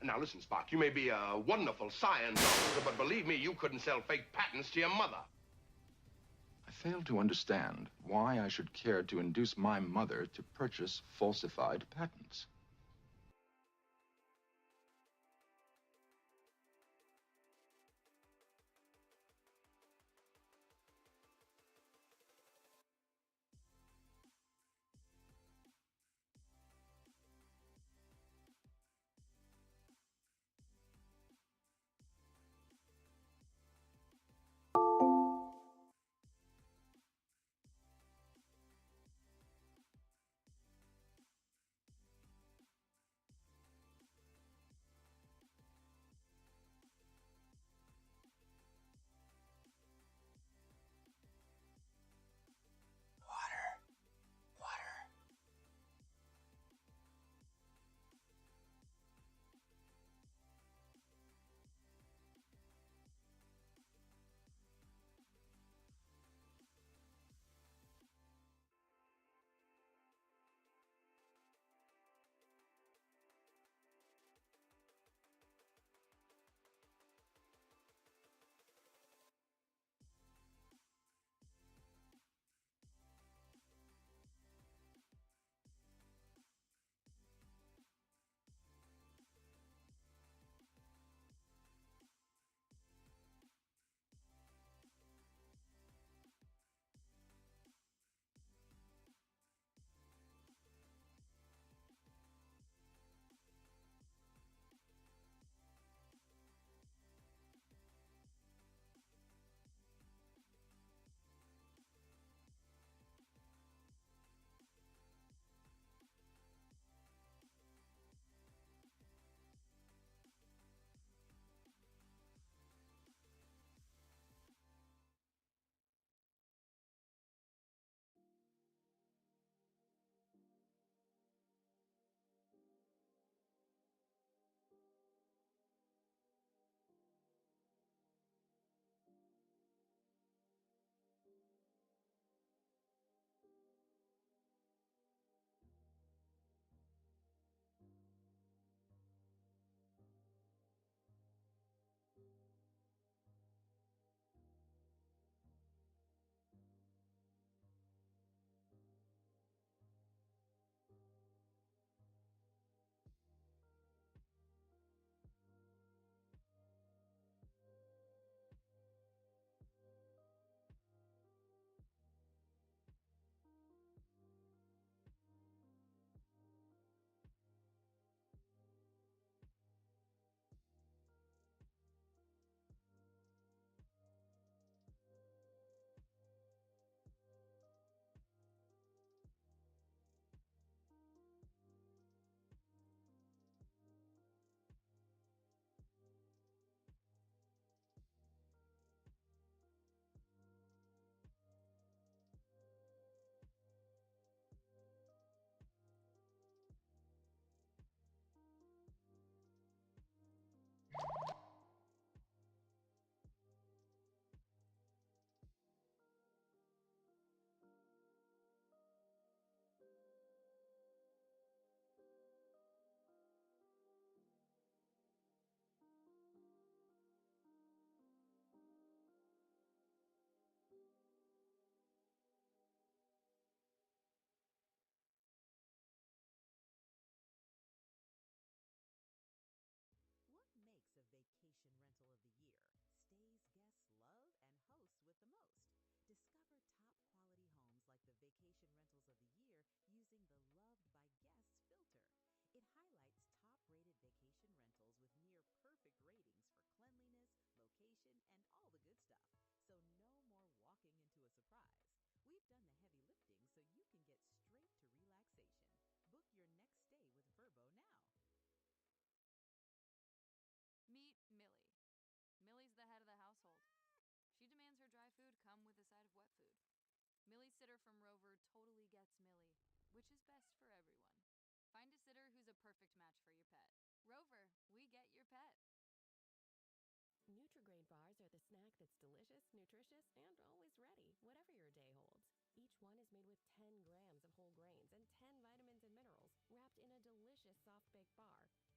Now listen, Spock, you may be a wonderful science officer, but believe me, you couldn't sell fake patents to your mother. I fail to understand why I should care to induce my mother to purchase falsified patents.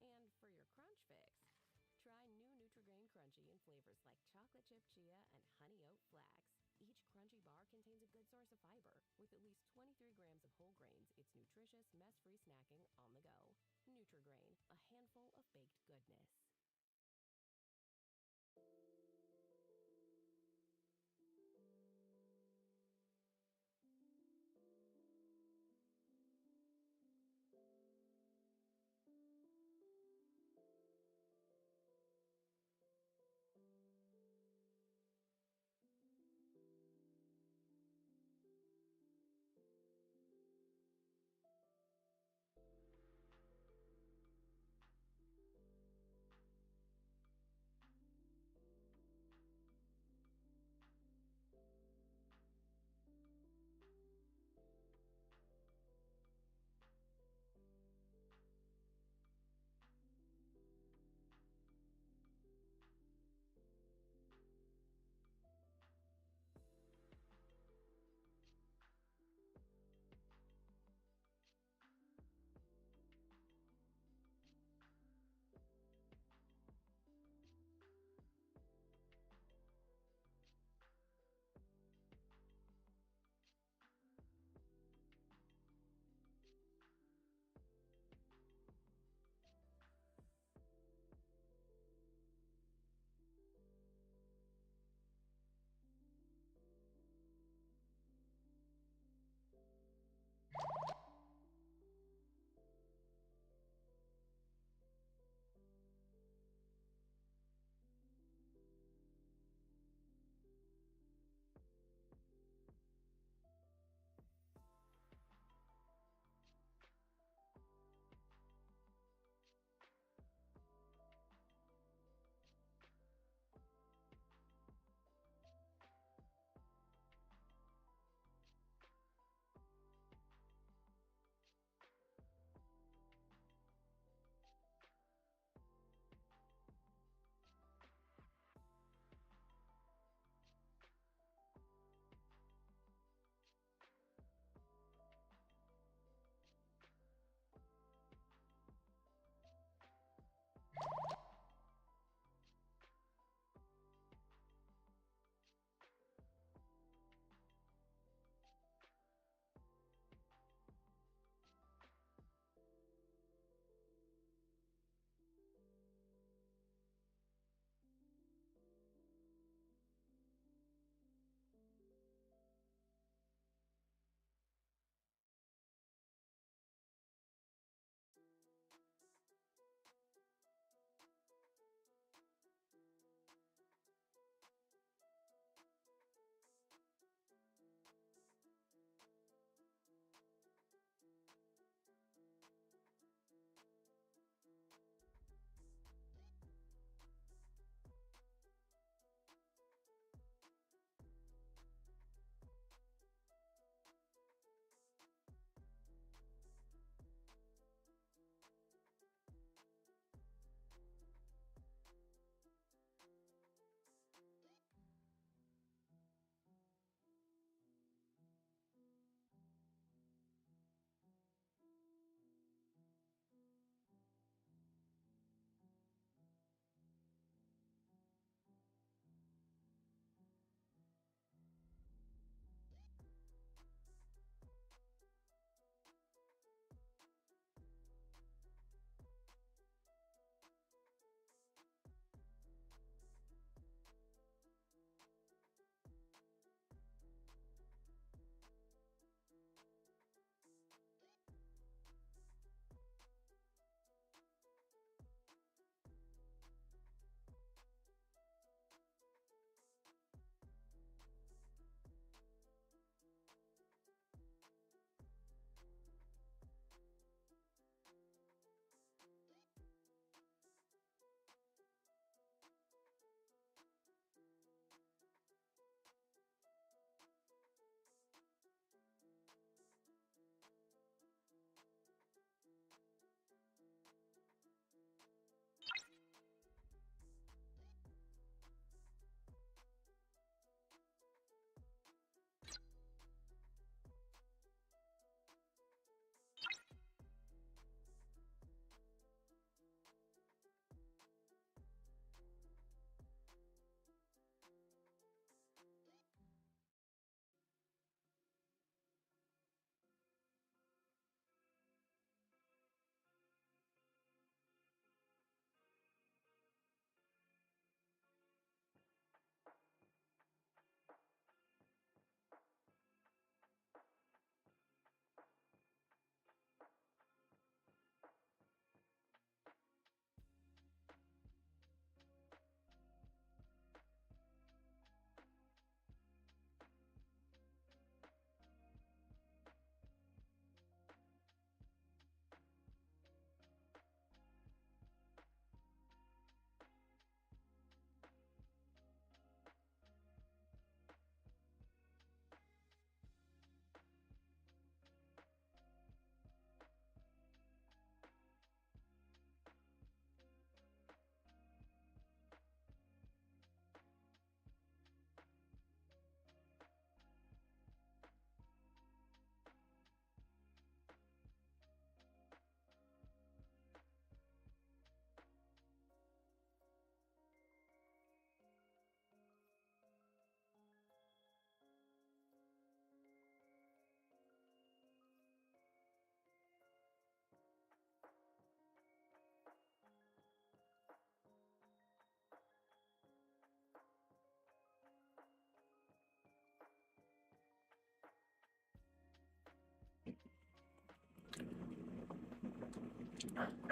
And for your crunch fix, try new Nutri-Grain Crunchy in flavors like chocolate chip chia and honey oat flax. Each crunchy bar contains a good source of fiber. With at least 23 grams of whole grains, it's nutritious, mess-free snacking on the go. Nutri-Grain, a handful of baked goodness.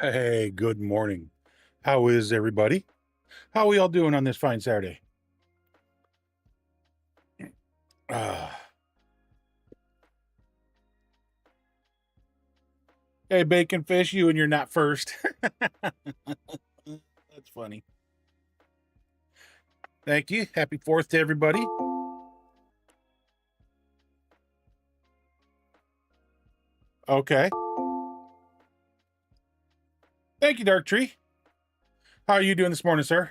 Hey, good morning. How is everybody? How are we all doing on this fine Saturday? Uh, hey, Bacon Fish, you and you're not first. That's funny. Thank you. Happy 4th to everybody. Okay. Thank you, Dark Tree. How are you doing this morning, sir?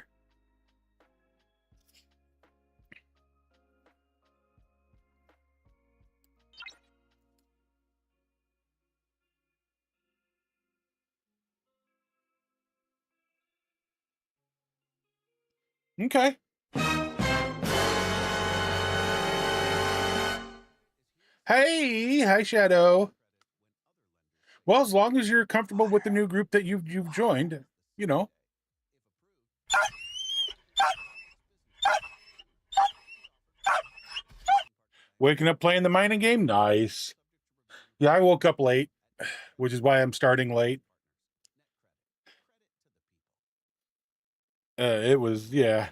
Okay. Hey, hi, Shadow. Well, as long as you're comfortable with the new group that you've joined, you know. Waking up playing the mining game? Nice. Yeah, I woke up late, which is why I'm starting late. It was, yeah.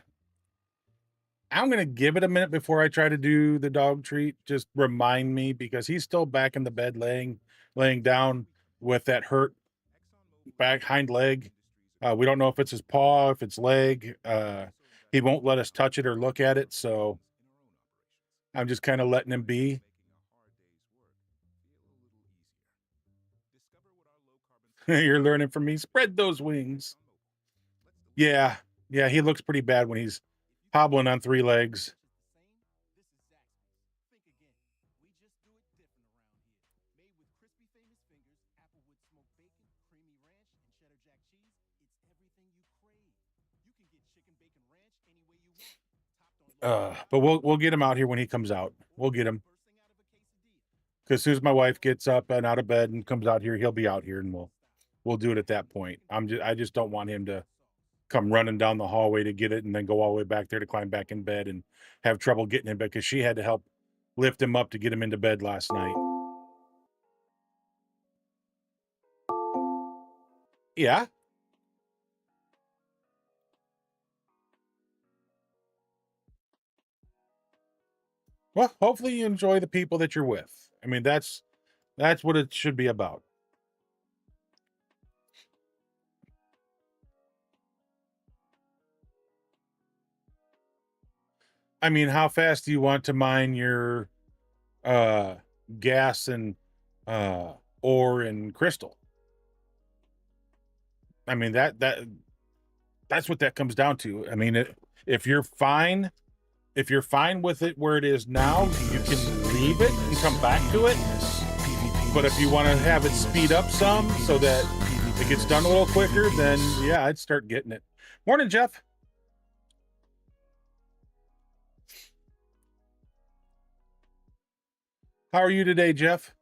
I'm gonna give it a minute before I try to do the dog treat. Just remind me because he's still back in the bed laying down with that hurt back hind leg. We don't know if it's his paw, if it's leg. He won't let us touch it or look at it, so I'm just kind of letting him be. You're learning from me. Spread those wings. Yeah, yeah, he looks pretty bad when he's hobbling on 3 legs. But we'll get him out here when he comes out. We'll get him. Because as soon as my wife gets up and out of bed and comes out here, he'll be out here, and we'll do it at that point. I just don't want him to come running down the hallway to get it and then go all the way back there to climb back in bed and have trouble getting in bed because she had to help lift him up to get him into bed last night. Yeah. Well, hopefully you enjoy the people that you're with. I mean, that's what it should be about. I mean, how fast do you want to mine your uh gas and uh ore and crystal? I mean, that's what that comes down to. I mean, if you're fine, if you're fine with it where it is now, you can leave it and come back to it. But if you want to have it speed up some so that it gets done a little quicker, then yeah, I'd start getting it. Morning, Jeff. How are you today, Jeff?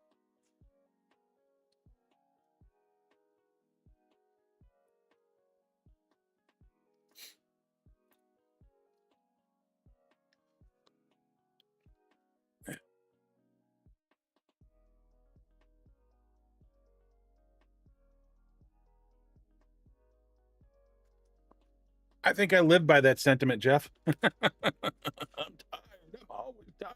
I think I live by that sentiment, Jeff. I'm tired. I'm always tired.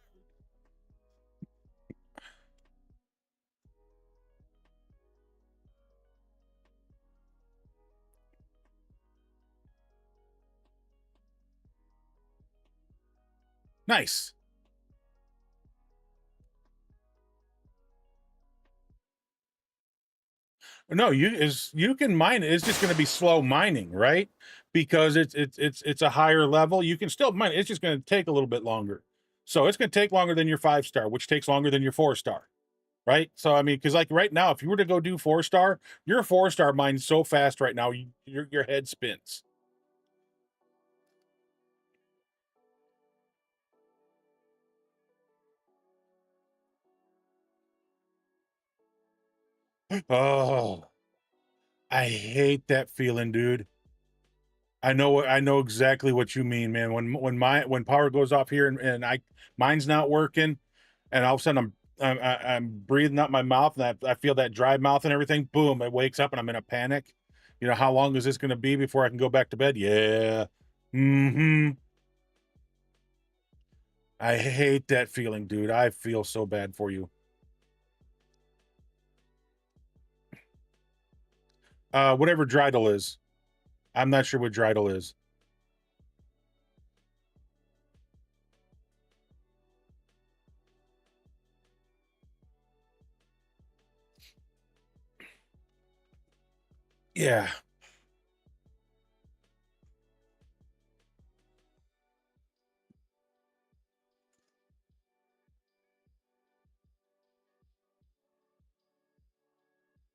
Nice. No, you can mine it. It's just going to be slow mining, right? Because it's a higher level. You can still mine it. It's just going to take a little bit longer. So it's going to take longer than your 5-star, which takes longer than your 4-star, right? So I mean, because like right now, if you were to go do 4-star, your 4-star mines so fast right now, your head spins. Oh, I hate that feeling, dude. I know exactly what you mean, man. When power goes off here and mine's not working, and all of a sudden I'm breathing out my mouth, and I feel that dry mouth and everything. Boom! It wakes up, and I'm in a panic. You know, how long is this going to be before I can go back to bed? Yeah. Mm-hmm. I hate that feeling, dude. I feel so bad for you. Whatever Dreidel is. I'm not sure what Dreidel is. Yeah.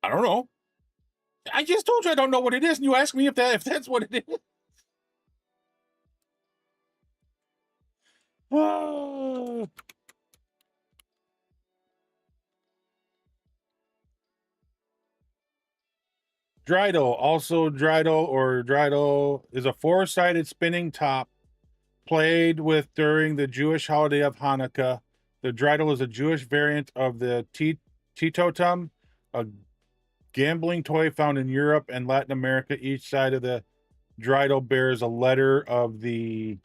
I don't know. I just told you I don't know what it is, and you asked me if that's what it is. Oh. Dreidel, also Dreidel or Dreidel, is a four-sided spinning top played with during the Jewish holiday of Hanukkah. The dreidel is a Jewish variant of the teetotum, a gambling toy found in Europe and Latin America. Each side of the dreidel bears a letter of the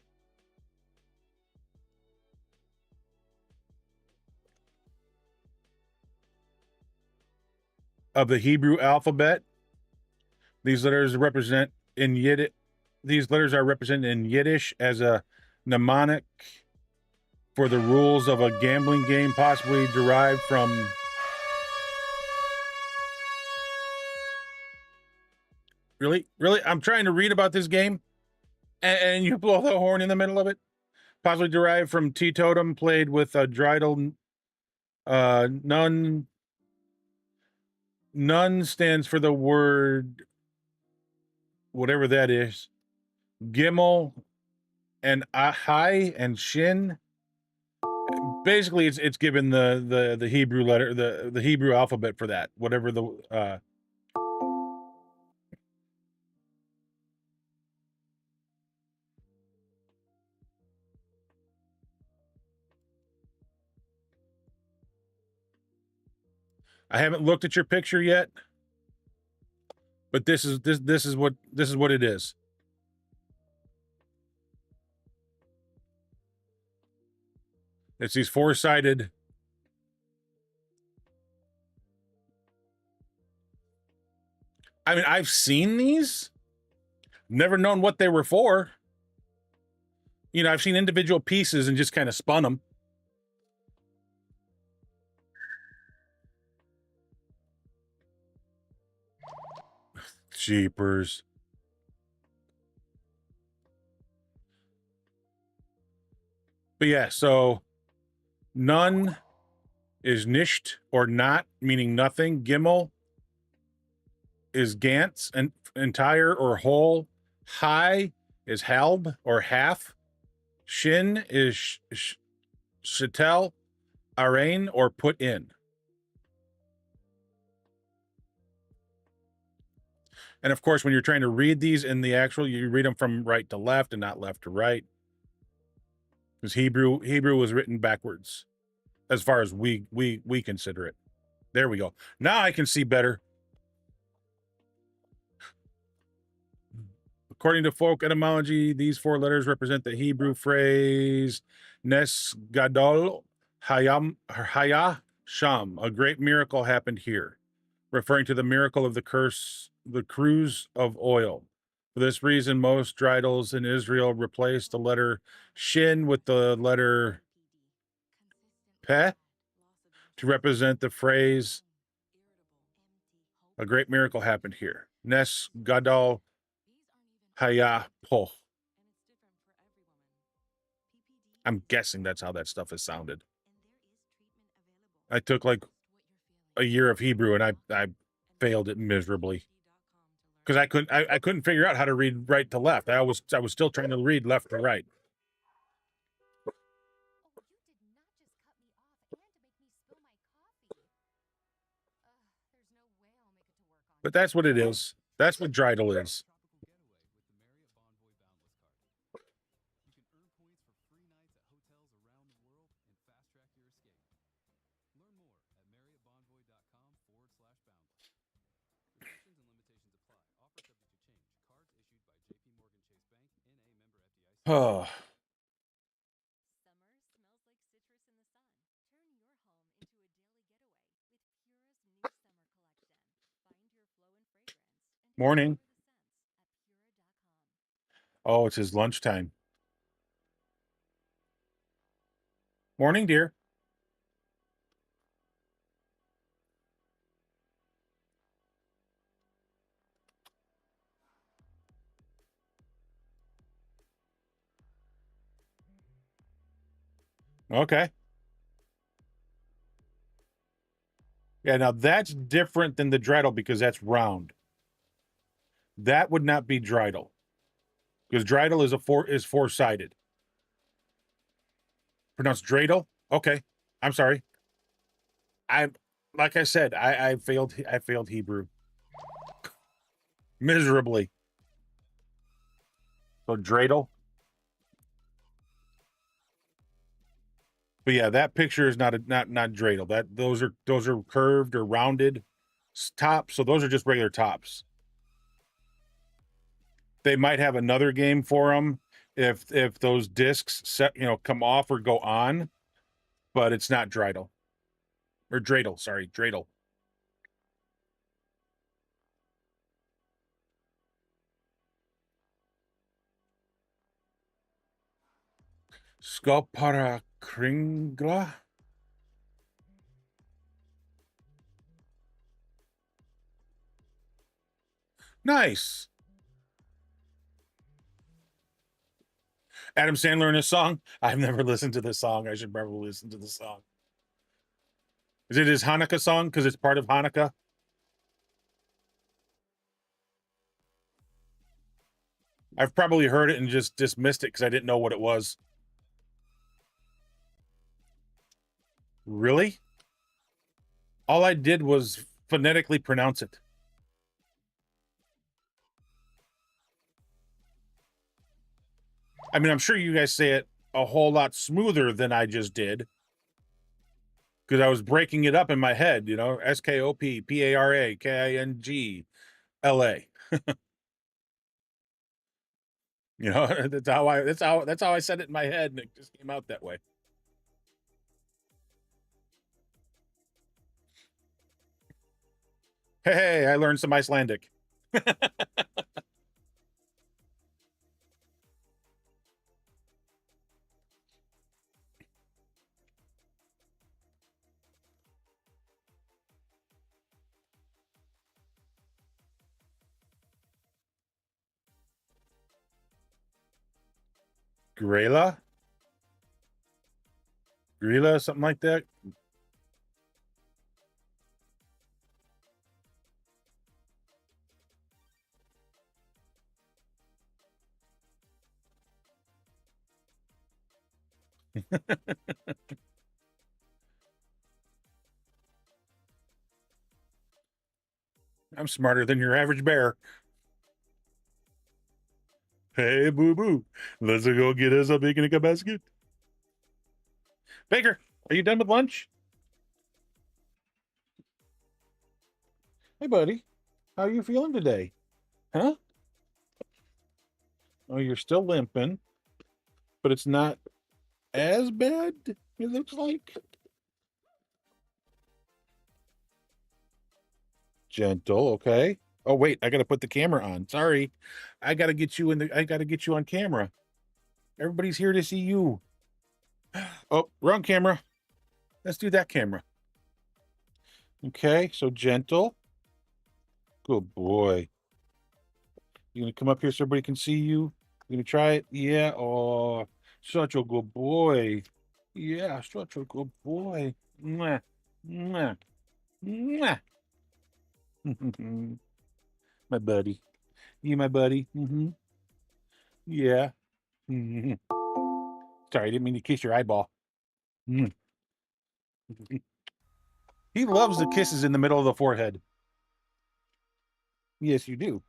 Hebrew alphabet. These letters represent in Yiddish. These letters are represented in Yiddish as a mnemonic for the rules of a gambling game, possibly derived from. Really? Really? I'm trying to read about this game, and you blow the horn in the middle of it? Possibly derived from teetotum, played with a dreidel. None. None stands for the word, whatever that is. Gimel and Ahai and Shin. Basically, it's given the Hebrew letter, the Hebrew alphabet for that. Whatever the I haven't looked at your picture yet, but this is what it is. It's these four-sided. I mean, I've seen these, never known what they were for. You know, I've seen individual pieces and just kind of spun them. Jeepers. But yeah, so none is nicht or not, meaning nothing. Gimel is ganz and entire or whole. High is halb or half. Shin is shatel, arain or put in. And of course, when you're trying to read these in the actual, you read them from right to left and not left to right. Because Hebrew was written backwards, as far as we consider it. There we go. Now I can see better. According to folk etymology, these four letters represent the Hebrew phrase Nes Gadol Haya Sham. A great miracle happened here, referring to the miracle of the cruse of oil. For this reason, most dreidels in Israel replace the letter shin with the letter peh to represent the phrase a great miracle happened here. Nes Gadol Haya Po. I'm guessing that's how that stuff has sounded. I took like a year of Hebrew and I failed it miserably because I couldn't figure out how to read right to left. I was still trying to read left to right. But that's what it is. That's what dreidel is. Oh, morning. Oh, it's his lunchtime. Morning, dear. Okay. Yeah, now that's different than the dreidel because that's round. That would not be dreidel because dreidel is four-sided. Pronounced dreidel? Okay. I'm sorry. I like I said, I failed Hebrew miserably. So dreidel. But yeah, that picture is not dreidel. Those are curved or rounded tops. So those are just regular tops. They might have another game for them if those discs come off or go on, but it's not dreidel or dreidel. Sorry, dreidel. Scopara kringla. Nice. Adam Sandler in a song. I've never listened to this song. I should probably listen to the song. Is it his Hanukkah song because it's part of Hanukkah? I've probably heard it and just dismissed it because I didn't know what it was. Really? All I did was phonetically pronounce it. I mean, I'm sure you guys say it a whole lot smoother than I just did because I was breaking it up in my head, SKOPPARAKINGLA. That's how I said it in my head, and it just came out that way. Hey, I learned some Icelandic. Grela? Grela, something like that. I'm smarter than your average bear. Hey, boo boo. Let's go get us a picnic basket. Baker, are you done with lunch? Hey, buddy. How are you feeling today? Huh? Oh, you're still limping, but it's not as bad, it looks like. Gentle, okay. Oh, wait, I gotta put the camera on. Sorry. I gotta get you on camera. Everybody's here to see you. Oh, wrong camera. Let's do that camera. Okay, so gentle. Good boy. You gonna come up here so everybody can see you? You gonna try it? Yeah. Oh, such a good boy. Yeah, such a good boy. Mwah. Mwah. Mwah. My buddy. You my buddy. Yeah. Sorry, I didn't mean to kiss your eyeball. Mm. He loves the kisses in the middle of the forehead. Yes, you do.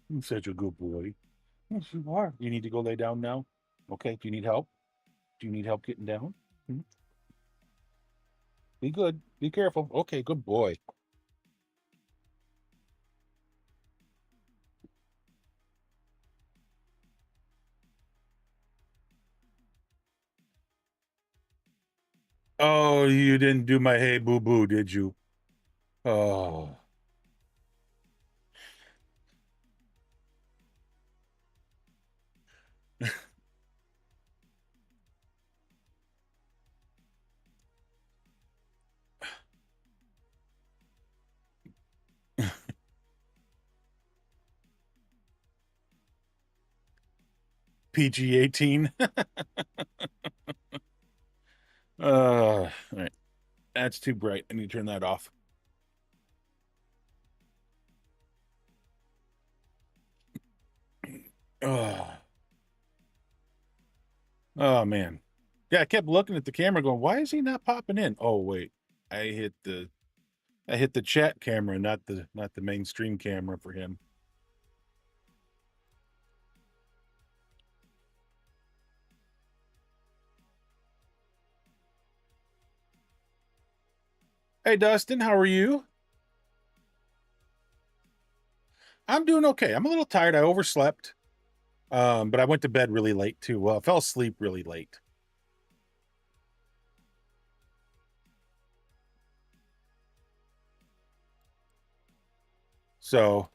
You're such a good boy. Yes, you are. You need to go lay down now. Okay. Do you need help? Do you need help getting down? Hmm? Be good. Be careful. Okay, good boy. Oh, you didn't do my hey boo boo, did you? Oh. PG-18. All right. That's too bright. I need to turn that off. Oh, oh man. Yeah, I kept looking at the camera going, why is he not popping in? Oh wait. I hit the chat camera, not the mainstream camera for him. Hey Dustin, how are you? I'm doing okay. I'm a little tired. I overslept. But I went to bed really late too. Well, I fell asleep really late. So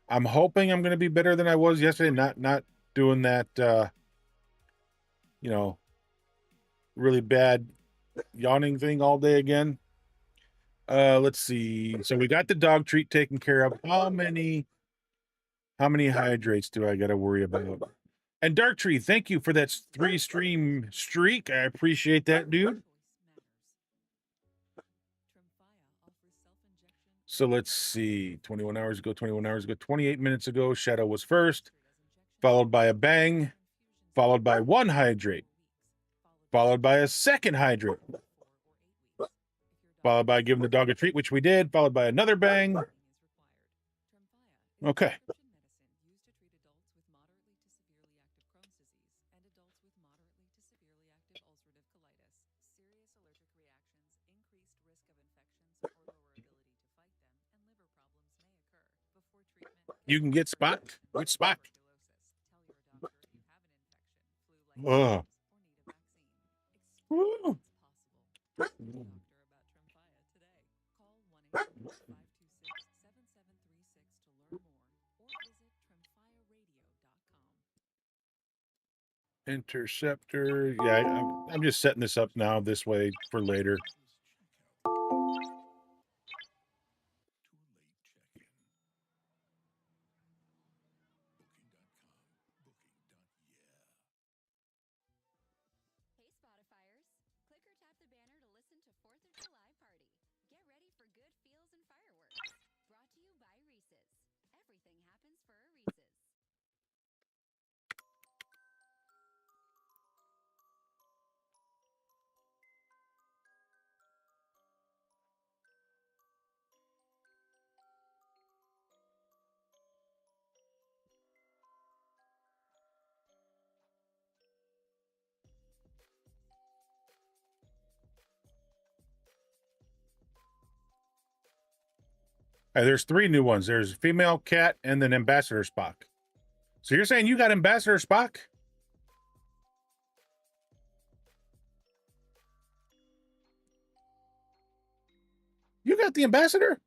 I'm hoping I'm gonna be better than I was yesterday, not doing that you know, really bad yawning thing all day again. Let's see. So we got the dog treat taken care of. How many hydrates do I gotta worry about? And Dark Tree, thank you for that 3 stream streak. I appreciate that, dude. So let's see. 21 hours ago, 28 minutes ago, Shadow was first, followed by a bang, followed by 1 hydrate, followed by a second hydrate, followed by giving the dog a treat, which we did, followed by another bang. Okay. You can get spot. Which spot? Oh. Woo. Interceptor. Yeah, I'm just setting this up now this way for later. Hey Spotifyers, click or tap the banner to listen to 4th of July Party. Get ready for good feels and fireworks. Brought to you by Reese's. Everything happens for a Reese's. There's 3 new ones. There's female cat and then Ambassador Spock. So you're saying you got Ambassador Spock? You got the Ambassador?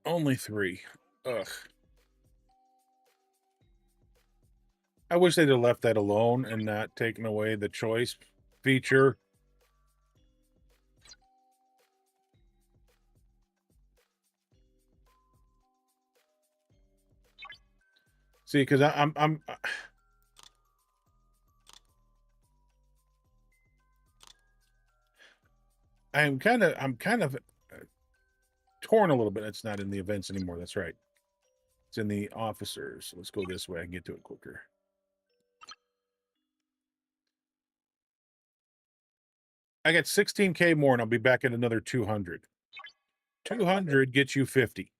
Only 3. Ugh. I wish they'd have left that alone and not taken away the choice feature. See, because I'm kind of torn a little bit. It's not in the events anymore. That's right. It's in the officers. Let's go this way. I can get to it quicker. I got 16K more, and I'll be back at another 200. 200 gets you 50.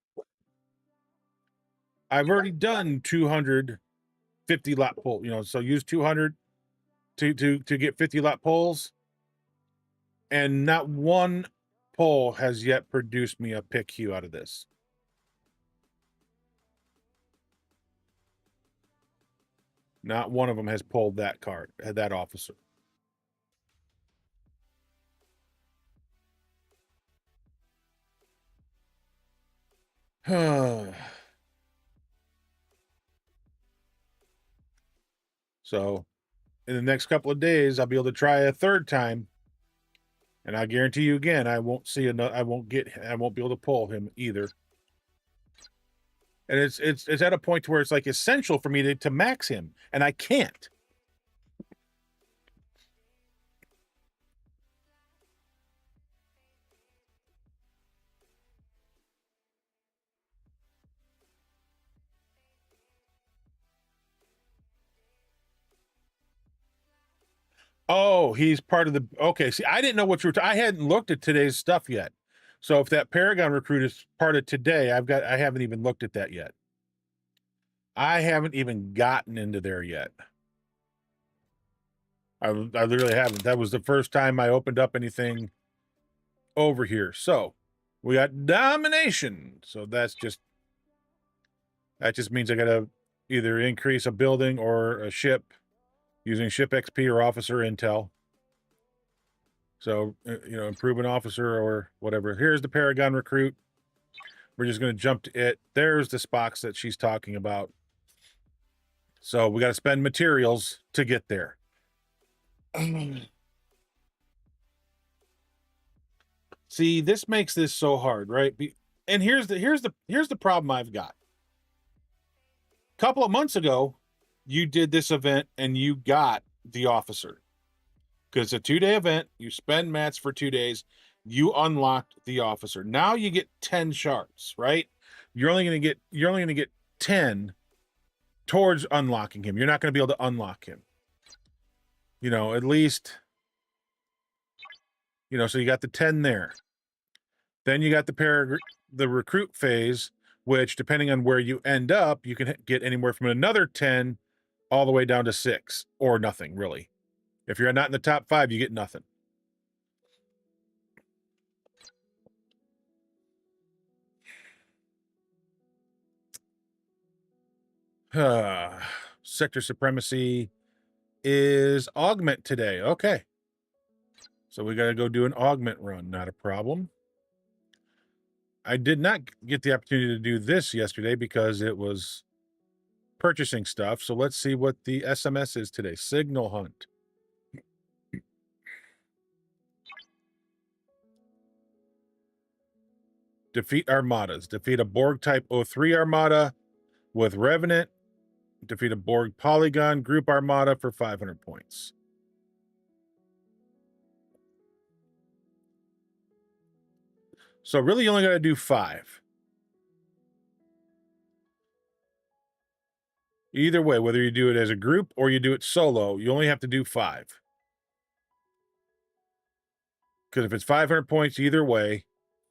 I've already done 250 lot pull. You know, so use 200 to get 50 lot pulls, and not one pull has yet produced me a pick hue out of this. Not one of them has pulled that card, that officer. So, in the next couple of days, I'll be able to try a third time, and I guarantee you again, I won't see another. I won't be able to pull him either. And it's at a point where it's like essential for me to max him, and I can't. Oh, he's part of the. Okay, see, I didn't know what you were. I hadn't looked at today's stuff yet. So if that Paragon recruit is part of today, I haven't even looked at that yet. I haven't even gotten into there yet. I literally haven't. That was the first time I opened up anything over here. So we got domination. So that just means I gotta either increase a building or a ship using ship XP or officer intel. So, you know, improve an officer or whatever. Here's the Paragon recruit. We're just going to jump to it. There's the spots that she's talking about. So we got to spend materials to get there. See, this makes this so hard, right? And here's the problem I've got. A couple of months ago, you did this event and you got the officer. Because it's a 2-day event, you spend mats for 2 days, you unlocked the officer. Now you get 10 shards, right? You're only going to get 10 towards unlocking him. You're not going to be able to unlock him. You know, at least, you know, so you got the 10 there. Then you got the recruit phase, which depending on where you end up, you can get anywhere from another 10 all the way down to 6 or nothing, really. If you're not in the top 5, you get nothing. Sector supremacy is augment today. Okay. So we got to go do an augment run. Not a problem. I did not get the opportunity to do this yesterday because it was purchasing stuff. So let's see what the SMS is today. Signal hunt. Defeat armadas. Defeat a Borg type 03 armada with Revenant. Defeat a Borg Polygon group armada for 500 points. So really you only got to do 5. Either way, whether you do it as a group or you do it solo, you only have to do 5. Because if it's 500 points either way,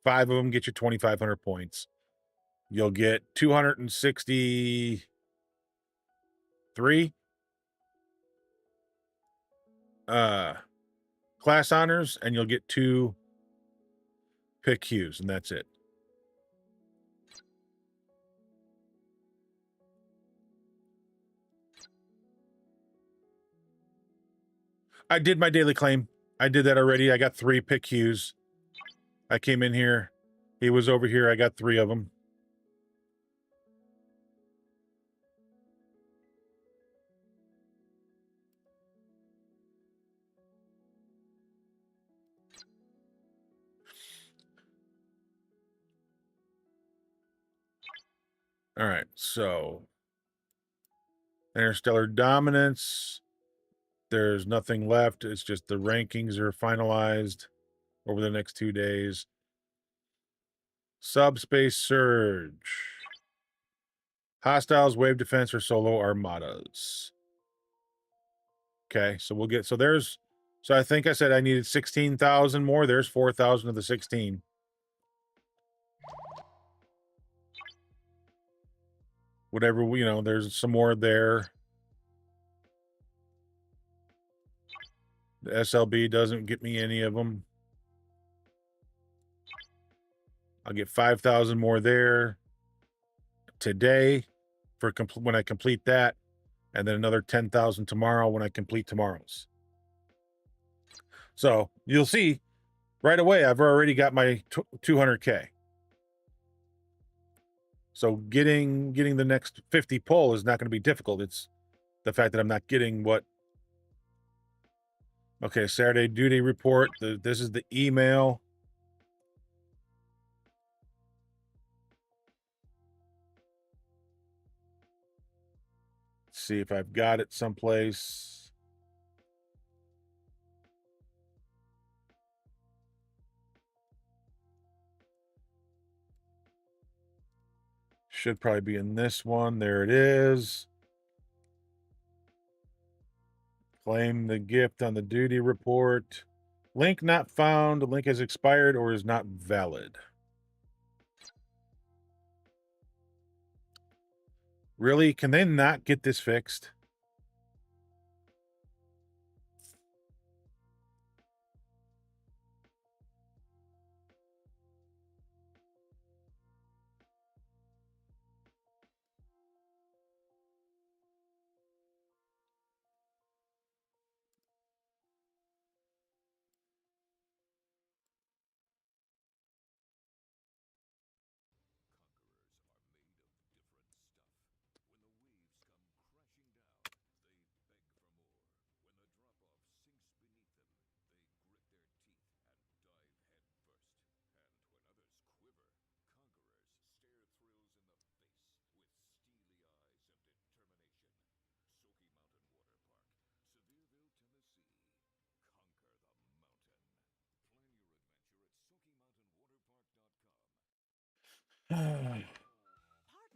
5 of them get you 2,500 points. You'll get 263 class honors, and you'll get 2 pick hues, and that's it. I did my daily claim. I did that already. I got 3 pick hues. I came in here. He was over here. I got 3 of them. All right, so Interstellar Dominance. There's nothing left. It's just the rankings are finalized over the next 2 days. Subspace Surge. Hostiles, Wave Defense, or Solo Armadas. Okay, so we'll get, so there's, so I think I said I needed 16,000 more. There's 4,000 of the 16. Whatever, you know, there's some more there. The SLB doesn't get me any of them. I'll get 5,000 more there today for when I complete that, and then another 10,000 tomorrow when I complete tomorrow's. So you'll see right away I've already got my 200K. So getting the next 50 pull is not going to be difficult. It's the fact that I'm not getting what. Okay, Saturday duty report. This is the email. Let's see if I've got it someplace. Should probably be in this one. There it is. Claim the gift on the duty report. Link not found. The link has expired or is not valid. Really? Can they not get this fixed? Pardon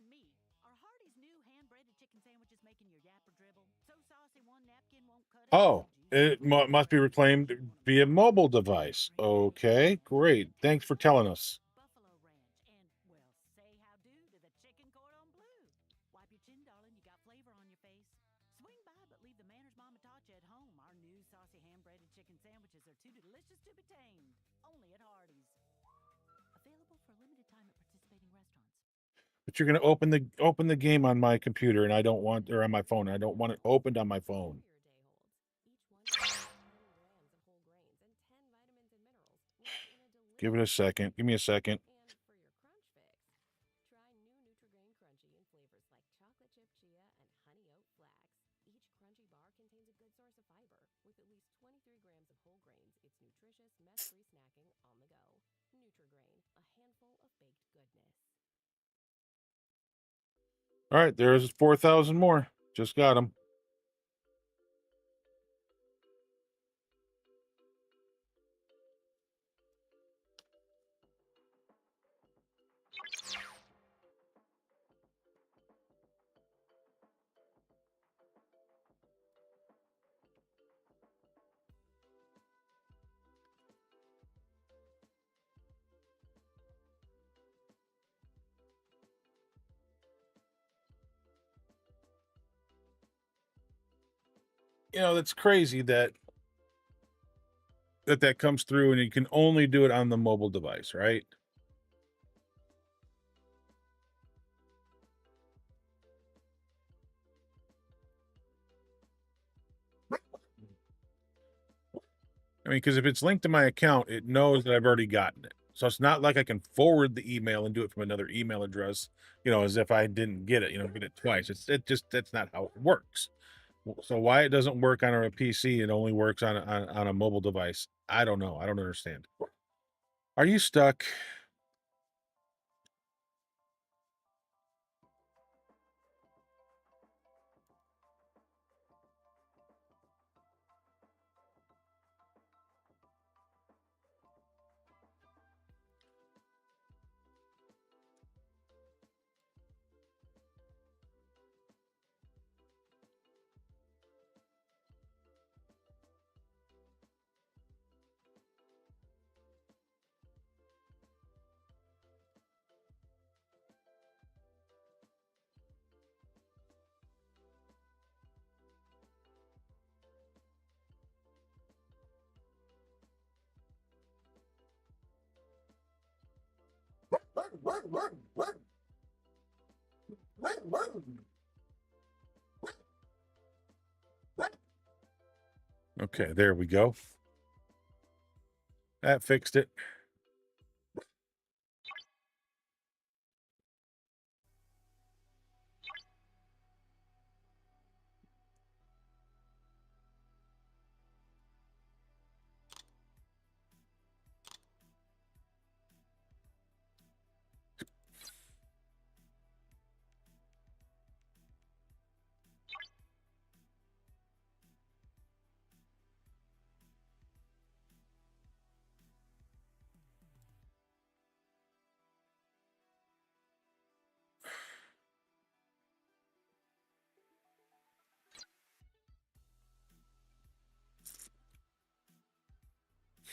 me, are Hardy's new hand-breaded chicken sandwiches making your yapper dribble? So saucy one napkin won't cut it. Oh, it must be reclaimed via mobile device. Okay, great. Thanks for telling us. Buffalo Ranch and, well, say how do to the chicken cordon bleu. Wipe your chin, darling, you got flavor on your face. Swing by, but leave the manners Mama taught you at home. Our new saucy hand-breaded chicken sandwiches are too delicious to be tamed. Only at Hardy's. Available for a limited time at participating restaurants. But you're going to open the game on my computer, and I don't want, or on my phone. I don't want it opened on my phone. Give it a second. Give me a second. And for your crunch fix, try new Nutrigrain Crunchy in flavors like chocolate chip chia and honey oat flax. Each crunchy bar contains a good source of fiber. With at least 23 grams of whole grains, it's nutritious, mess-free snacking on the go. Nutrigrain, a handful of baked goodness. All right, there's 4,000 more. Just got them. You know, that's crazy that comes through and you can only do it on the mobile device, right? I mean, because if it's linked to my account, it knows that I've already gotten it. So it's not like I can forward the email and do it from another email address, you know, as if I didn't get it, get it twice. That's not how it works. So why it doesn't work on a PC, it only works on a mobile device. I don't know. I don't understand. Are you stuck? Okay, there we go. That fixed it.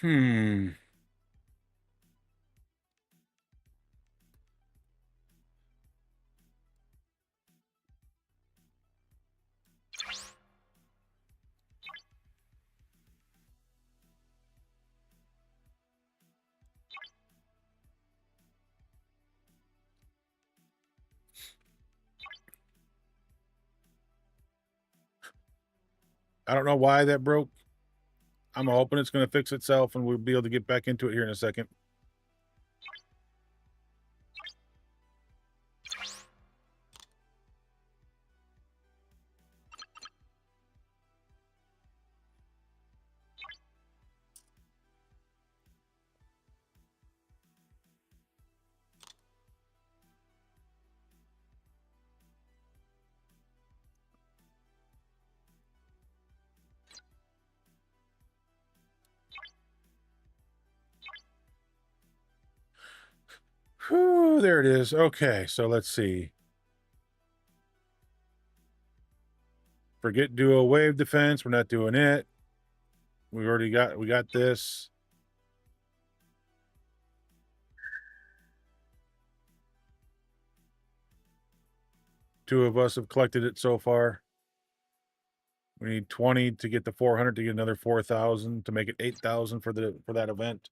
Hmm. I don't know why that broke. I'm hoping it's going to fix itself and we'll be able to get back into it here in a second. Whew, there it is. Okay, so let's see. Forget dual wave defense. We're not doing it. We got this. Two of us have collected it so far. We need 20 to get the 400 to get another 4,000 to make it 8,000 for that event.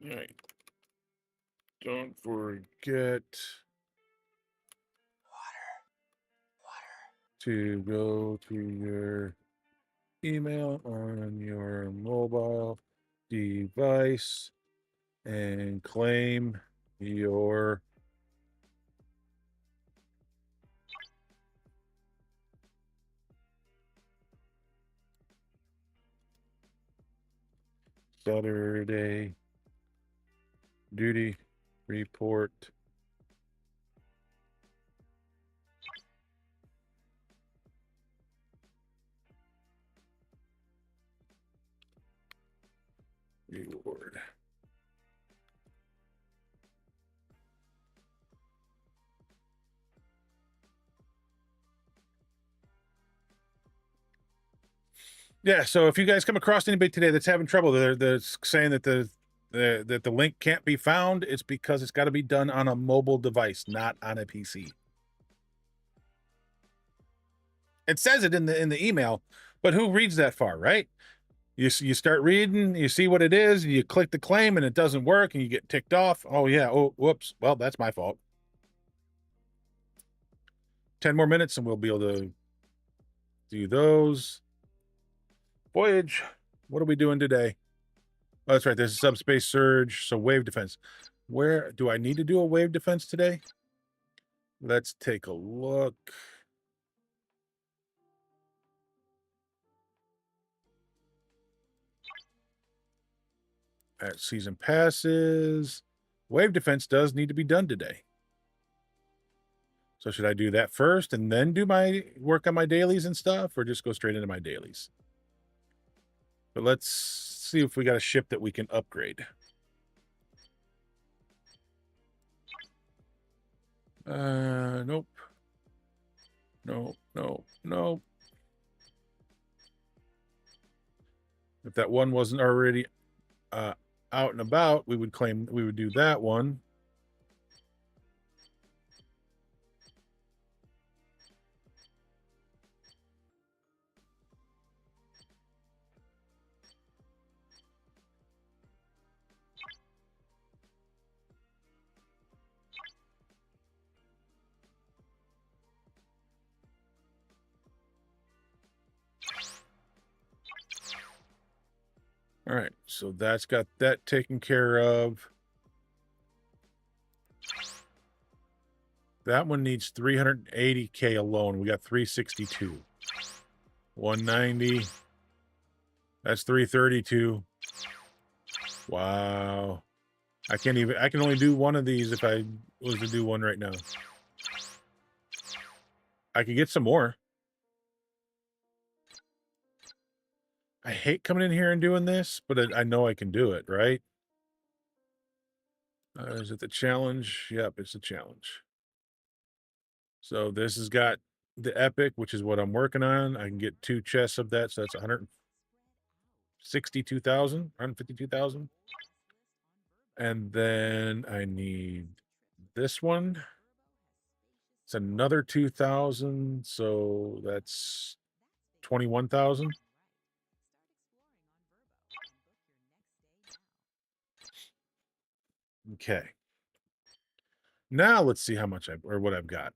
All right. Don't forget to go to your email on your mobile device and claim your Saturday duty report. Reward. Yeah, so if you guys come across anybody today that's having trouble, they're saying that the link can't be found, it's because it's got to be done on a mobile device, not on a PC. It says it in the email, but who reads that far, right? You start reading, you see what it is, you click the claim, and it doesn't work, and you get ticked off. Oh yeah, oh whoops. Well, that's my fault. 10 more minutes, and we'll be able to do those. Voyage. What are we doing today? Oh, that's right. There's a subspace surge, so wave defense. Where do I need to do a wave defense today? Let's take a look. At season passes. Wave defense does need to be done today. So should I do that first and then do my work on my dailies and stuff, or just go straight into my dailies? But let's see if we got a ship that we can upgrade. Nope. Nope. If that one wasn't already out and about, we would do that one. All right, so that's got that taken care of. That one needs 380K alone. We got 362. 190. That's 332. Wow. I can only do one of these if I was to do one right now. I could get some more. I hate coming in here and doing this, but I know I can do it, right? Is it the challenge? Yep, it's a challenge. So this has got the epic, which is what I'm working on. I can get 2 chests of that, so that's 162,000, 152,000. And then I need this one. It's another 2,000, so that's 21,000. Okay. Now let's see how much what I've got.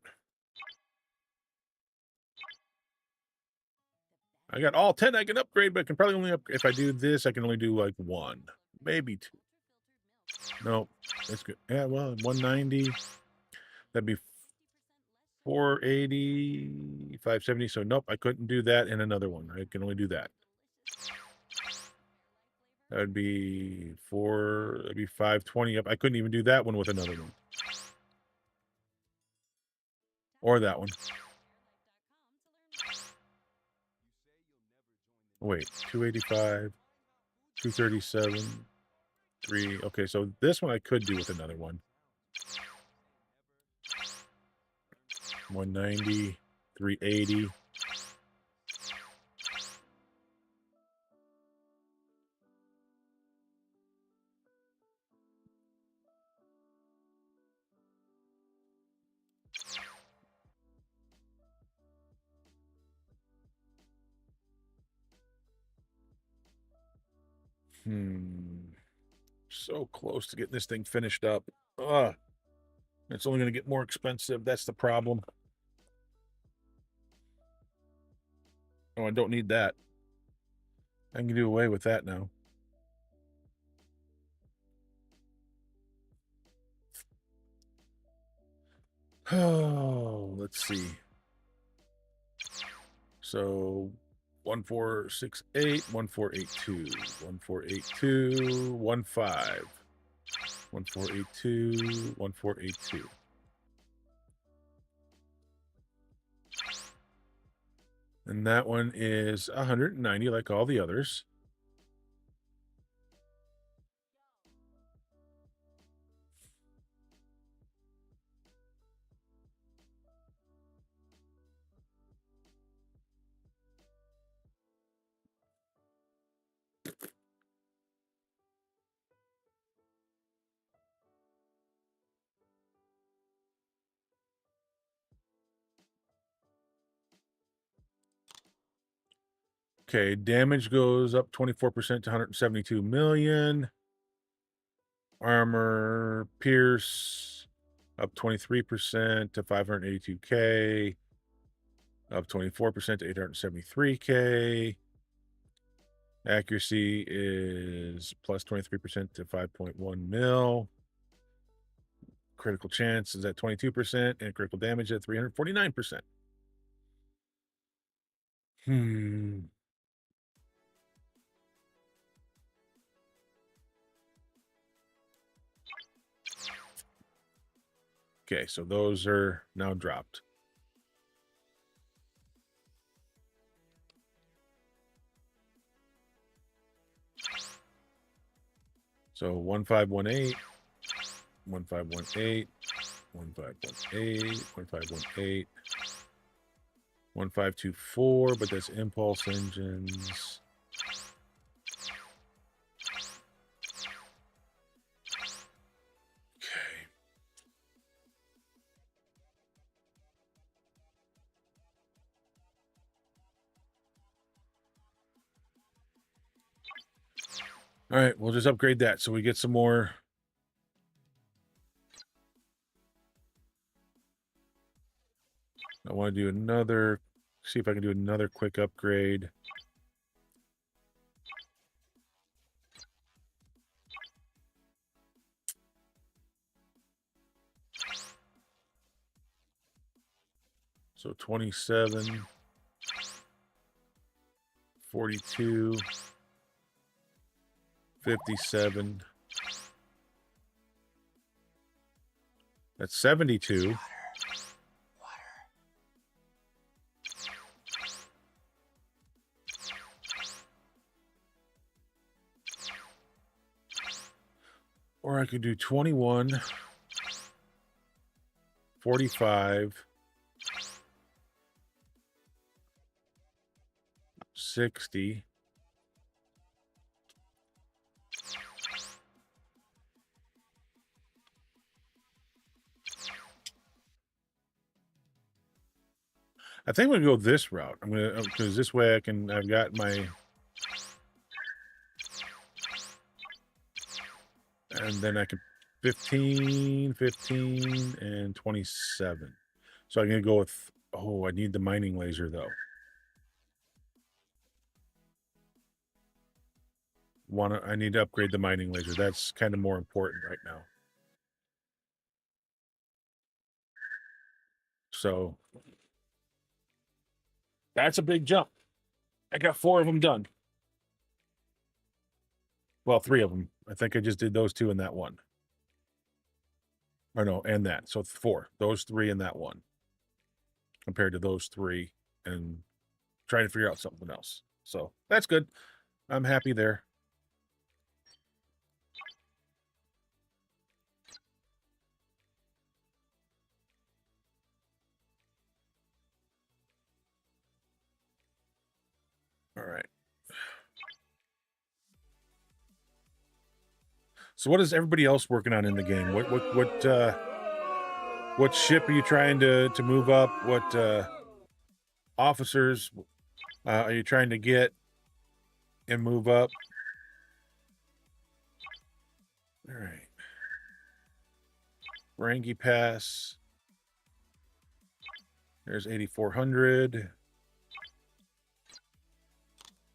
I got all 10 I can upgrade, but I can probably only if I do this, I can only do like 1, maybe 2. No, that's good. Yeah, well, 190. That'd be 480, 570. So nope, I couldn't do that in another one. I can only do that. That would be 520 up. I couldn't even do that one with another one. Or that one. Wait, 285, 237, 3. Okay, so this one I could do with another one. 190, 380. So close to getting this thing finished up. It's only going to get more expensive. That's the problem. Oh, I don't need that. I can do away with that now. Oh, let's see. So 1468, 1482, 1482, 15, 1482, 1482. And that one is 190 like all the others. Okay, damage goes up 24% to 172 million. Armor pierce up 23% to 582K. Up 24% to 873K. Accuracy is plus 23% to 5.1 mil. Critical chance is at 22% and critical damage at 349%. Okay, so those are now dropped. So 1518, 1518, 1518, 1518, 1524, but that's impulse engines. All right, we'll just upgrade that so we get some more. I want to do another, see if I can do another quick upgrade. So 27, 42, 57. That's 72. Or I could do 21, 45, 60. I think I'm gonna go this route. I'm gonna, because this way I've got my, and then I can 15, 15, and 27. So I'm gonna go with, oh, I need the mining laser though. I need to upgrade the mining laser. That's kind of more important right now. So that's a big jump. I got 4 of them done. Well, 3 of them. I think I just did those 2 and that one. Or no, and that. So 4. Those 3 and that one. Compared to those 3 and trying to figure out something else. So that's good. I'm happy there. All right. So what is everybody else working on in the game? What ship are you trying to move up? What officers are you trying to get and move up? All right. Rangi Pass. There's 8,400.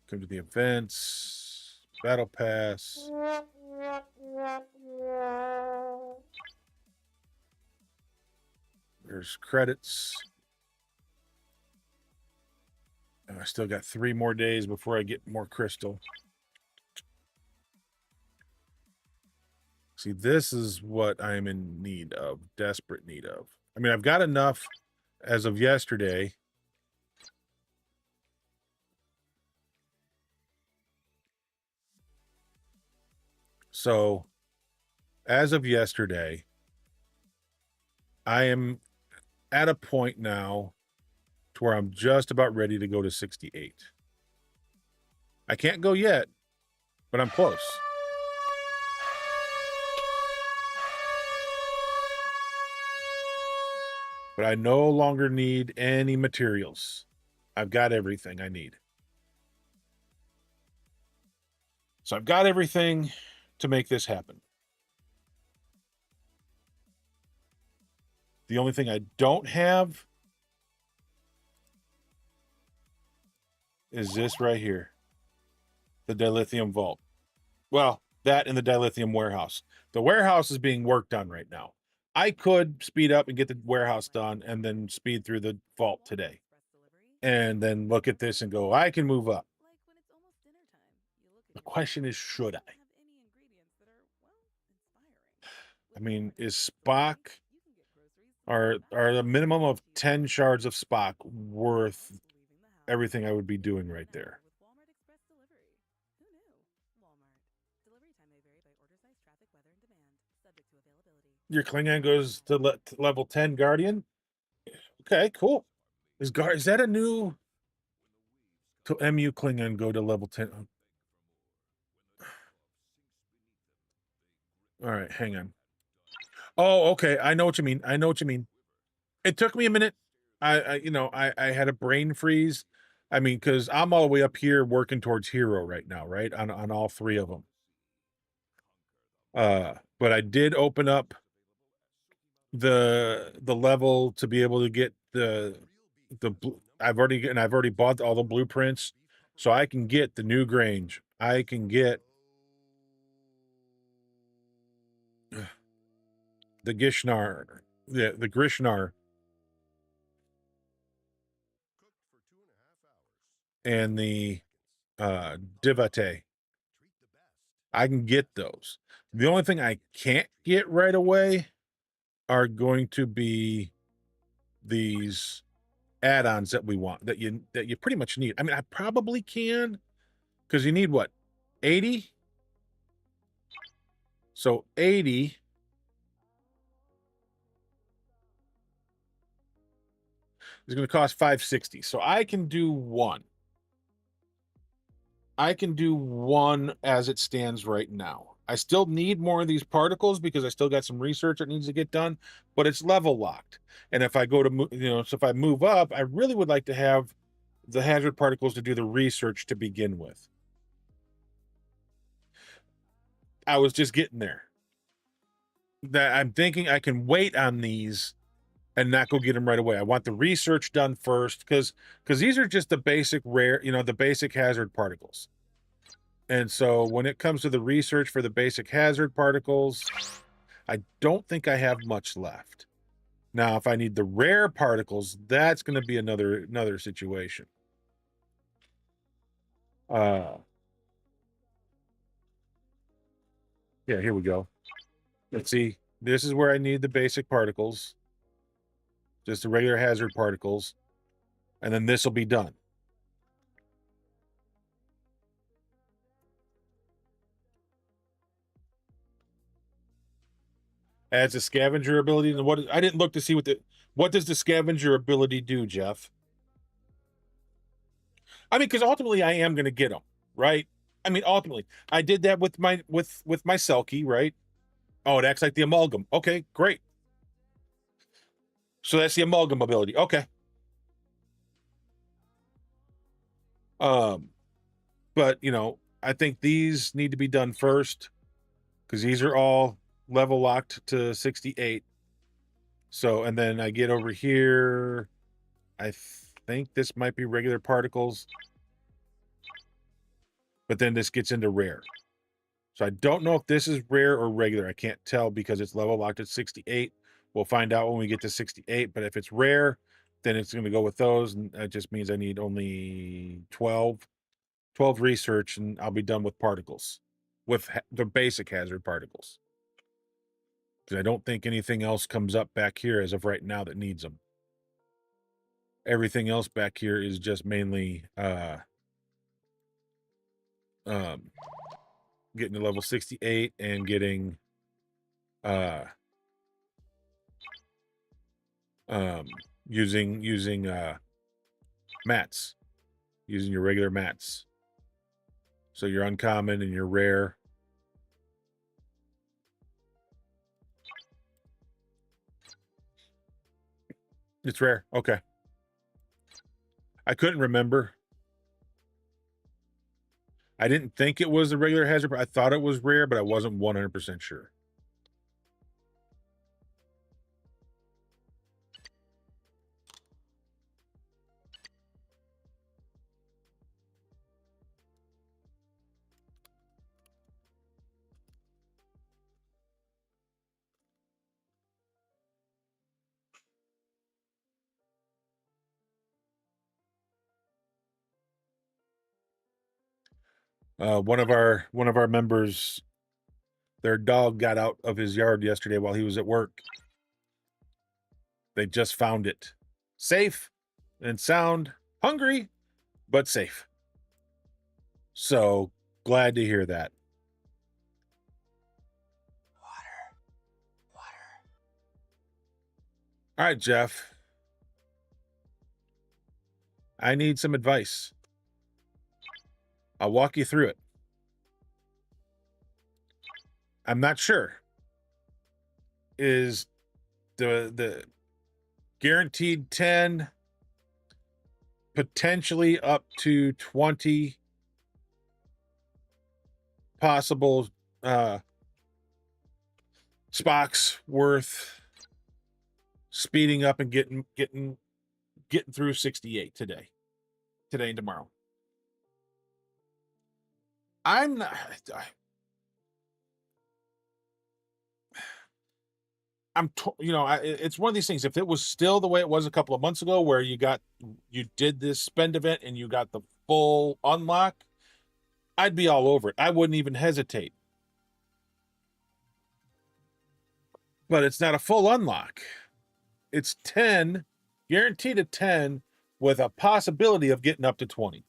Come to the events. Battle Pass. There's credits. I still got 3 more days before I get more crystal. See, this is what I'm in need of, desperate need of. I mean, I've got enough as of yesterday. So, as of yesterday, I am at a point now to where I'm just about ready to go to 68. I can't go yet, but I'm close. But I no longer need any materials. I've got everything I need. So I've got everything to make this happen. The only thing I don't have is this right here. The dilithium vault. Well, that and the dilithium warehouse. The warehouse is being worked on right now. I could speed up and get the warehouse done and then speed through the vault today. And then look at this and go, I can move up. The question is, should I? I mean, is Spock, are a minimum of 10 shards of Spock worth everything I would be doing right there? Your Klingon goes to level 10 Guardian? Okay, cool. Is that a new to MU Klingon go to level 10? All right, hang on. Oh, okay. I know what you mean. I know what you mean. It took me a minute. I had a brain freeze. I mean, because I'm all the way up here working towards hero right now, right? On all 3 of them. But I did open up the level to be able to get I've already bought all the blueprints, so I can get the new Grange. I can get the Gishnar, the Grishnar, and the Divate. I can get those. The only thing I can't get right away are going to be these add-ons that we want, that you pretty much need. I mean, I probably can, because you need what, 80? So 80 is going to cost 560. So I can do one. I can do one as it stands right now. I still need more of these particles because I still got some research that needs to get done, but it's level locked. And if I go to, so if I move up, I really would like to have the hazard particles to do the research to begin with. I was just getting there. That I'm thinking I can wait on these and not go get them right away. I want the research done first, because these are just the basic rare, the basic hazard particles. And so when it comes to the research for the basic hazard particles, I don't think I have much left. Now, if I need the rare particles, that's going to be another situation. Yeah, here we go. Let's see. This is where I need the basic particles. Just the regular hazard particles. And then this will be done. Adds a scavenger ability. And I didn't look to see what does the scavenger ability do, Jeff? I mean, because ultimately I am going to get them, right? I mean, ultimately, I did that with my Selkie, right? Oh, it acts like the amalgam. Okay, great. So that's the amalgam ability. Okay. But I think these need to be done first, because these are all level locked to 68. So, and then I get over here. I think this might be regular particles, but then this gets into rare. So I don't know if this is rare or regular. I can't tell because it's level locked at 68. We'll find out when we get to 68. But if it's rare, then it's going to go with those. And that just means I need only 12 research, and I'll be done with particles, with the basic hazard particles. Because I don't think anything else comes up back here as of right now that needs them. Everything else back here is just mainly getting to level 68 and getting using mats, using your regular mats. So your uncommon and your rare. It's rare. Okay. I couldn't remember. I didn't think it was the regular hazard, but I thought it was rare, but I wasn't 100% sure. One of our members, their dog got out of his yard yesterday while he was at work. They just found it. Safe and sound, hungry, but safe. So glad to hear that. Water. All right, Jeff. I need some advice. I'll walk you through it. I'm not sure. Is the guaranteed 10, potentially up to 20 possible Spock's worth speeding up and getting through 68 today and tomorrow. I'm not. It's one of these things. If it was still the way it was a couple of months ago, where you did this spend event and you got the full unlock, I'd be all over it. I wouldn't even hesitate. But it's not a full unlock. It's 10, guaranteed at 10, with a possibility of getting up to 20.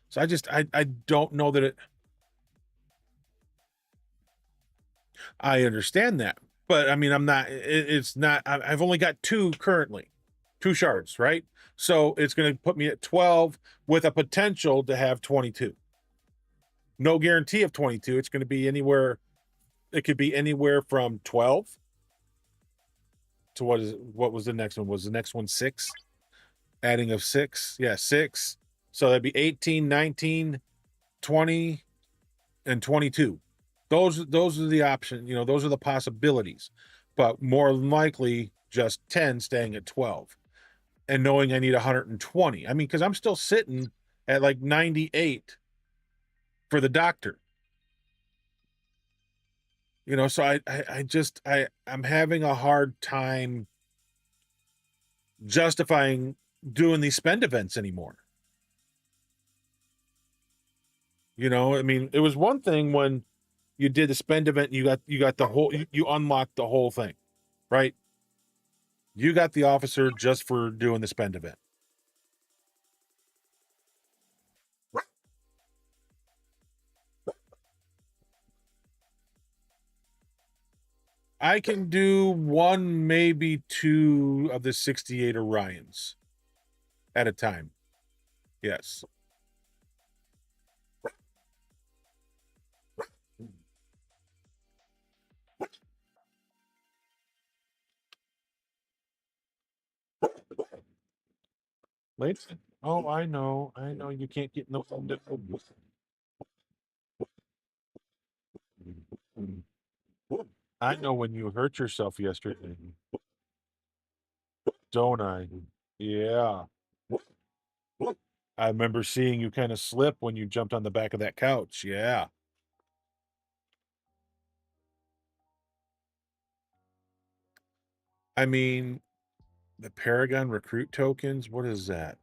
So I don't know that I understand that. But I mean, it's not, I've only got 2 currently, 2 shards, right? So it's going to put me at 12 with a potential to have 22. No guarantee of 22. It's going to be anywhere. It could be anywhere from 12 to what was the next one? Was the next one 6? Adding of 6. Yeah, 6. So that'd be 18, 19, 20, and 22. Those are the options, those are the possibilities. But more than likely just 10 staying at 12 and knowing I need 120. I mean, because I'm still sitting at like 98 for the doctor. So I'm having a hard time justifying doing these spend events anymore. I mean, it was one thing when you did the spend event, you got the whole, you unlocked the whole thing, right? You got the officer just for doing the spend event. I can do 1, maybe 2 of the 68 Orions at a time. Yes. Late? Oh, I know. You can't get no. I know when you hurt yourself yesterday, don't I? Yeah. I remember seeing you kind of slip when you jumped on the back of that couch. Yeah. I mean, the Paragon recruit tokens, what is that?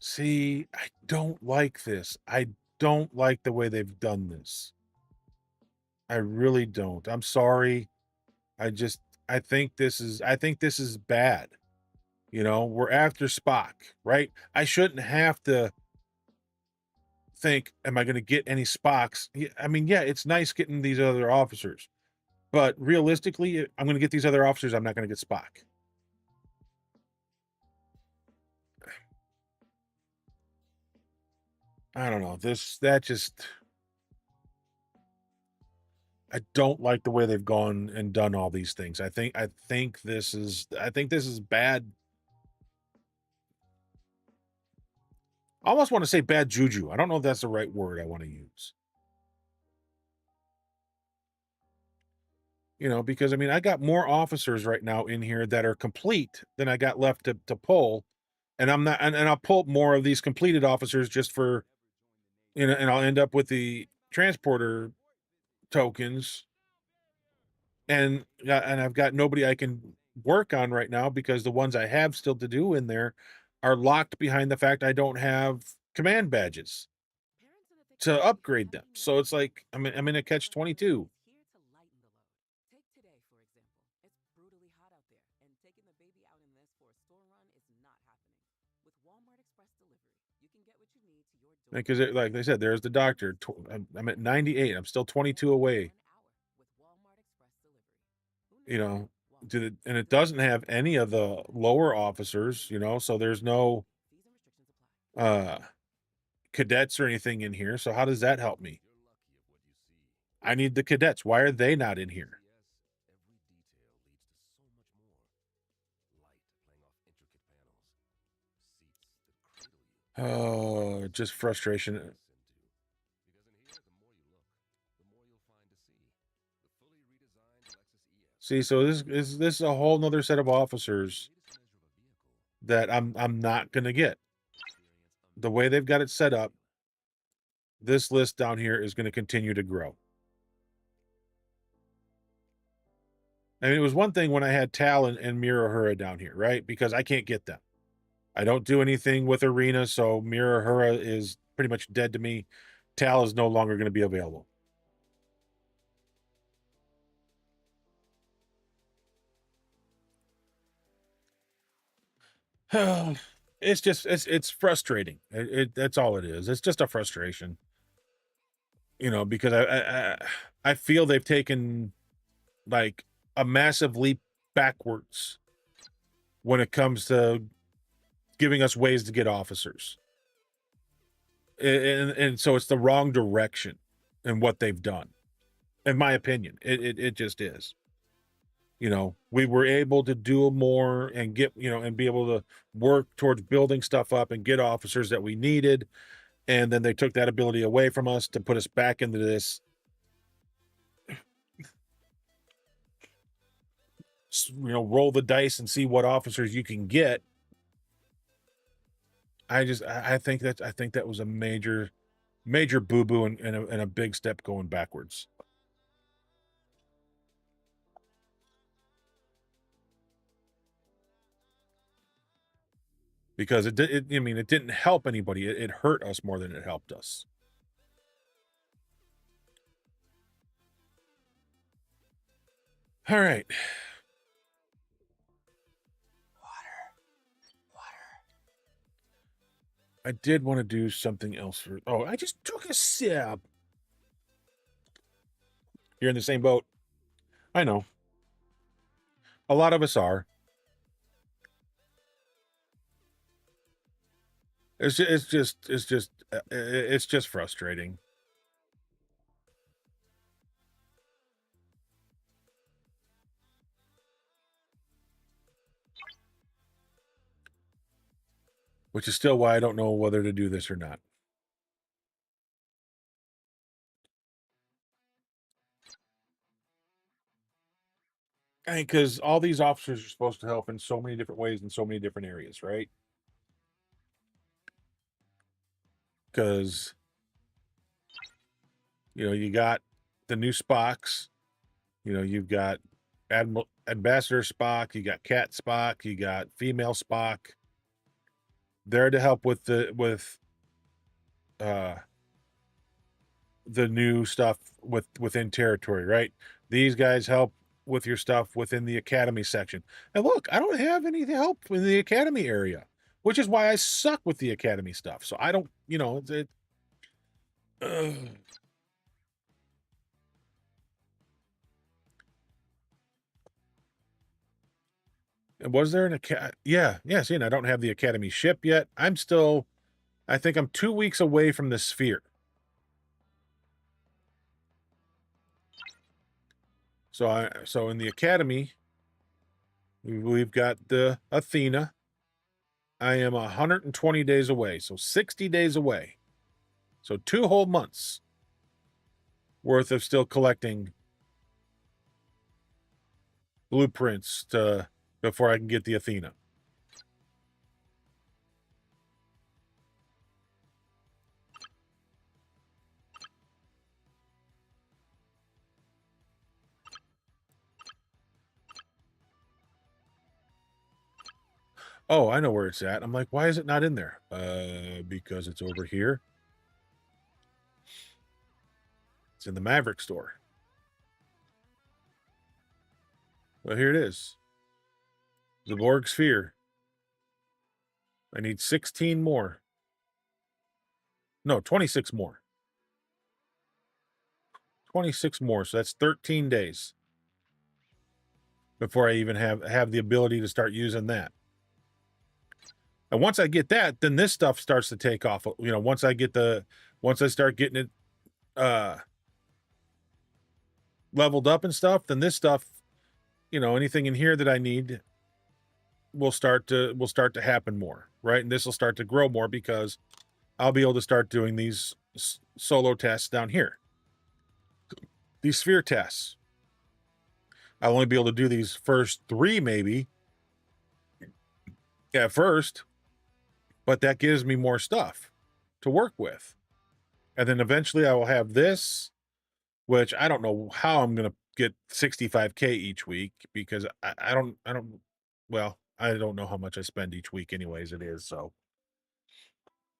See, I don't like this. I don't like the way they've done this. I really don't. I'm sorry. I just I think this is bad. We're after Spock, right? I shouldn't have to think, am I going to get any Spocks? I mean, yeah, it's nice getting these other officers, but realistically, I'm going to get these other officers. I'm not going to get Spock. I don't know. I don't like the way they've gone and done all these things. I think this is bad. I almost want to say bad juju. I don't know if that's the right word I want to use. Because I mean, I got more officers right now in here that are complete than I got left to pull. And I'm not, and I'll pull more of these completed officers just for, and I'll end up with the transporter tokens. And I've got nobody I can work on right now because the ones I have still to do in there are locked behind the fact I don't have command badges to upgrade them. So it's like I'm in a catch 22. Take today, for example. It's brutally hot out there, and taking the baby out in this for a store run is not happening. With Walmart Express Because like they said, there's the doctor. I'm at 98. I'm still 22 away. You know, and it doesn't have any of the lower officers. So there's no uh cadets or anything in here. So how does that help me? I need the cadets. Why are they not in here? Oh, just frustration. See, so this is a whole nother set of officers that I'm not gonna get. The way they've got it set up, this list down here is going to continue to grow. I mean, it was one thing when I had Tal and Mirahura down here, right? Because I can't get them. I don't do anything with Arena, so Mirahura is pretty much dead to me. Tal is no longer going to be available. It's frustrating. That's all it is. It's just a frustration, because I feel they've taken like a massive leap backwards when it comes to giving us ways to get officers. And so it's the wrong direction in what they've done. In my opinion, it just is. We were able to do more and get, and be able to work towards building stuff up and get officers that we needed. And then they took that ability away from us to put us back into this, roll the dice and see what officers you can get. I think that was a major boo-boo and a big step going backwards. Because it didn't help anybody. It hurt us more than it helped us. All right. I did want to do something else I just took a sip. You're in the same boat. I know. A lot of us are. It's just frustrating. Which is still why I don't know whether to do this or not. I mean, because all these officers are supposed to help in so many different ways in so many different areas, right? Because, you got the new Spocks. You've got Ambassador Spock, you got Cat Spock, you got female Spock. They're to help with the new stuff within territory, right? These guys help with your stuff within the academy section. And look, I don't have any help in the academy area, which is why I suck with the academy stuff. So I don't, was there an academy? Yeah. See, and I don't have the academy ship yet. I think I'm 2 weeks away from the sphere. So in the academy, we've got the Athena. I am 120 days away, so 60 days away. So 2 whole months worth of still collecting blueprints before I can get the Athena. Oh, I know where it's at. I'm like, why is it not in there? Because it's over here. It's in the Maverick store. Well, here it is. The Borg Sphere. I need 16 more. No, 26 more. 26 more. So that's 13 days before I even have the ability to start using that. And once I get that, then this stuff starts to take off. You know, once I start getting it leveled up and stuff, then this stuff, you know, anything in here that I need will start to happen more, right? And this will start to grow more because I'll be able to start doing these solo tests down here. These sphere tests. I'll only be able to do these first 3 maybe at first, but that gives me more stuff to work with. And then eventually I will have this, which I don't know how I'm going to get 65K each week because I don't know how much I spend each week anyways. It is so.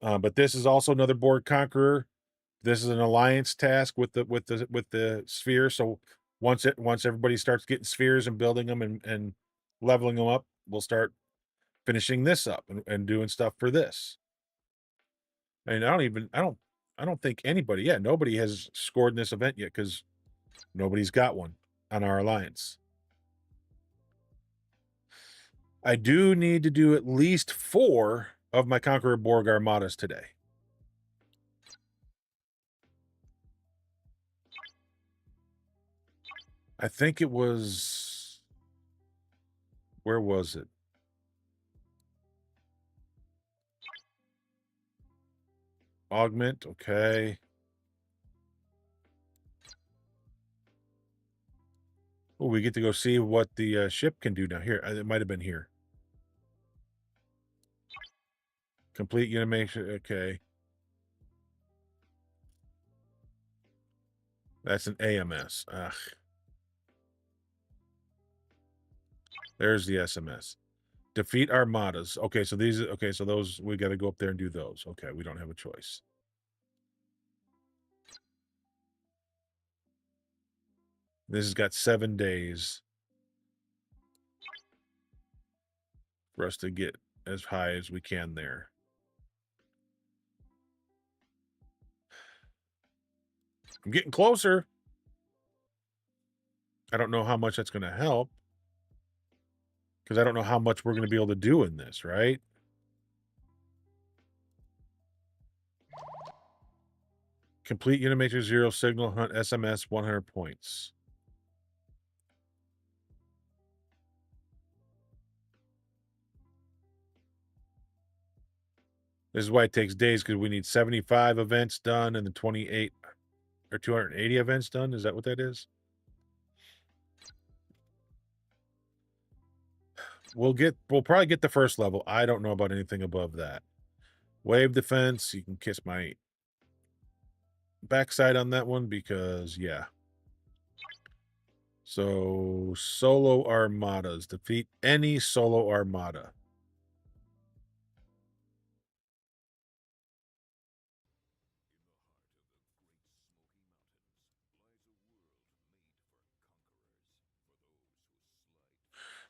But this is also another board conqueror. This is an alliance task with the sphere. So once everybody starts getting spheres and building them and leveling them up, we'll start finishing this up and doing stuff for this. And I don't think anybody, nobody has scored in this event yet because nobody's got one on our alliance. I do need to do at least 4 of my Conqueror Borg Armadas today. I think it was, where was it? Augment, okay. Oh, we get to go see what the ship can do now. Here, it might have been here. Complete animation, okay. That's an AMS. Ugh. There's the SMS. Defeat armadas. Okay, so those we got to go up there and do those. Okay, we don't have a choice. This has got 7 days for us to get as high as we can there. I'm getting closer. I don't know how much that's going to help because I don't know how much we're going to be able to do in this, right? Complete Unimatrix 0 signal hunt SMS 100 points. This is why it takes days because we need 75 events done and the 28 or 280 events done. Is that what that is? We'll probably get the first level. I don't know about anything above that. Wave defense. You can kiss my backside on that one because, yeah. So, solo armadas. Defeat any solo armada.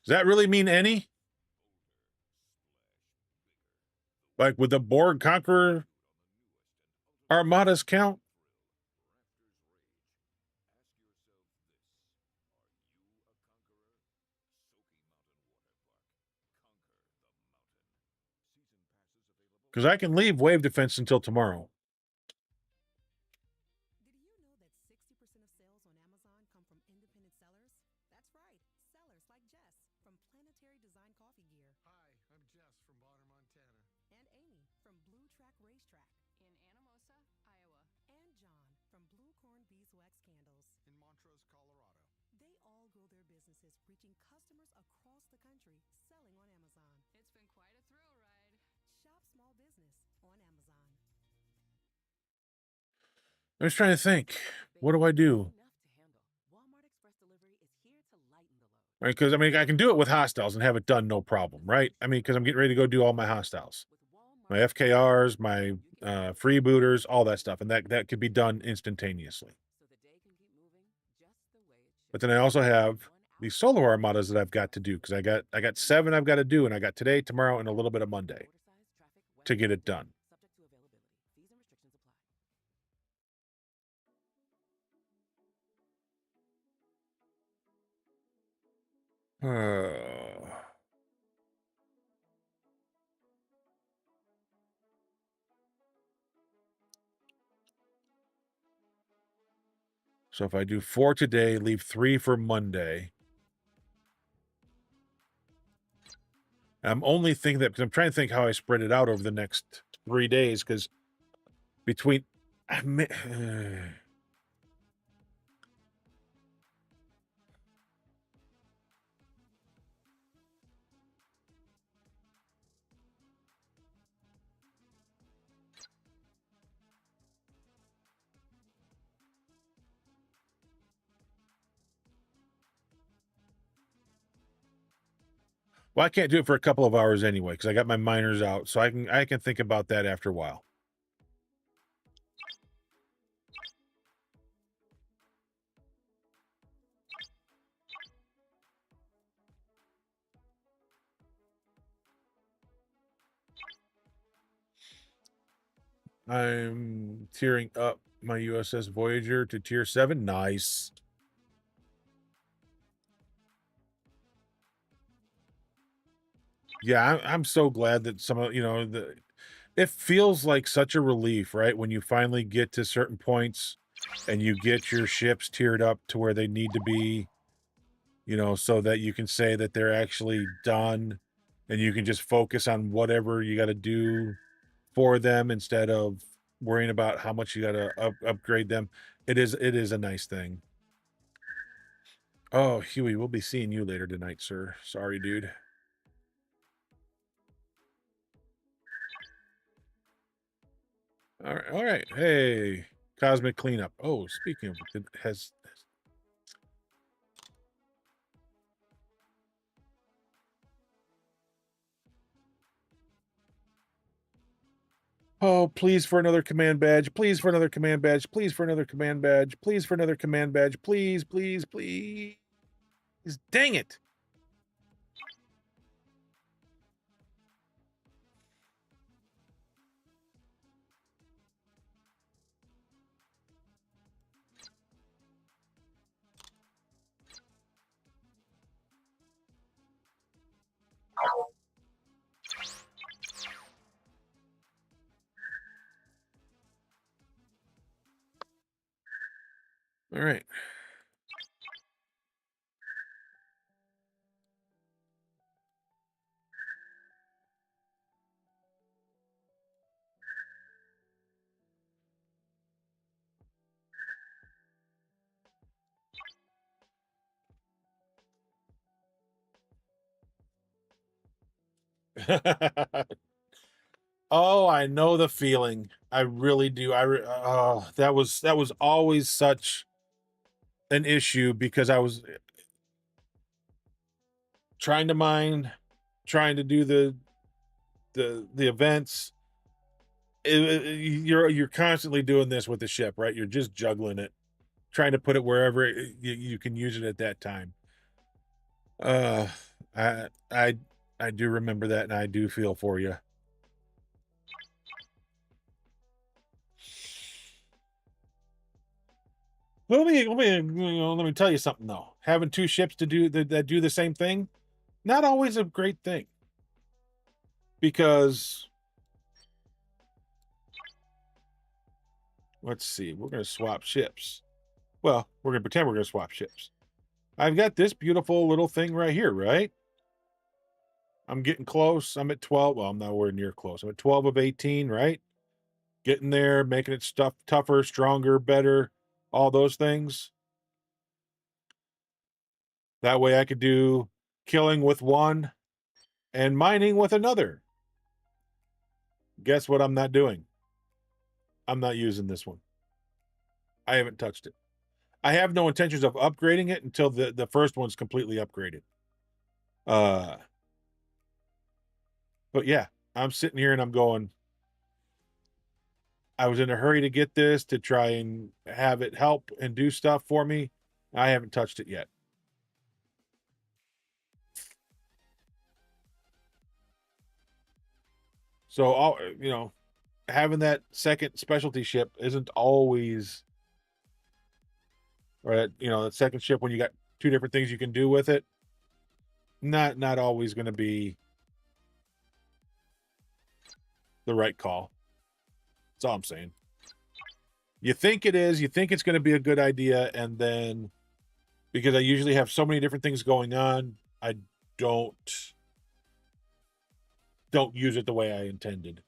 Does that really mean any? Like, would the Borg Conqueror armadas count? Because I can leave wave defense until tomorrow. Did you know that 60% of sales on Amazon come from independent sellers? That's right, sellers like Jess from Planetary Design Coffee Gear. Hi, I'm Jess from Bonner, Montana. And Amy from Blue Track Racetrack. In Anamosa, Iowa. And John from Blue Corn Beeswax Candles. In Montrose, Colorado. They all grow their businesses reaching customers across the country selling on Amazon. It's been quite a thrill ride. Shop small business on Amazon. I was trying to think. What do I do? Walmart Express Delivery is here to lighten the load. Right, because I mean, I can do it with hostiles and have it done no problem, right? I mean, because I'm getting ready to go do all my hostiles, my FKRs, my freebooters, all that stuff, and that could be done instantaneously. So the day can keep moving just the way it should. But then I also have these solo armadas that I've got to do because I got 7 I've got to do, and I got today, tomorrow, and a little bit of Monday to get it done. Subject to availability. Fees and restrictions apply. So if I do 4 today, leave 3 for Monday. I'm only thinking that because I'm trying to think how I spread it out over the next 3 days, because between well, I can't do it for a couple of hours anyway because I got my miners out, so I can think about that after a while. I'm tiering up my USS Voyager to tier 7. Nice. Yeah, I'm so glad that some of it feels like such a relief, right? When you finally get to certain points and you get your ships tiered up to where they need to be, so that you can say that they're actually done and you can just focus on whatever you got to do for them instead of worrying about how much you got to upgrade them. It is a nice thing. Oh, Huey, we'll be seeing you later tonight, sir. Sorry, dude. All right, all right. Hey, cosmic cleanup. Oh, speaking of, it has. Oh, please for another command badge. Please for another command badge. Please for another command badge. Please for another command badge. Please, please, please. Dang it. All right. Oh, I know the feeling. I really do. Oh, that was always such an issue because I was trying to mine, trying to do the events. You're constantly doing this with the ship, right? You're just juggling it, trying to put it wherever you can use it at that time. Uh, I I I do remember that, and I do feel for you. Let me tell you something though. Having 2 ships to do that do the same thing, not always a great thing. Because let's see, we're gonna swap ships. Well, we're gonna pretend we're gonna swap ships. I've got this beautiful little thing right here, right? I'm getting close. I'm at 12. Well, I'm nowhere near close. I'm at 12 of 18, right? Getting there, making it stuff tougher, stronger, better, all those things. That way I could do killing with one and mining with another. Guess what I'm not doing? I'm not using this one. I haven't touched it. I have no intentions of upgrading it until the first one's completely upgraded. Uh but yeah, I'm sitting here and I'm going, I was in a hurry to get this to try and have it help and do stuff for me. I haven't touched it yet. So, having that second specialty ship isn't always, or that second ship when you got 2 different things you can do with it. not always going to be the right call. That's all I'm saying. You think it is, you think it's going to be a good idea, and then because I usually have so many different things going on, I don't use it the way I intended.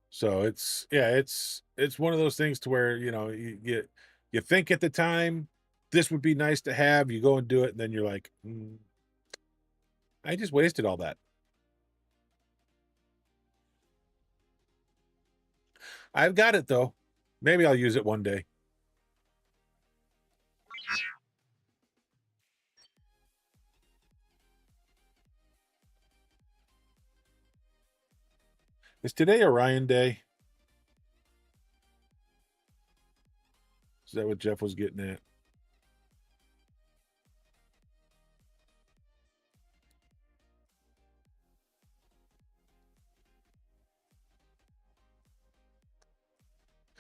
So it's one of those things to where, you know, you think at the time this would be nice to have, you go and do it, and then you're like, I just wasted all that. I've got it though. Maybe I'll use it one day. Is today Orion Day? Is that what Jeff was getting at?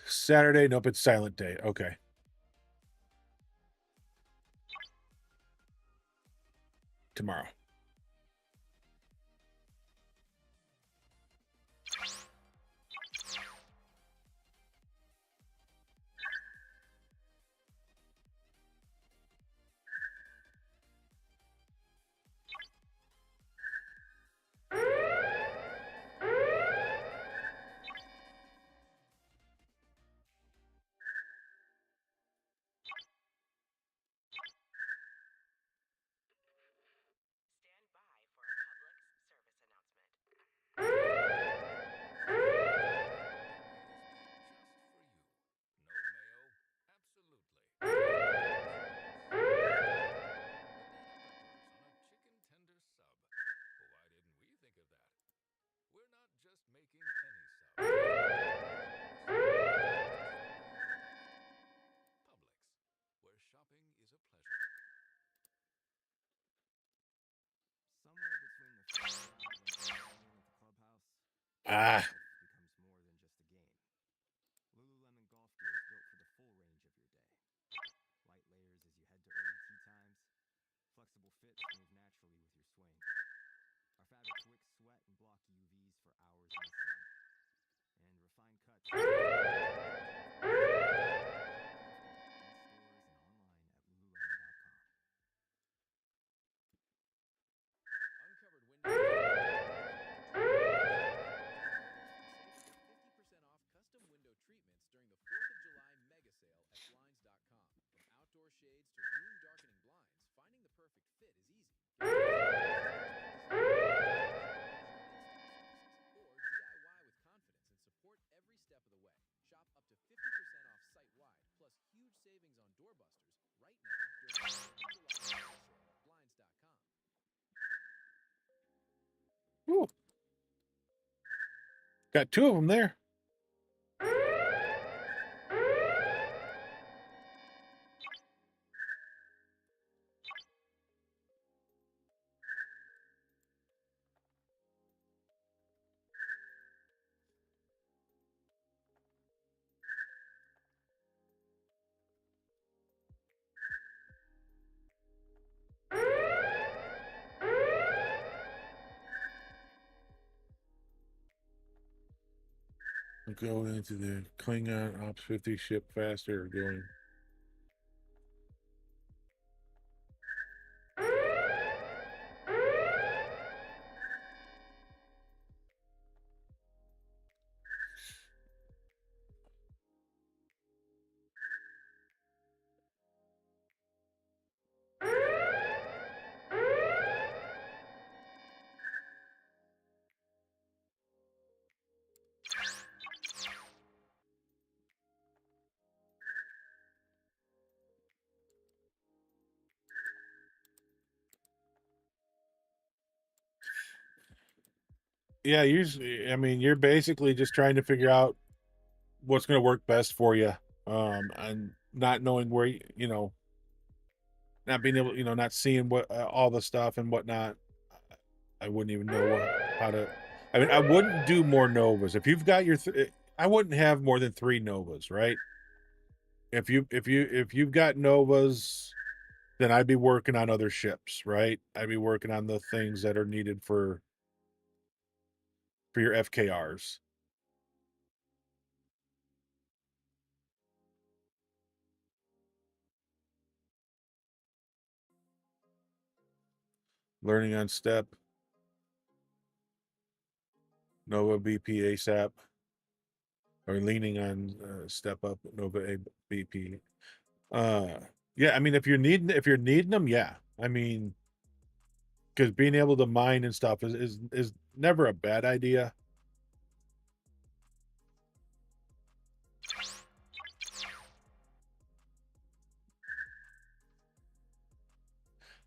Saturday? Nope, it's Silent Day. Okay. Tomorrow. Ah. Becomes more than just a game. Lululemon golf gear is built for the full range of your day. Light layers as you head to early tee times. Flexible fits move naturally with your swing. Our fabrics wick sweat and block UVs for hours in the sun. And refined cuts. In stores and online at lululemon.com. Ooh. Got two of them there. Go into the Klingon Ops 50 ship faster going. Yeah, usually, I mean, you're basically just trying to figure out what's going to work best for you, and not knowing where not being able, not seeing what all the stuff and whatnot. I wouldn't even know how to. I mean, I wouldn't do more novas if you've got your. I wouldn't have more than 3 novas, right? If you've got novas, then I'd be working on other ships, right? I'd be working on the things that are needed for your FKRs. Learning on step, Nova BP ASAP, or leaning on step up Nova BP. Yeah, I mean, if you're needing them, yeah. I mean, because being able to mine and stuff is never a bad idea.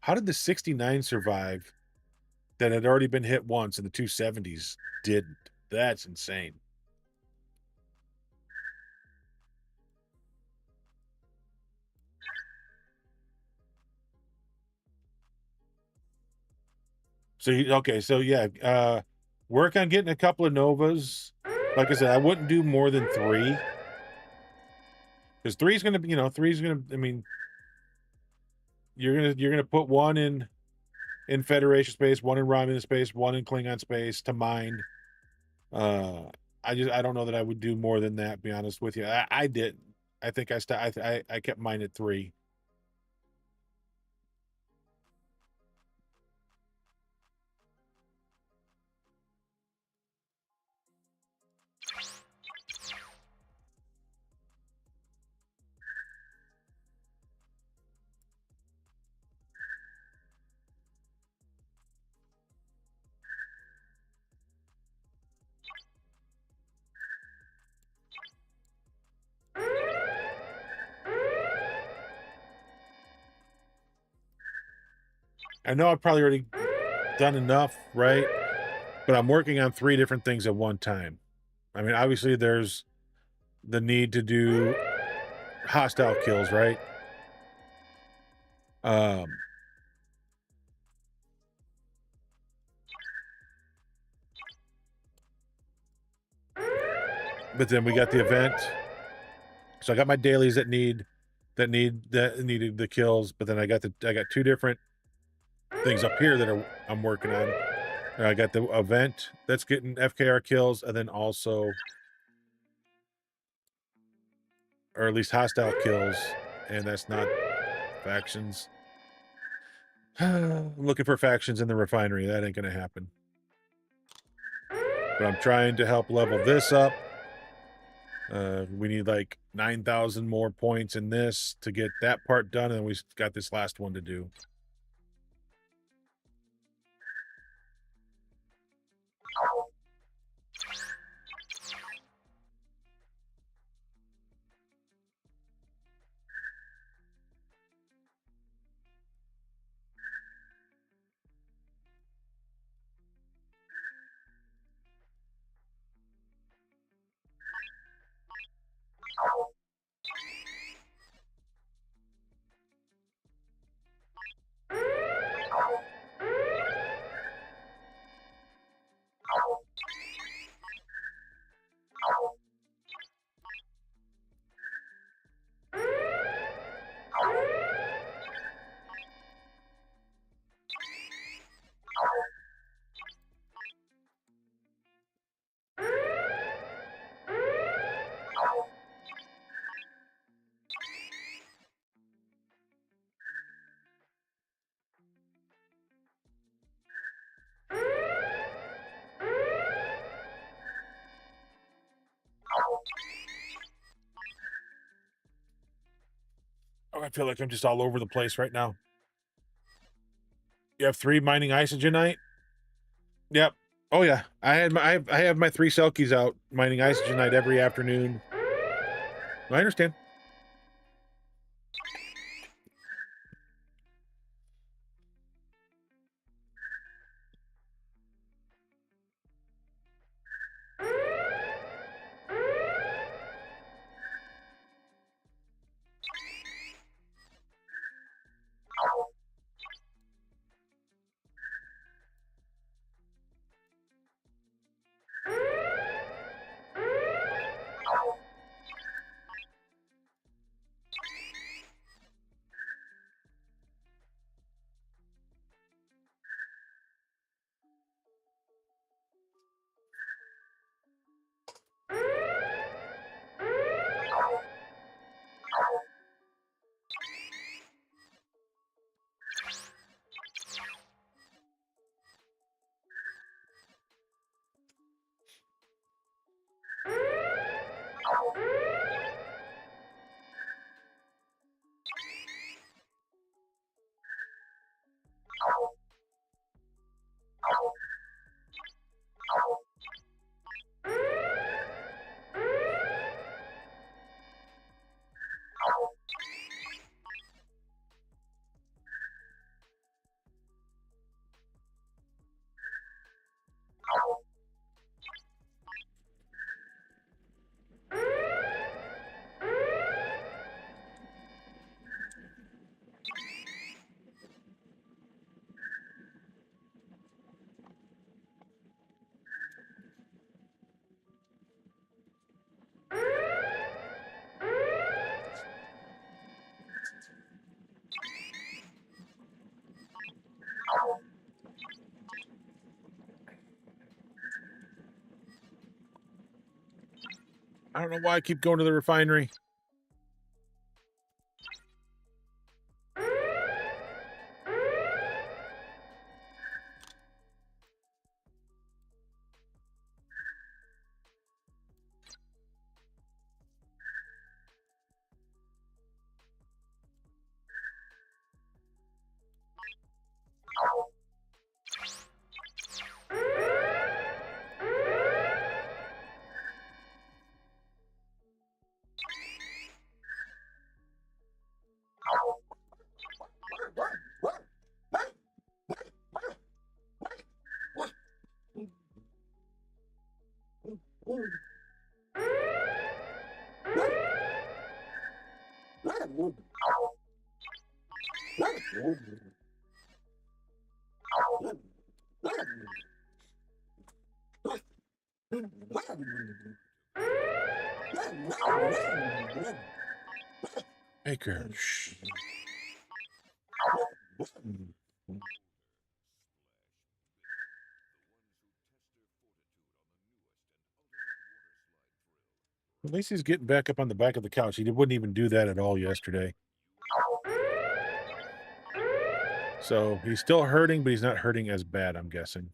How did the 69 survive that had already been hit once and the 270s didn't? That's insane. So okay, so yeah, work on getting a couple of novas. Like I said, I wouldn't do more than 3 because three's gonna be, three's gonna. I mean, you're gonna put one in Federation space, one in Romulan space, one in Klingon space to mine. Uh, I don't know that I would do more than that. Be honest with you, I didn't. I think I kept mine at 3. I know I've probably already done enough, right? But I'm working on 3 different things at one time. I mean, obviously there's the need to do hostile kills, right? Um, but then we got the event. So I got my dailies that needed the kills, but then I got 2 different things up here that I'm working on. I got the event that's getting FKR kills, and then also, or at least hostile kills, and that's not factions. I'm looking for factions in the refinery. That ain't gonna happen. But I'm trying to help level this up. We need like 9,000 more points in this to get that part done, and we got this last one to do. Oh, I feel like I'm just all over the place right now. You have 3 mining isogenite? Yep. Oh yeah. I have my 3 Selkies out mining isogenite every afternoon. I understand. I don't know why I keep going to the refinery. Baker. Shh. At least he's getting back up on the back of the couch. He wouldn't even do that at all yesterday. So he's still hurting, but he's not hurting as bad, I'm guessing.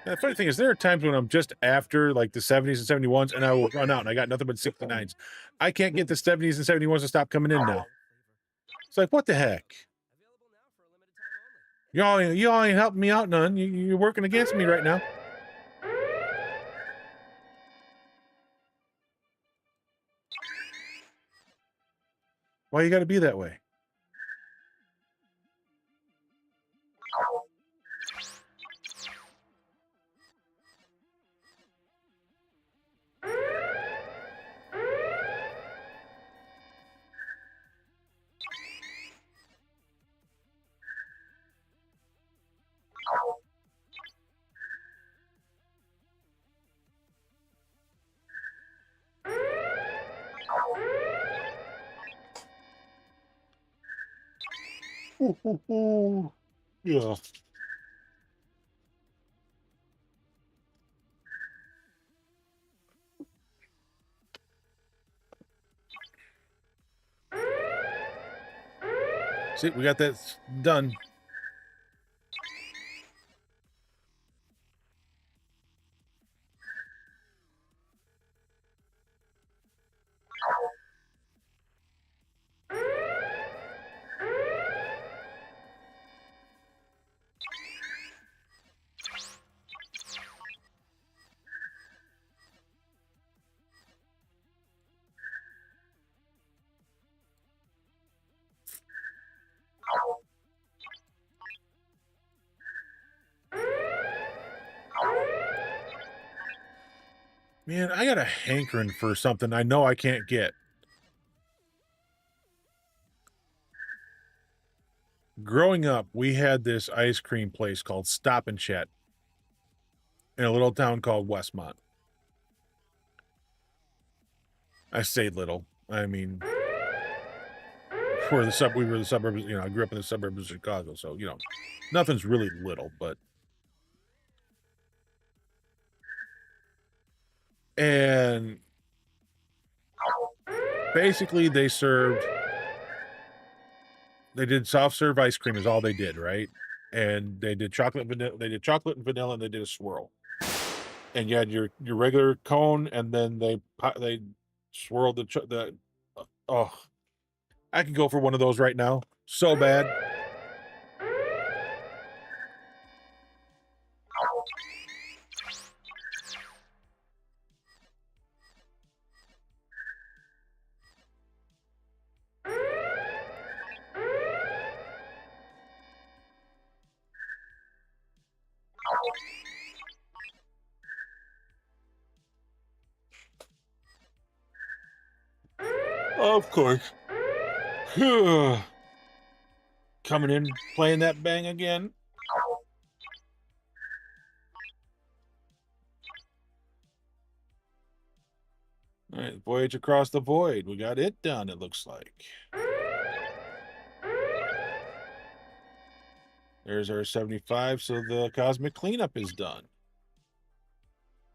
The funny thing is, there are times when I'm just after like the 70s and 71s, and I will run out, and I got nothing but 69s. I can't get the 70s and 71s to stop coming in now. It's like, what the heck? Y'all ain't helping me out none. You're working against me right now. Why you got to be that way? Yeah. See, we got that done. Man, I got a hankering for something I know I can't get. Growing up, we had this ice cream place called Stop and Chat in a little town called Westmont. I say little. I mean, we were the suburbs, you know, I grew up in the suburbs of Chicago, so, you know, nothing's really little, but. And basically they did soft serve ice cream is all they did, right? And they did chocolate and vanilla, and they did a swirl. And you had your regular cone, and then they swirled the oh, I could go for one of those right now. So bad. Of course. Coming in, playing that bang again. All right, voyage across the void. We got it done, it looks like. There's our 75, so the cosmic cleanup is done.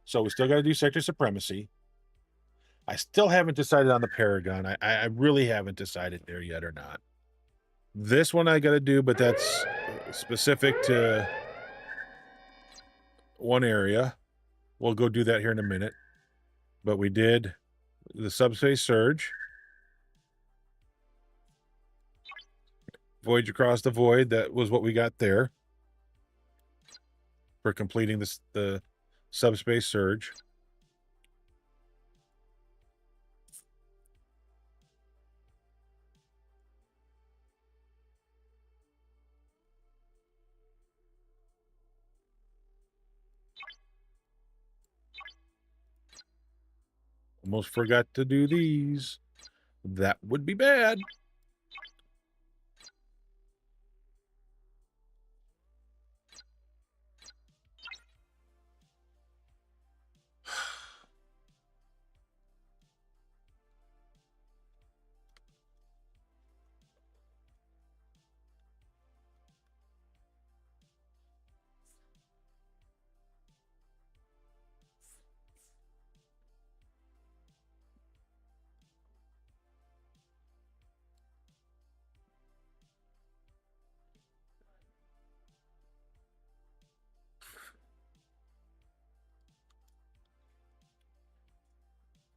So we still got to do sector supremacy. I still haven't decided on the Paragon. I really haven't decided there yet or not. This one I got to do, but that's specific to one area. We'll go do that here in a minute. But we did the subspace surge. Voyage across the void. That was what we got there for completing the subspace surge. Almost forgot to do these. That would be bad.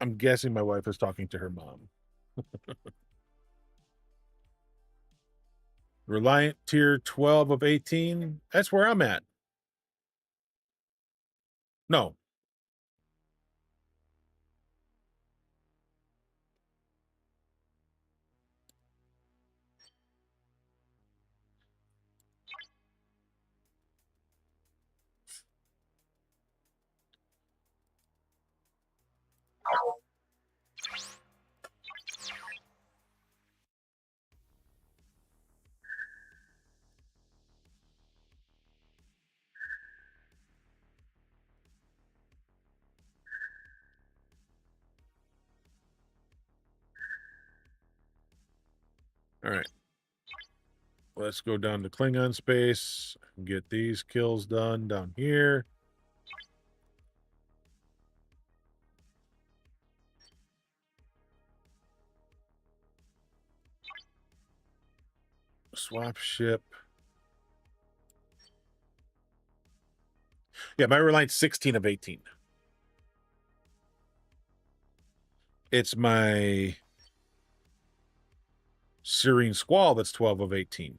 I'm guessing my wife is talking to her mom. Reliant tier 12 of 18. That's where I'm at. No. All right. Let's go down to Klingon space and get these kills done down here. Swap ship. Yeah, my Reliant's 16 of 18. It's my Serene Squall that's 12 of 18.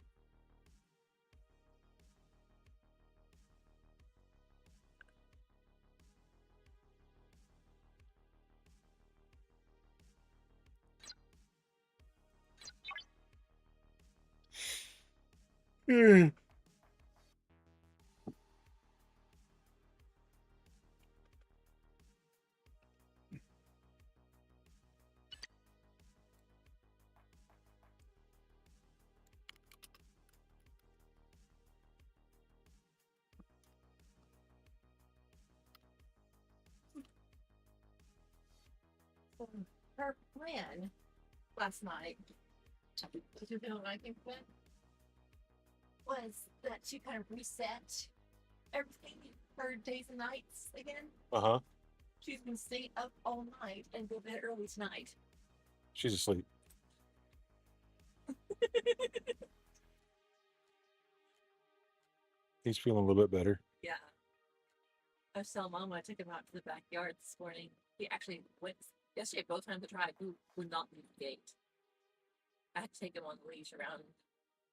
Her plan last night, did you know what I think when? Was that she kind of reset everything, her days and nights again. Uh-huh. She's gonna stay up all night and go to bed early tonight. She's asleep. He's feeling a little bit better. Yeah. I was telling Mom when I took him out to the backyard this morning. He actually went yesterday, both times I tried, he would not leave the gate. I had to take him on the leash around.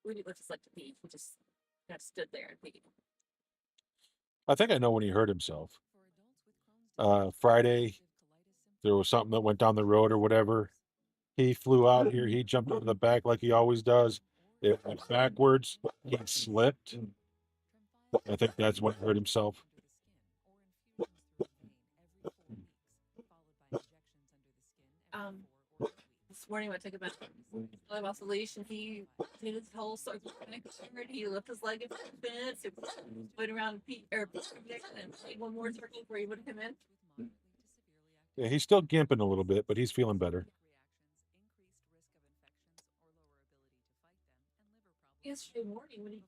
We didn't just like to pee. He just kind of stood there and peed. I think I know when he hurt himself. Friday, there was something that went down the road or whatever. He flew out here. He jumped over the back like he always does. It went backwards. He slipped I think that's when he hurt himself. This morning when I took him out, I off the leash and he did his whole circle back. He lifted his leg in 5 minutes. It went around and played one more circle before he would come in. Yeah, he's still gimping a little bit, but he's feeling better. Yesterday morning when he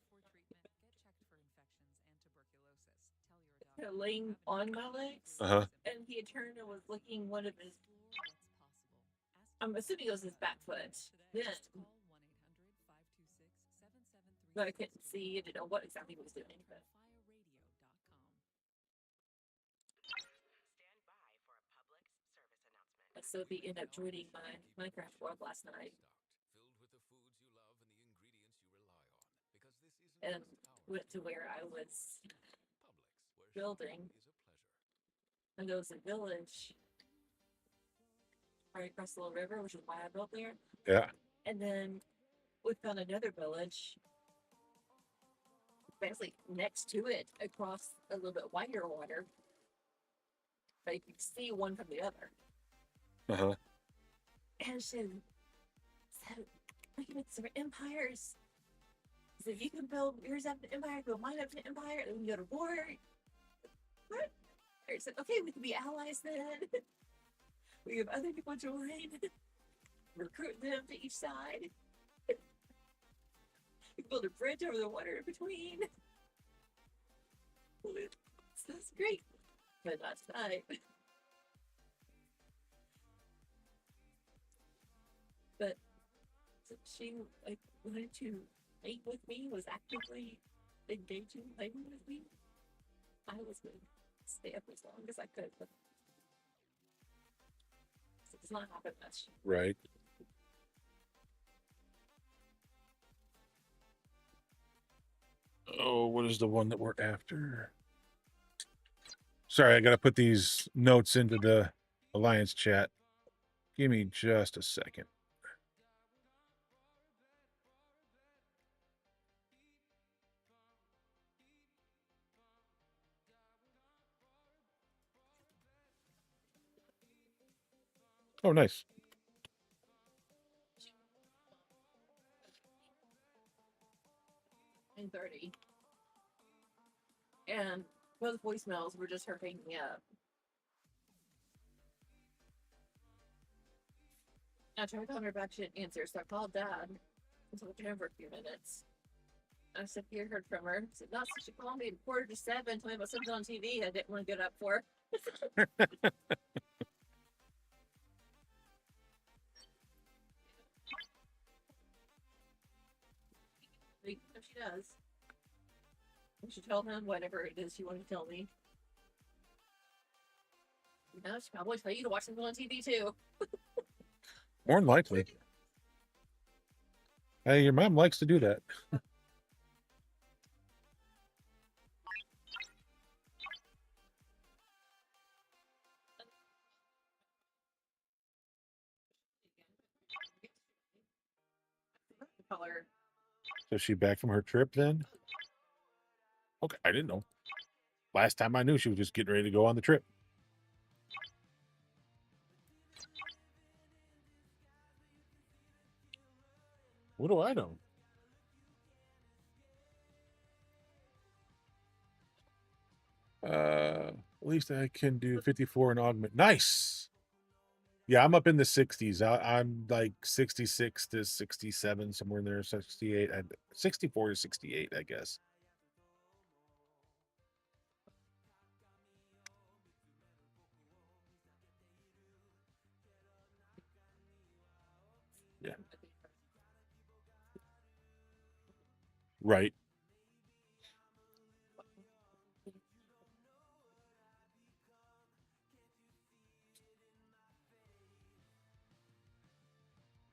laying on my legs, and he had turned and was licking one of his. I'm assuming it was his back foot. Then, but I couldn't see. I didn't know what exactly he was doing. But. So he ended up joining my Minecraft world last night. And went to where I was building. And there was a village right across the little river, which is why I built there. Yeah. And then we found another village basically next to it across a little bit wider water. But you can see one from the other. And she said, we can make some empires. So if you can build yours up an empire, build mine up an empire, and then we go to war. What? I said, okay, we can be allies then. We have other people join. Recruit them to each side. We can build a bridge over the water in between. That's great. But not tonight. But she wanted to mate with me, was actively engaging, playing with me. I was going to stay up as long as I could, but it does not happen much. Right. Oh, what is the one that we're after? Sorry, I got to put these notes into the Alliance chat. Give me just a second. Oh, nice. And 30. And both voicemails were just her picking me up. I tried calling her back, she didn't answer, so I called Dad and talked to him for a few minutes. I said, you heard from her. I said, not since she called me at 6:45, told me about something on TV I didn't want to get up for. She does. I should tell him whatever it is you want to tell me. You know, she probably tell you to watch something on TV too. More than likely. Hey, your mom likes to do that. Color. So is she back from her trip then? Okay, I didn't know. Last time I knew, she was just getting ready to go on the trip. What do I know? At least I can do 54 and augment. Nice. Yeah, I'm up in the 60s. I'm like 66 to 67, somewhere in there, 68, and 64 to 68, I guess. Yeah. Right.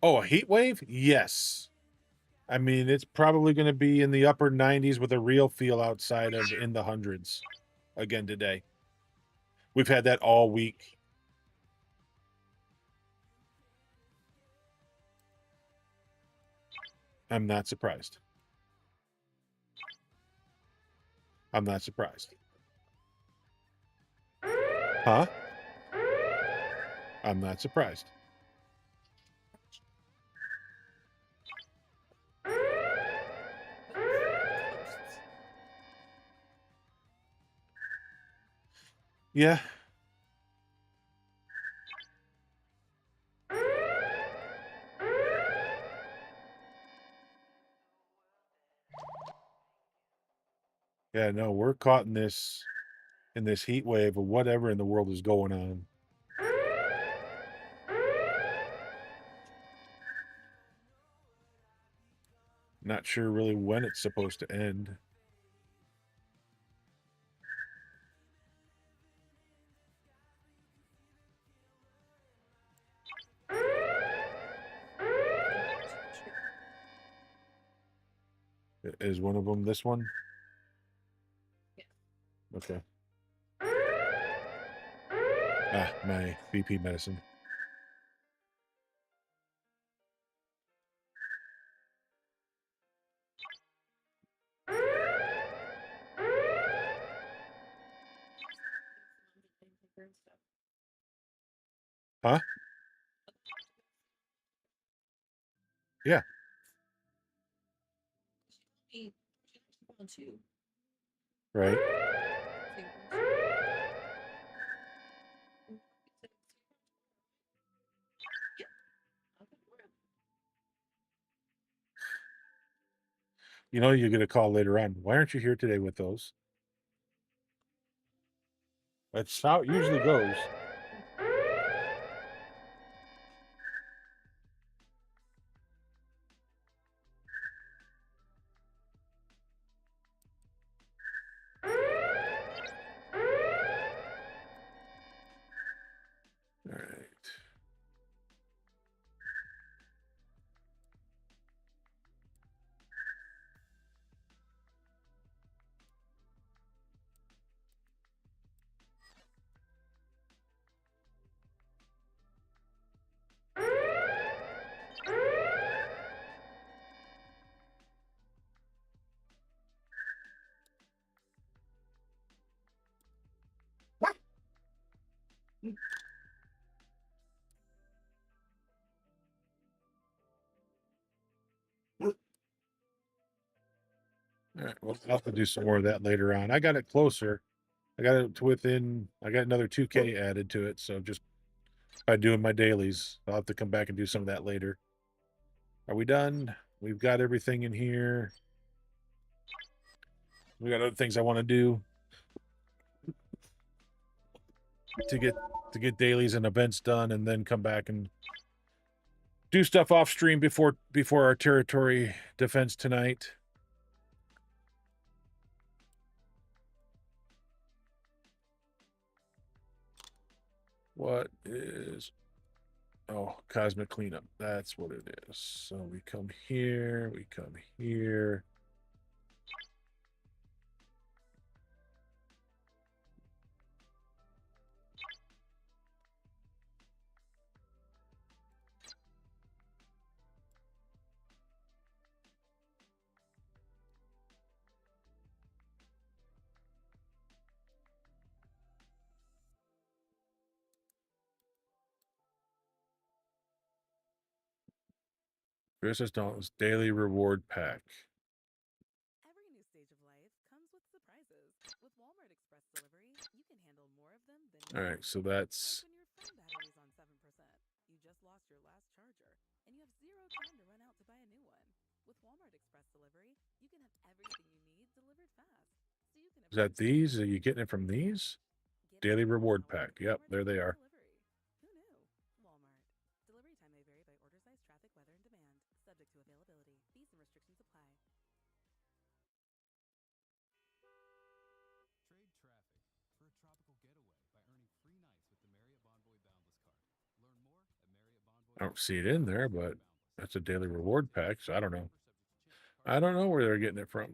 Oh, a heat wave? Yes. I mean, it's probably going to be in the upper 90s with a real feel outside of in the hundreds again today. We've had that all week. I'm not surprised. I'm not surprised. Huh? I'm not surprised. Yeah. Yeah, no, we're caught in this heat wave of whatever in the world is going on. Not sure really when it's supposed to end. Is one of them this one? Yeah. Okay. Ah, my BP medicine. Huh? Yeah. Right. You know, you get a call later on. Why aren't you here today with those? That's how it usually goes. All right. All right. Well, I'll have to do some more of that later on. I got it closer. I got it to within. I got another 2K added to it. So just by doing my dailies, I'll have to come back and do some of that later. Are we done? We've got everything in here. We got other things I want to do to get dailies and events done, and then come back and do stuff off stream before our territory defense tonight. What is cosmic cleanup? That's what it is. So we come here, we come here. Christmas Dawn's daily reward pack. Every new stage of life comes with surprises. With Walmart Express delivery, you can handle more of them than All right, so that's like when your phone battery is on 7%. You just lost your last charger, and you have zero time to run out to buy a new one. With Walmart Express delivery, you can have everything you need delivered fast. So you can is that these? Are you getting it from these? Daily reward pack. Yep, there they are. delivery. Who knew? Walmart. Delivery time may vary by order size, traffic, weather, and demand. Subject to availability. Fees and restrictions apply. Trade traffic for a tropical getaway by earning free nights with the Marriott Bonvoy Boundless card. Learn more at I don't see it in there, but that's a daily reward pack, so I don't know. I don't know where they're getting it from.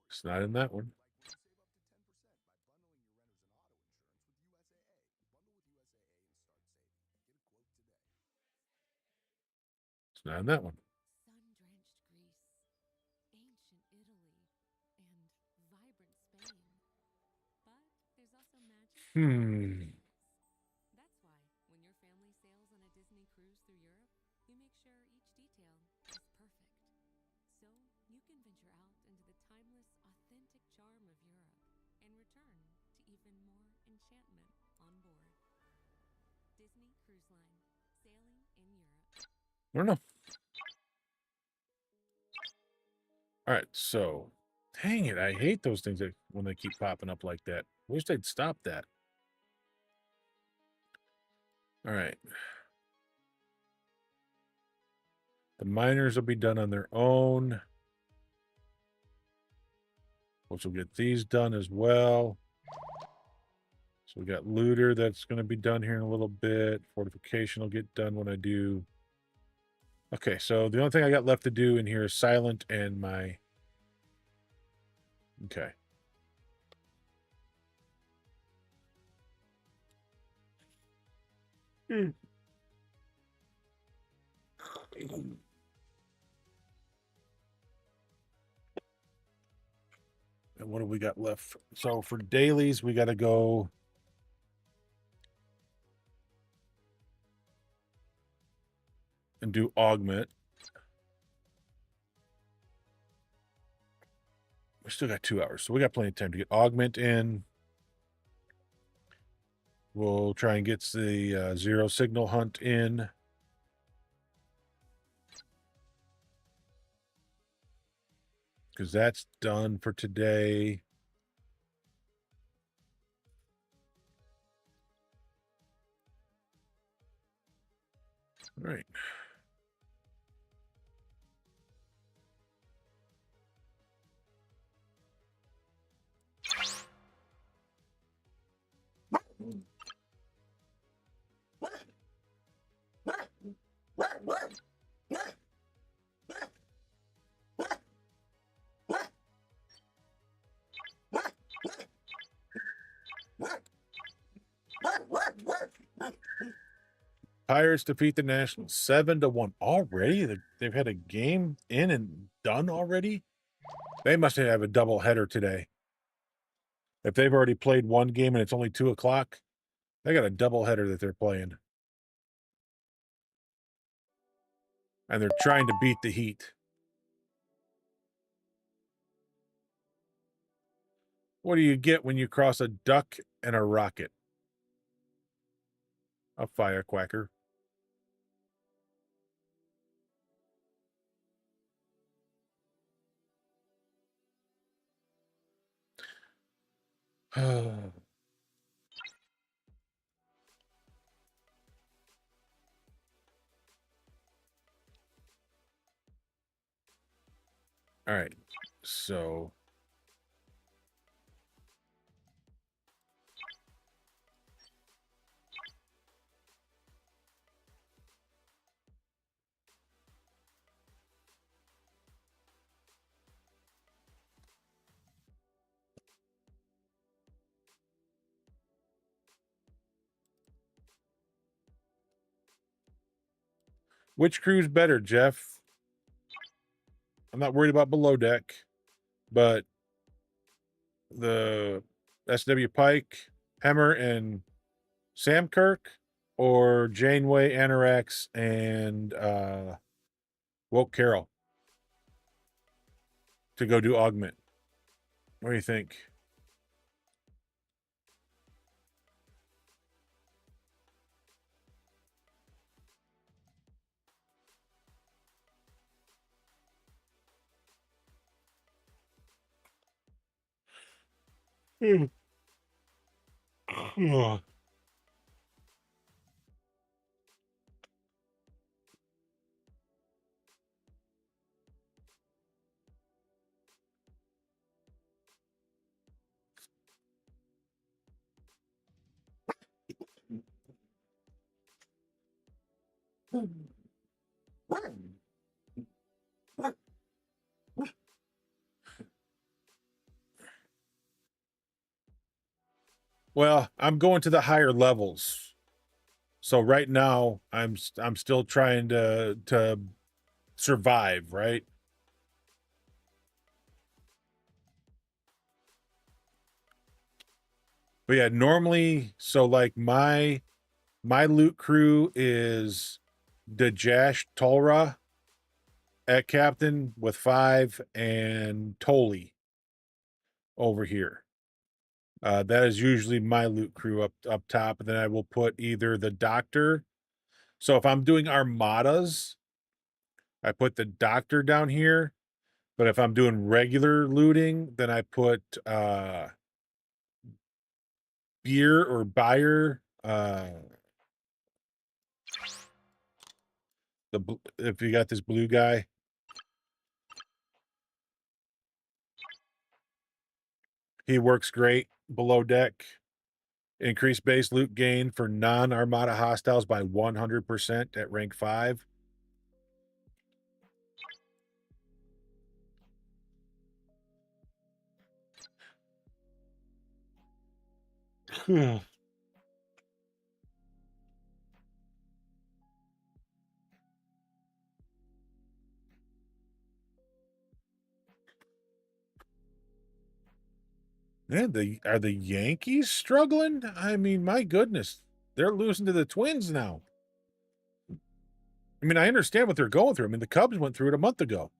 It's not in that one. It's not in that one. Sun-drenched Greece, ancient Italy, and vibrant Spain. But there's also magic. That's why, when your family sails on a Disney cruise through Europe, you make sure each detail is perfect. So you can venture out into the timeless, authentic charm of Europe and return to even more enchantment on board. Disney Cruise Line, sailing in Europe. I don't know. All right, so dang it, I hate those things that when they keep popping up like that. Wish they'd stop that. All right. The miners will be done on their own. Which will get these done as well. So we got looter that's going to be done here in a little bit. Fortification will get done when I do. Okay, so the only thing I got left to do in here is silent and my... Okay. And what do we got left? So for dailies, we got to go... and do augment. We still got 2 hours, so we got plenty of time to get augment in. We'll try and get the zero signal hunt in. Because that's done for today. All right. Pirates defeat the Nationals 7-1 already. They've had a game in and done already. They must have a double header today. If they've already played one game and it's only 2 o'clock, they got a double header that they're playing. And they're trying to beat the Heat. What do you get when you cross a duck and a rocket? A firecracker. All right. So which crew's better, Jeff? I'm not worried about below deck, but the SW Pike, Hemmer, and Sam Kirk, or Janeway, Anorax, and Woke Carroll to go do augment. What do you think? Well, I'm going to the higher levels. So right now I'm still trying to survive, right? But yeah, normally, so like my loot crew is Dajash Tolra at captain with 5 and Toli over here. That is usually my loot crew up top, and then I will put either the doctor. So if I'm doing armadas, I put the doctor down here. But if I'm doing regular looting, then I put beer or buyer. If you got this blue guy, he works great below deck. Increase base loot gain for non-armada hostiles by 100% at rank 5. Man, are the Yankees struggling? I mean, my goodness, they're losing to the Twins now. I mean, I understand what they're going through. I mean, the Cubs went through it a month ago.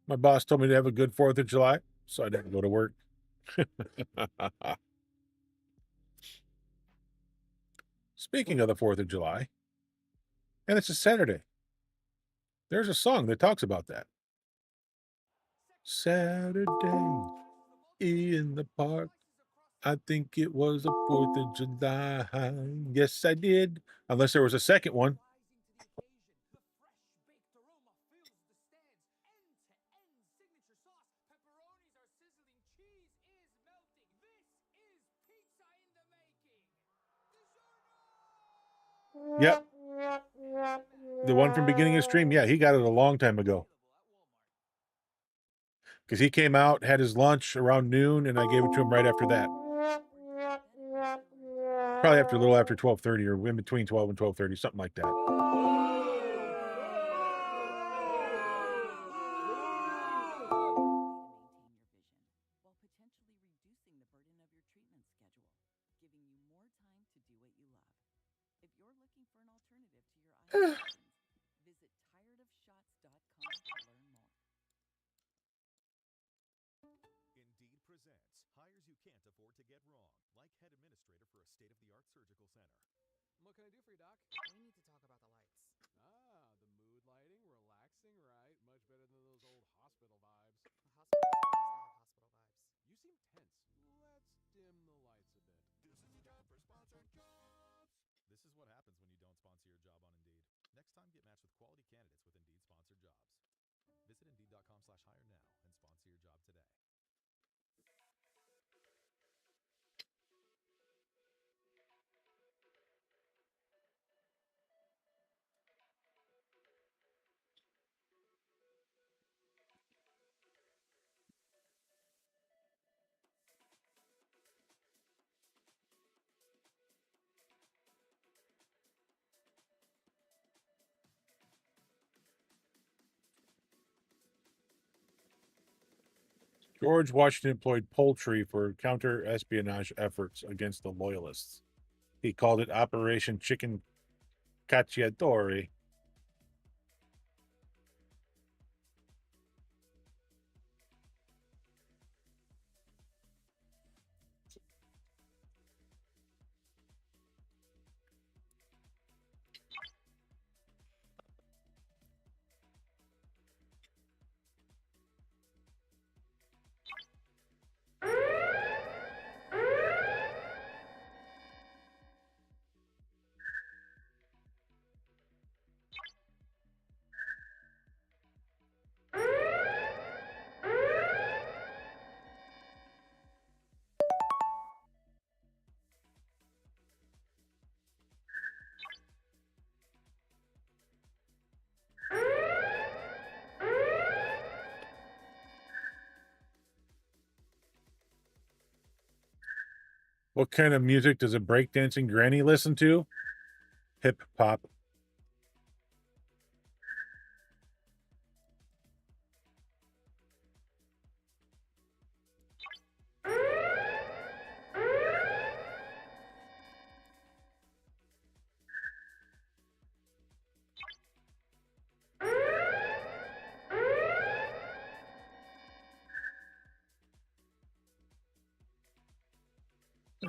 My boss told me to have a good 4th of July, so I didn't go to work. Speaking of the 4th of July, and it's a Saturday, there's a song that talks about that. Saturday in the park. I think it was the 4th of July. Yes, I did. Unless there was a second one. Yep. The one from beginning of stream, yeah, he got it a long time ago. Because he came out, had his lunch around noon, and I gave it to him right after that. Probably after a little after 12:30 or in between 12 and 12:30, something like that. Indeed presents hires you can't afford to get wrong, like head administrator for a state-of-the-art surgical center. What can I do for you, Doc? We need to talk about the lights. Ah, the mood lighting, relaxing, right? Much better than those old hospital vibes. The hospital is supposed to have hospital vibes. You seem tense. Let's dim the lights a bit. This is your job for sponsored jobs. This is what happens when you don't sponsor your job on Indeed. Next time, get matched with quality candidates with Indeed sponsored jobs. Visit Indeed.com/hire now and sponsor your job today. George Washington employed poultry for counter-espionage efforts against the Loyalists. He called it Operation Chicken Cacciatore. What kind of music does a breakdancing granny listen to? Hip hop.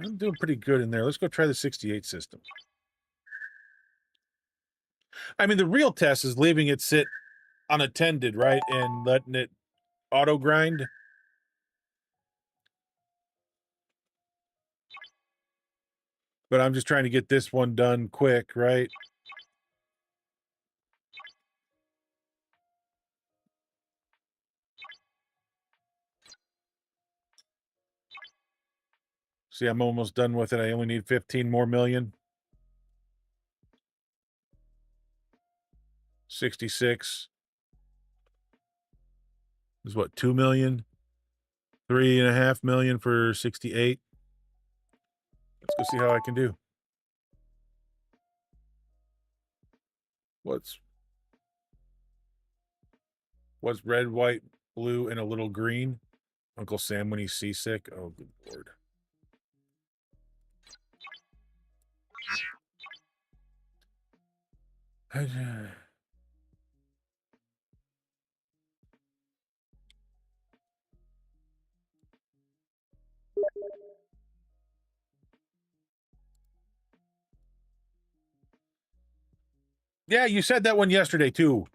I'm doing pretty good in there. Let's go try the 68 system. I mean, the real test is leaving it sit unattended, right? And letting it auto grind. But I'm just trying to get this one done quick, right? See, I'm almost done with it. I only need 15 more million. 66 is what, 2 million? 3.5 million for 68. Let's go see how I can do. What's red, white, blue, and a little green? Uncle Sam when he's seasick. Oh, good Lord. Yeah, you said that one yesterday, too.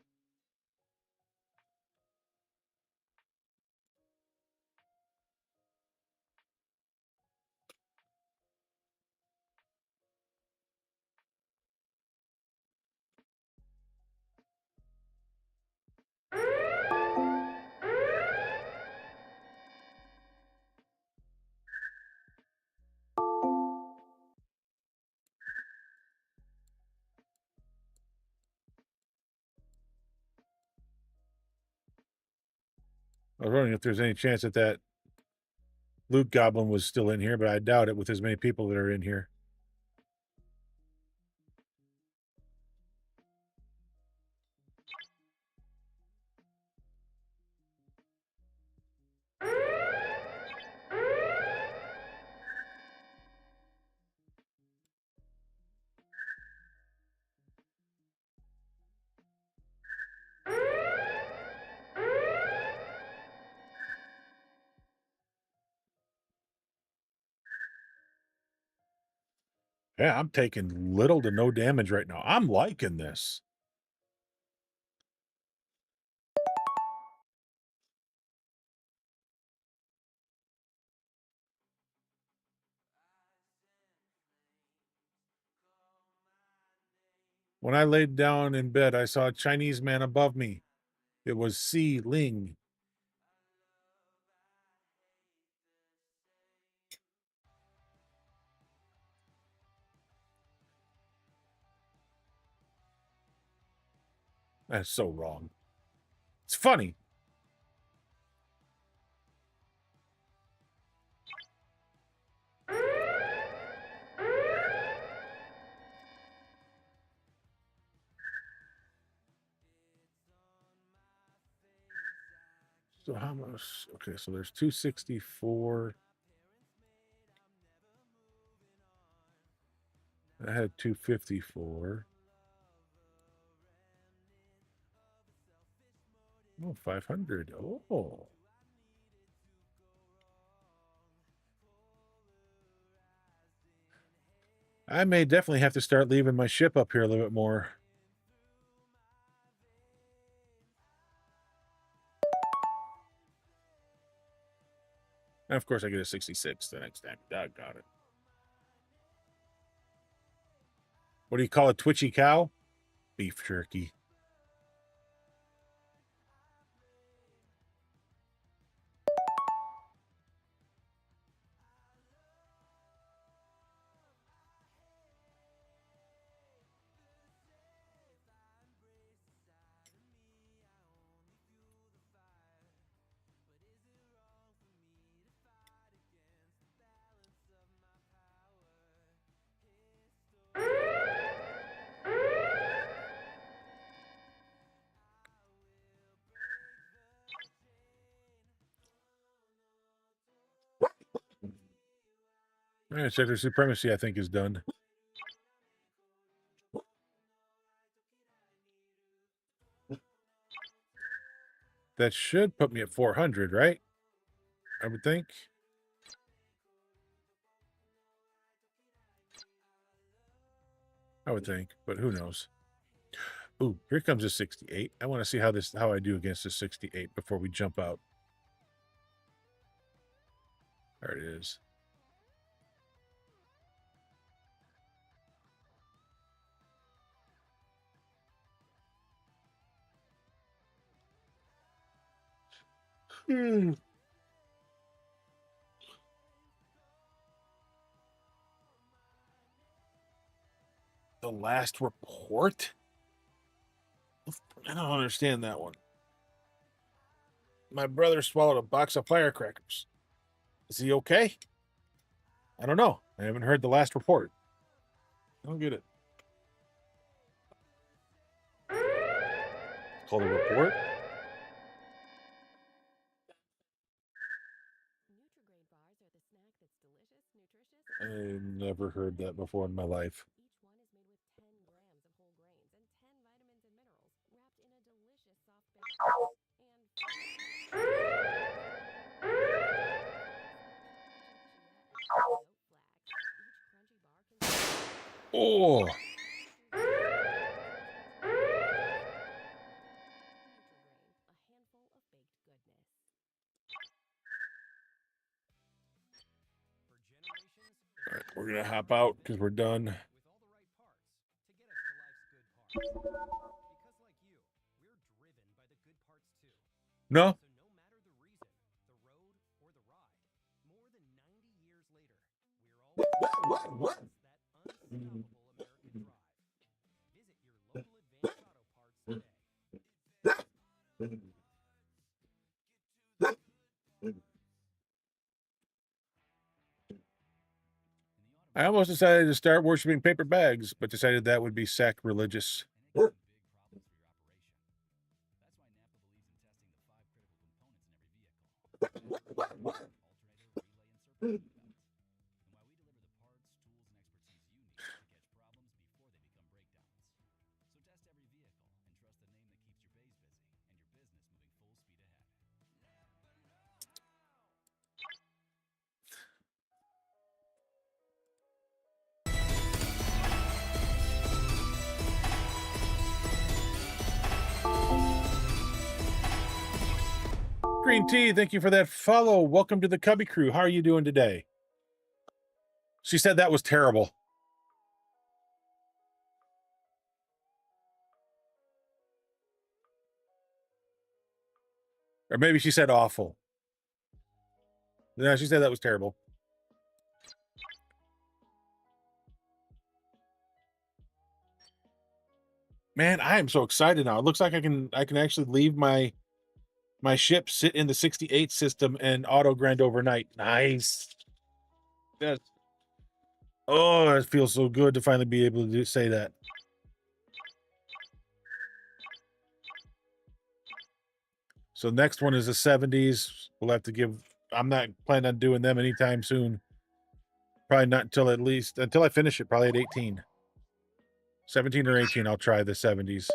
I was wondering if there's any chance that Luke Goblin was still in here, but I doubt it with as many people that are in here. Yeah, I'm taking little to no damage right now. I'm liking this. When I laid down in bed, I saw a Chinese man above me. It was Si Ling. That's so wrong. It's funny. So how much? Okay, so there's 264. I had 254. Oh, 500. Oh. I may definitely have to start leaving my ship up here a little bit more. And of course, I get a 66 the next time. Got it. What do you call a twitchy cow? Beef jerky. All right, sector supremacy, I think, is done. That should put me at 400, right? I would think. I would think, but who knows? Ooh, here comes a 68. I want to see how I do against a 68 before we jump out. There it is. The last report? I don't understand that one. My brother swallowed a box of firecrackers. Is he okay? I don't know. I haven't heard the last report. I don't get it. It's called a report? Nutrigrain bars are the snack that's delicious, nutritious, I've never heard that before in my life. Each one is made with 10 grams of whole grains and 10 vitamins and minerals, wrapped in a delicious soft baked Oh, all right, we're gonna hop out because we're done. No. What? I almost decided to start worshiping paper bags, but decided that would be sacrilegious. Green Tea, thank you for that follow. Welcome to the Cubby Crew. How are you doing today? She said that was terrible. Or maybe she said awful. No, she said that was terrible. Man, I am so excited now. It looks like I can actually leave my ship sit in the 68 system and auto grind overnight. Nice. That's, oh, it feels so good to finally be able to say that. So next one is the 70s. We'll have to give. I'm not planning on doing them anytime soon. Probably not until I finish it, probably at 18. 17 or 18, I'll try the 70s.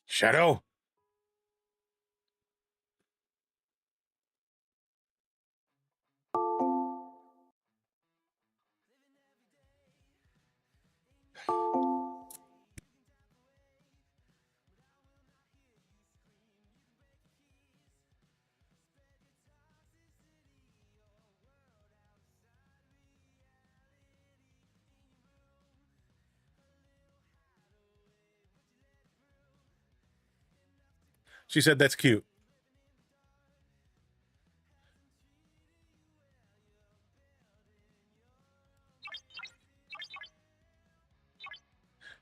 Shadow. She said that's cute.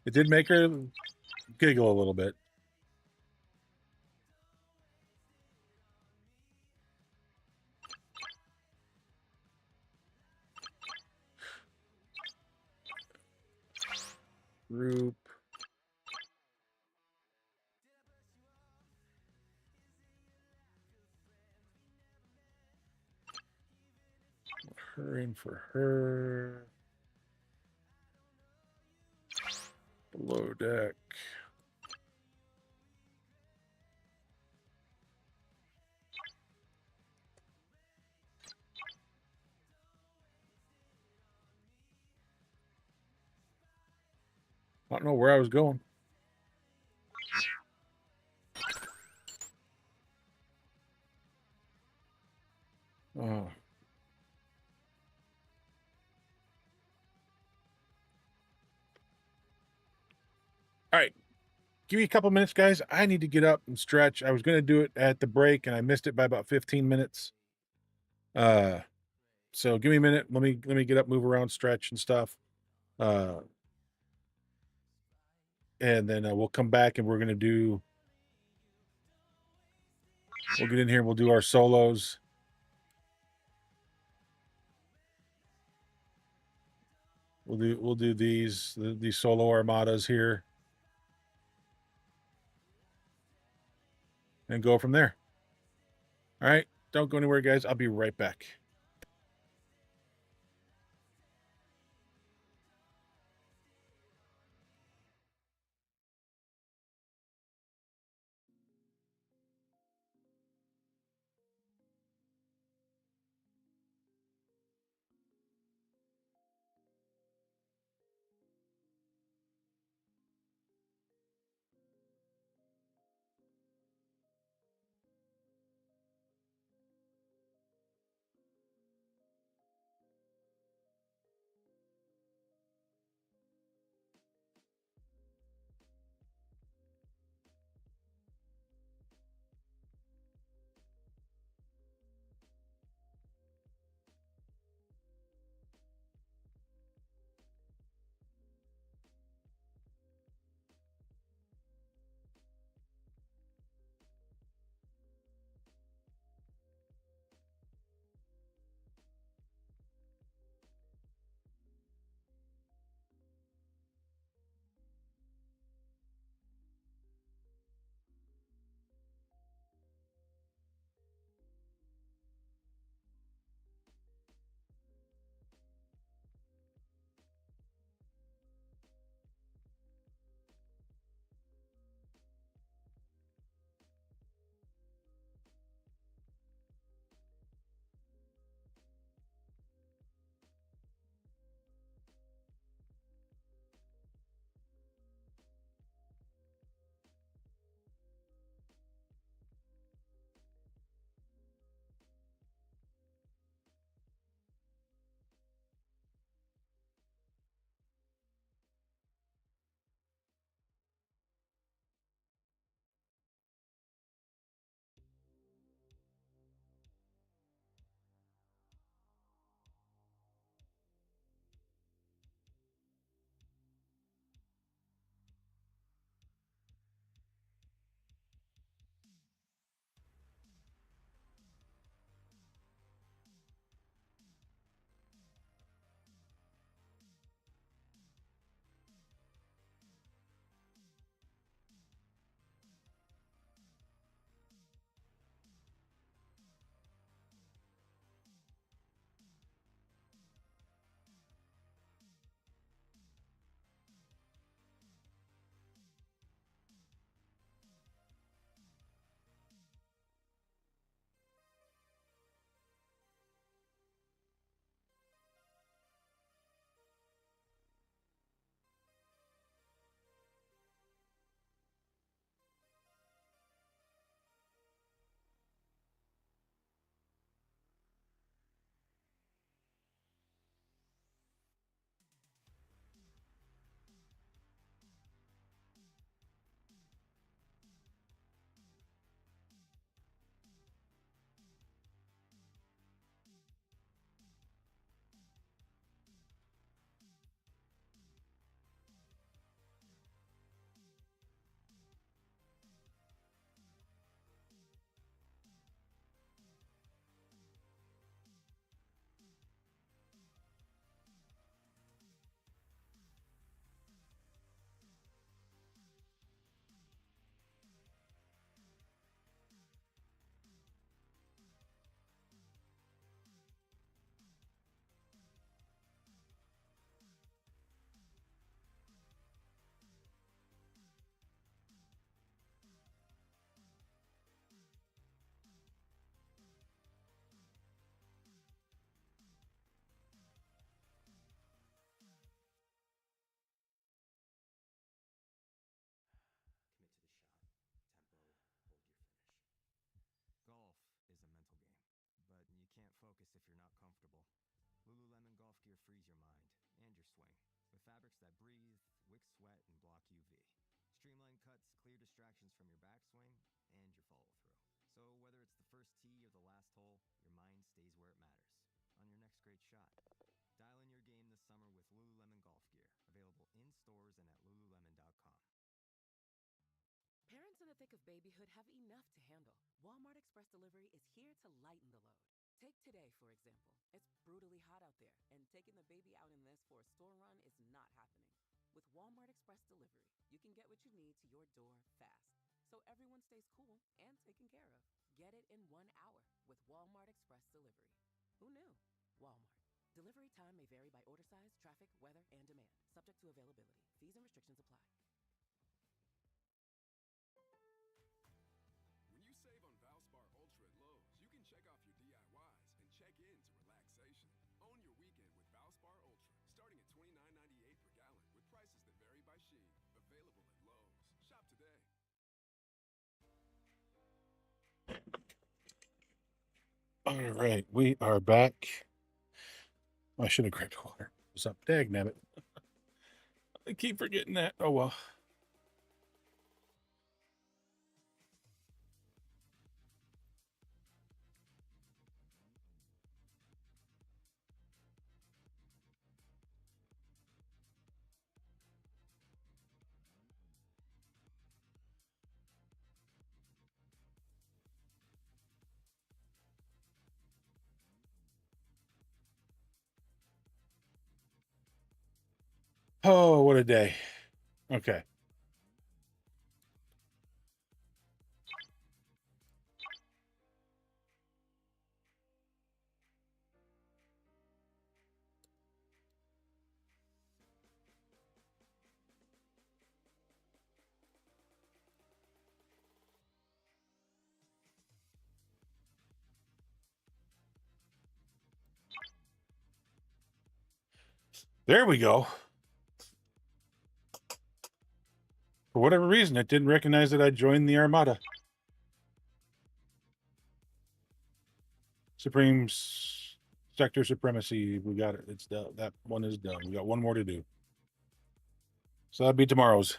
It did make her giggle a little bit. Group. Her in for her. Below deck. I don't know where I was going. Oh. All right. Give me a couple minutes, guys. I need to get up and stretch. I was going to do it at the break and I missed it by about 15 minutes. So give me a minute. Let me get up, move around, stretch and stuff. And then we'll come back and we'll get in here and we'll do our solos. We'll do these solo armadas here. And go from there. All right. Don't go anywhere, guys. I'll be right back. golf gear frees your mind and your swing with fabrics that breathe, wick sweat, and block UV. Streamlined cuts clear distractions from your backswing and your follow-through. So whether it's the first tee or the last hole, your mind stays where it matters, on your next great shot. Dial in your game this summer with Lululemon golf gear, available in stores and at lululemon.com. Parents in the thick of babyhood have enough to handle. Walmart Express Delivery is here to lighten the load. Take today, for example. It's brutally hot out there, and taking the baby out in this for a store run is not happening. With Walmart Express Delivery, you can get what you need to your door fast, so everyone stays cool and taken care of. Get it in 1 hour with Walmart Express Delivery. Who knew? Walmart. Delivery time may vary by order size, traffic, weather, and demand. Subject to availability. Fees and restrictions apply. When you save on Valspar Ultra at Lowe's, you can check off your DIYs and check in to relaxation. Own your weekend with Valspar Ultra, starting at $29.98 per gallon with prices that vary by sheen. Available at Lowe's. Shop today. All right, we are back. I should have grabbed water. What's up? Dagnabbit. I keep forgetting that. Oh well. Oh, what a day. Okay. There we go. For whatever reason, it didn't recognize that I joined the Armada. Supreme Sector Supremacy. We got it. It's done. That one is done. We got one more to do. So that'll be tomorrow's.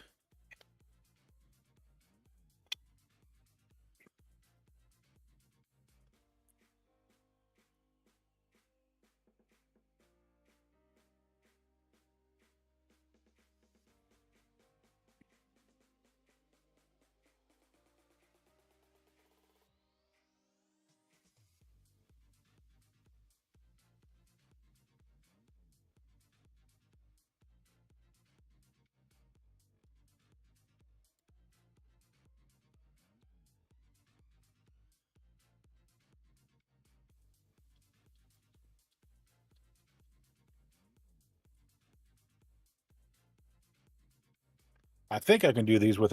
I think I can do these with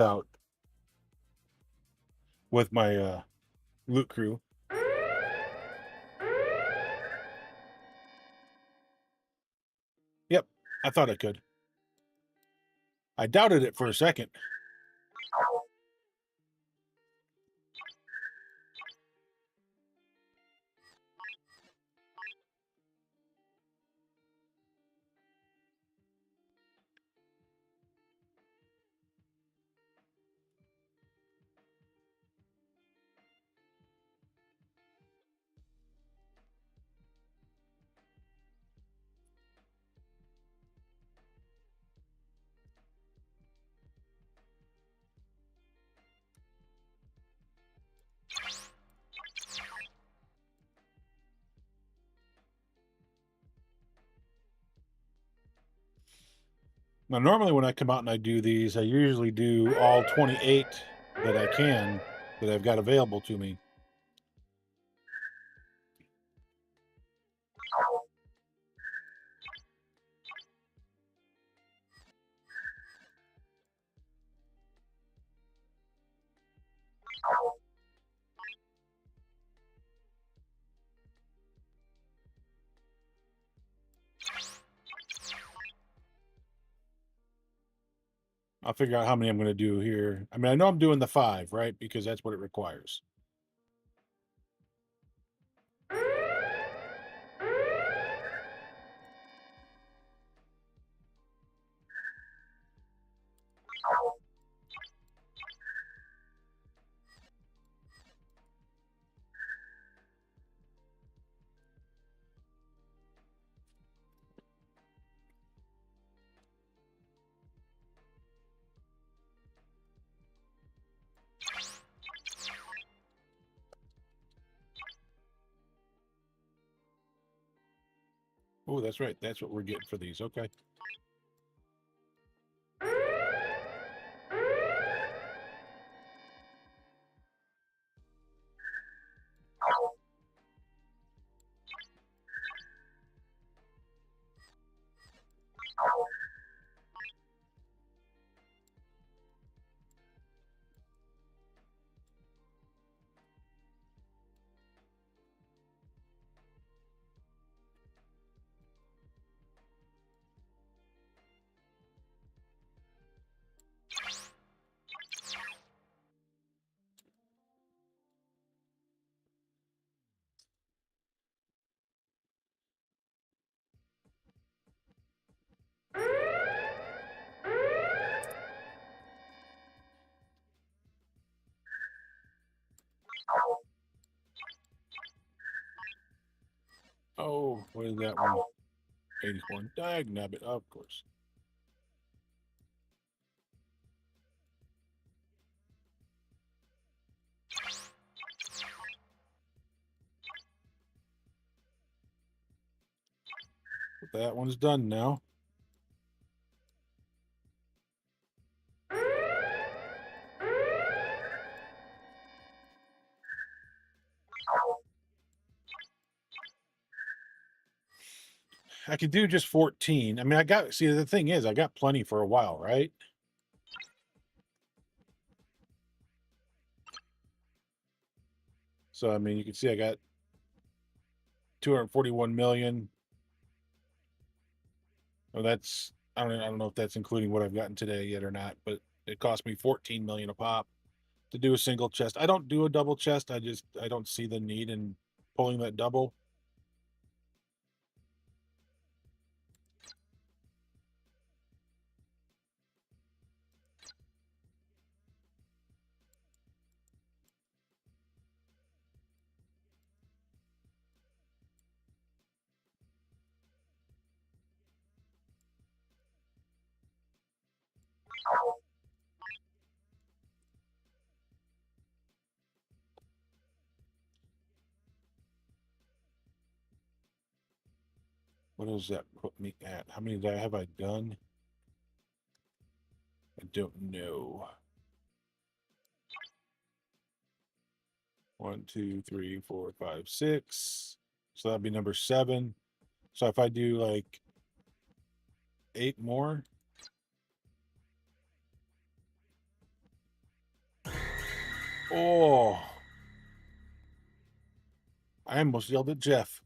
my loot crew. Yep, I thought I could. I doubted it for a second. Now, normally when I come out and I do these, I usually do all 28 that I can, that I've got available to me. I'll figure out how many I'm going to do here. I mean, I know I'm doing the 5, right? Because that's what it requires. Oh, that's right. That's what we're getting for these. Okay. Oh, what is that one? 84. Diagnabbit, of course. That one's done now. I could do just 14. I mean, see, the thing is, I got plenty for a while, right? So, I mean, you can see I got 241 million. Oh, I don't know if that's including what I've gotten today yet or not, but it cost me 14 million a pop to do a single chest. I don't do a double chest. I don't see the need in pulling that double. What does that put me at? How many have I done? I don't know. 1, 2, 3, 4, 5, 6. So that'd be number 7. So if I do like 8 more. Oh, I almost yelled at Jeff.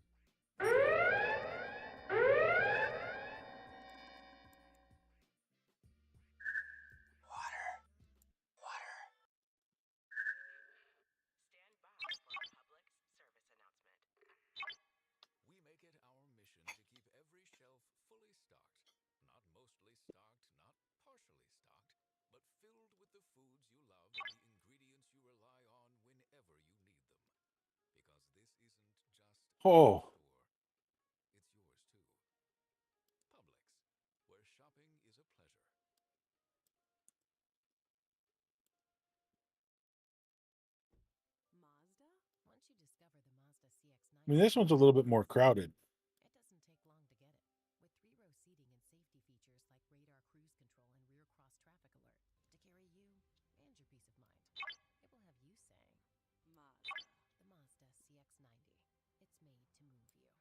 We make it our mission to keep every shelf fully stocked. Not mostly stocked, not partially stocked, but filled with the foods you love and the ingredients you rely on whenever you need them. Because this isn't just Oh, store, it's yours too. Publix, where shopping is a pleasure. Mazda? Once you discover the Mazda CX-90, I mean, this one's a little bit more crowded. it doesn't take long to get it. With 3-row seating and safety features like radar cruise control and rear cross traffic alert to carry you and your peace of mind. It will have you saying, Mazda. The Mazda CX-90. It's made to move you.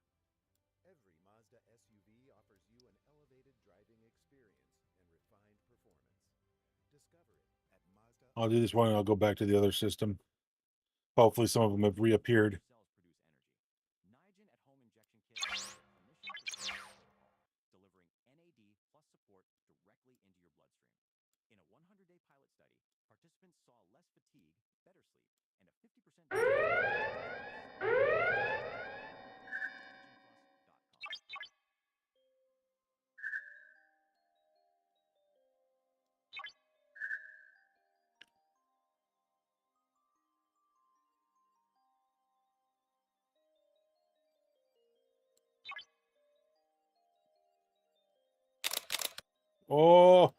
Every Mazda SUV offers you an elevated driving experience and refined performance. Discover it at Mazda. I'll do this one and I'll go back to the other system. Hopefully some of them have reappeared. Cells produce energy. Niagen at home injection kit is a clinician-prescribed protocol, delivering NAD plus support directly into your bloodstream. In a 100-day pilot study, participants saw less fatigue, better sleep, and a 50% Oh,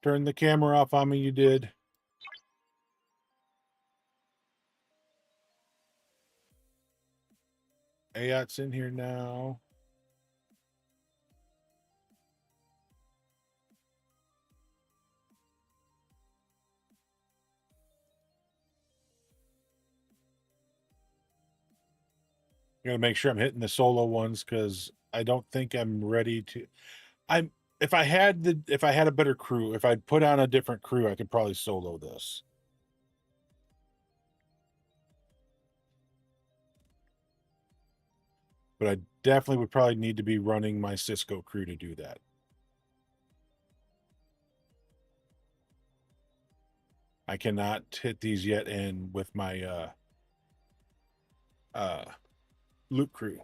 turn the camera off on me, you did. Ayat's in here now. gotta make sure I'm hitting the solo ones because I don't think I'm ready to. I'm if I had a better crew, if I'd put on a different crew, I could probably solo this. But I definitely would probably need to be running my Cisco crew to do that. I cannot hit these yet and with my loop crew.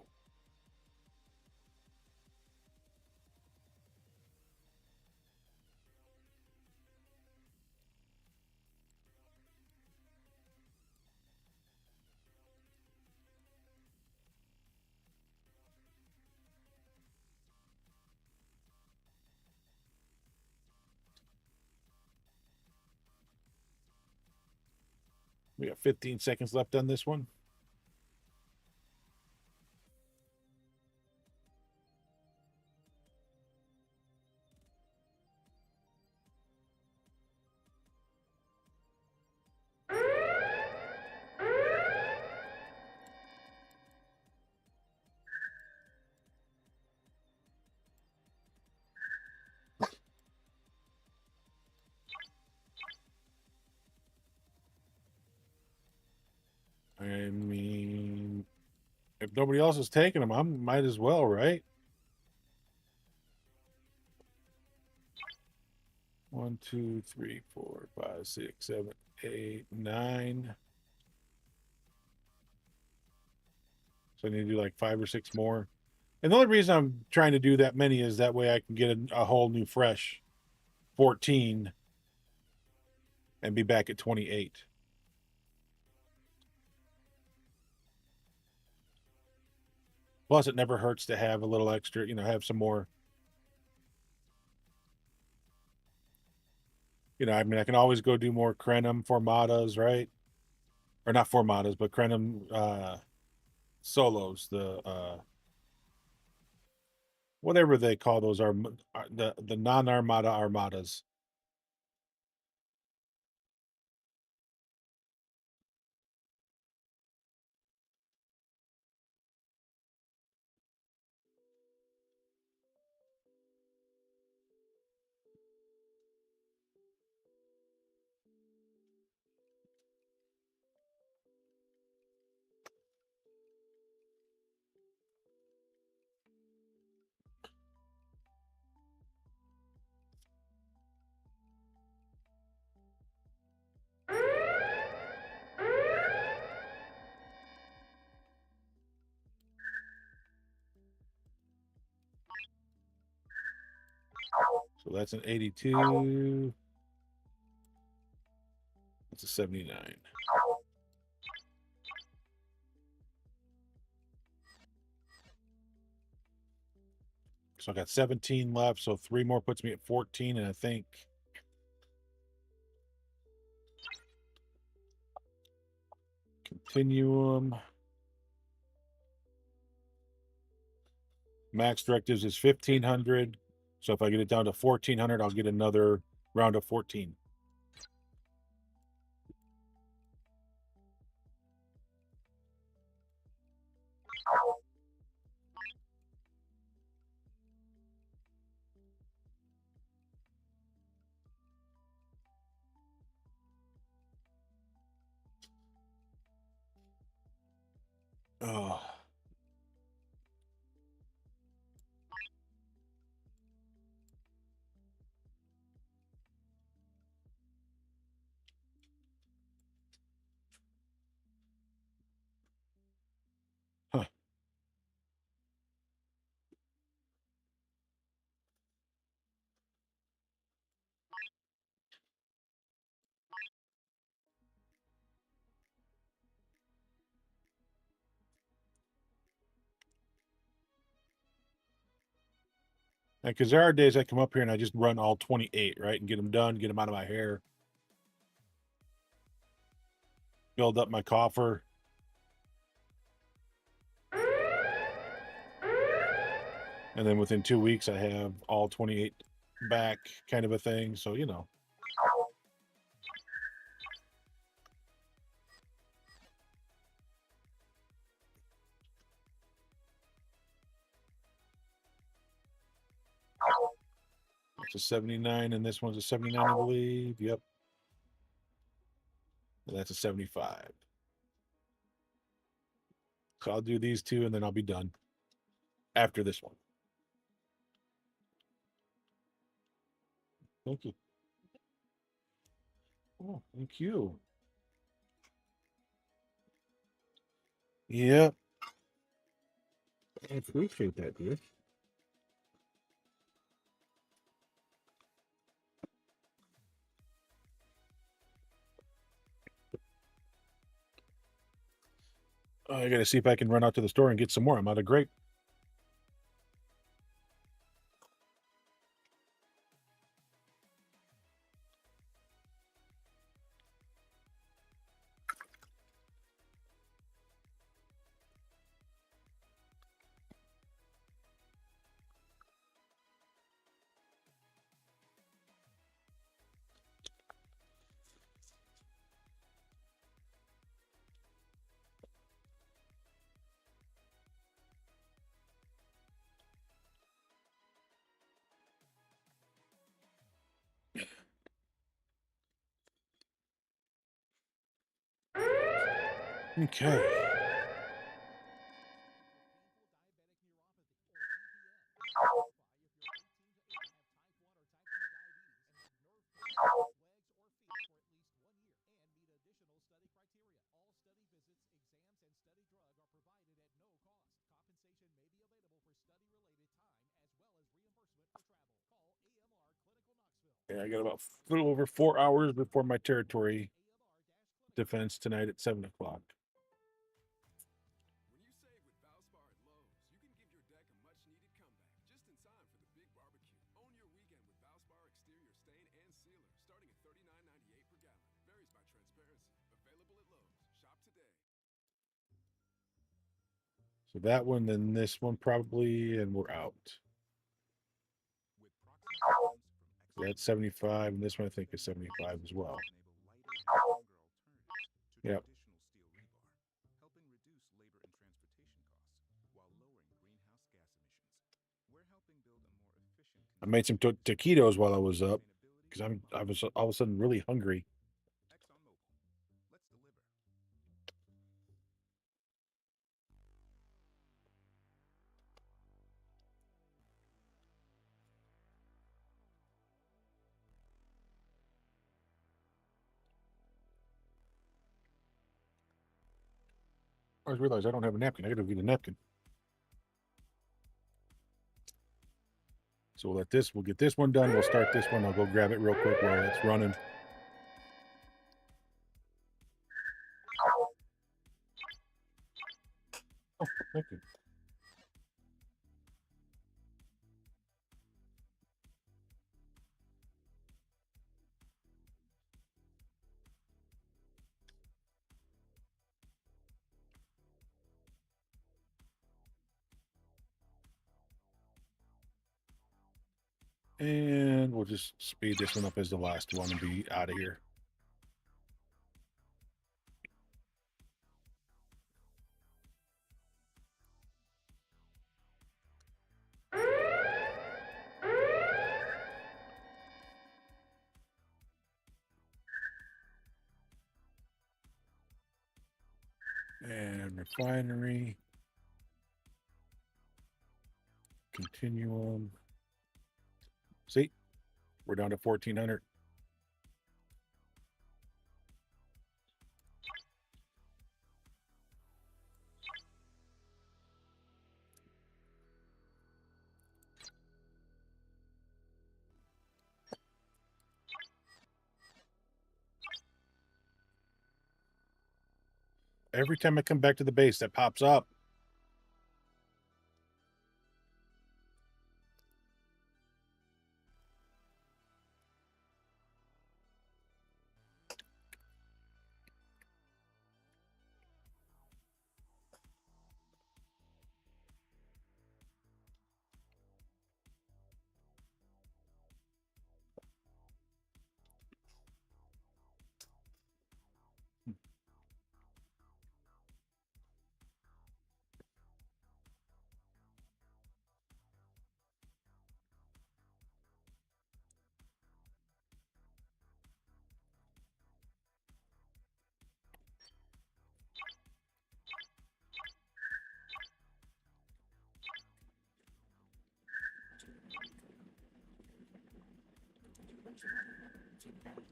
We got 15 seconds left on this one. I mean, if nobody else is taking them, I might as well, right? 1, 2, 3, 4, 5, 6, 7, 8, 9. So I need to do like 5 or 6 more. And the only reason I'm trying to do that many is that way I can get a whole new fresh 14 and be back at 28. Plus, it never hurts to have a little extra, have some more. I mean, I can always go do more Crenum Formatas, right? Or not Formatas, but Crenum solos, the whatever they call those are the non-armada armadas. So that's an 82. That's a 79. So I got 17 left. So 3 more puts me at 14. And I think Continuum. Max directives is 1,500. So if I get it down to 1,400, I'll get another round of 14. Oh. Huh. Because there are days I come up here and I just run all 28, right? And get them done, get them out of my hair. Build up my coffer. And then within 2 weeks, I have all 28 back, kind of a thing. So, It's a 79, and this one's a 79, I believe. Yep. And that's a 75. So I'll do these two, and then I'll be done after this one. Thank you. Oh, thank you. Yep. I appreciate that, dear. I got to see if I can run out to the store and get some more. I'm out of grape. Okay. Yeah, I got about a little over 4 hours before my territory defense tonight at 7 o'clock. When you save with Valspar at Lowe's, you can give your deck a much-needed comeback just in time for the big barbecue. Own your weekend with Valspar exterior stain and sealer, starting at $39.98 per gallon. Varies by transparency. Available at Lowe's. Shop today. So that one, then this one probably, and we're out. With proxy options from That's 75, and this one I think is 75 as well. enable lighter and Yep. stronger alternatives to traditional steel rebar, helping reduce labor and transportation costs while lowering greenhouse gas emissions. We're helping build a more efficient I made some taquitos while I was up because I was all of a sudden really hungry. ExxonMobil. Let's deliver. I just realized I don't have a napkin. I got to get a napkin. So we'll get this one done. We'll start this one. I'll go grab it real quick while it's running. Oh, thank you. And we'll just speed this one up as the last one and be out of here. And refinery. Continuum. See, we're down to 1,400. Every time I come back to the base, that pops up.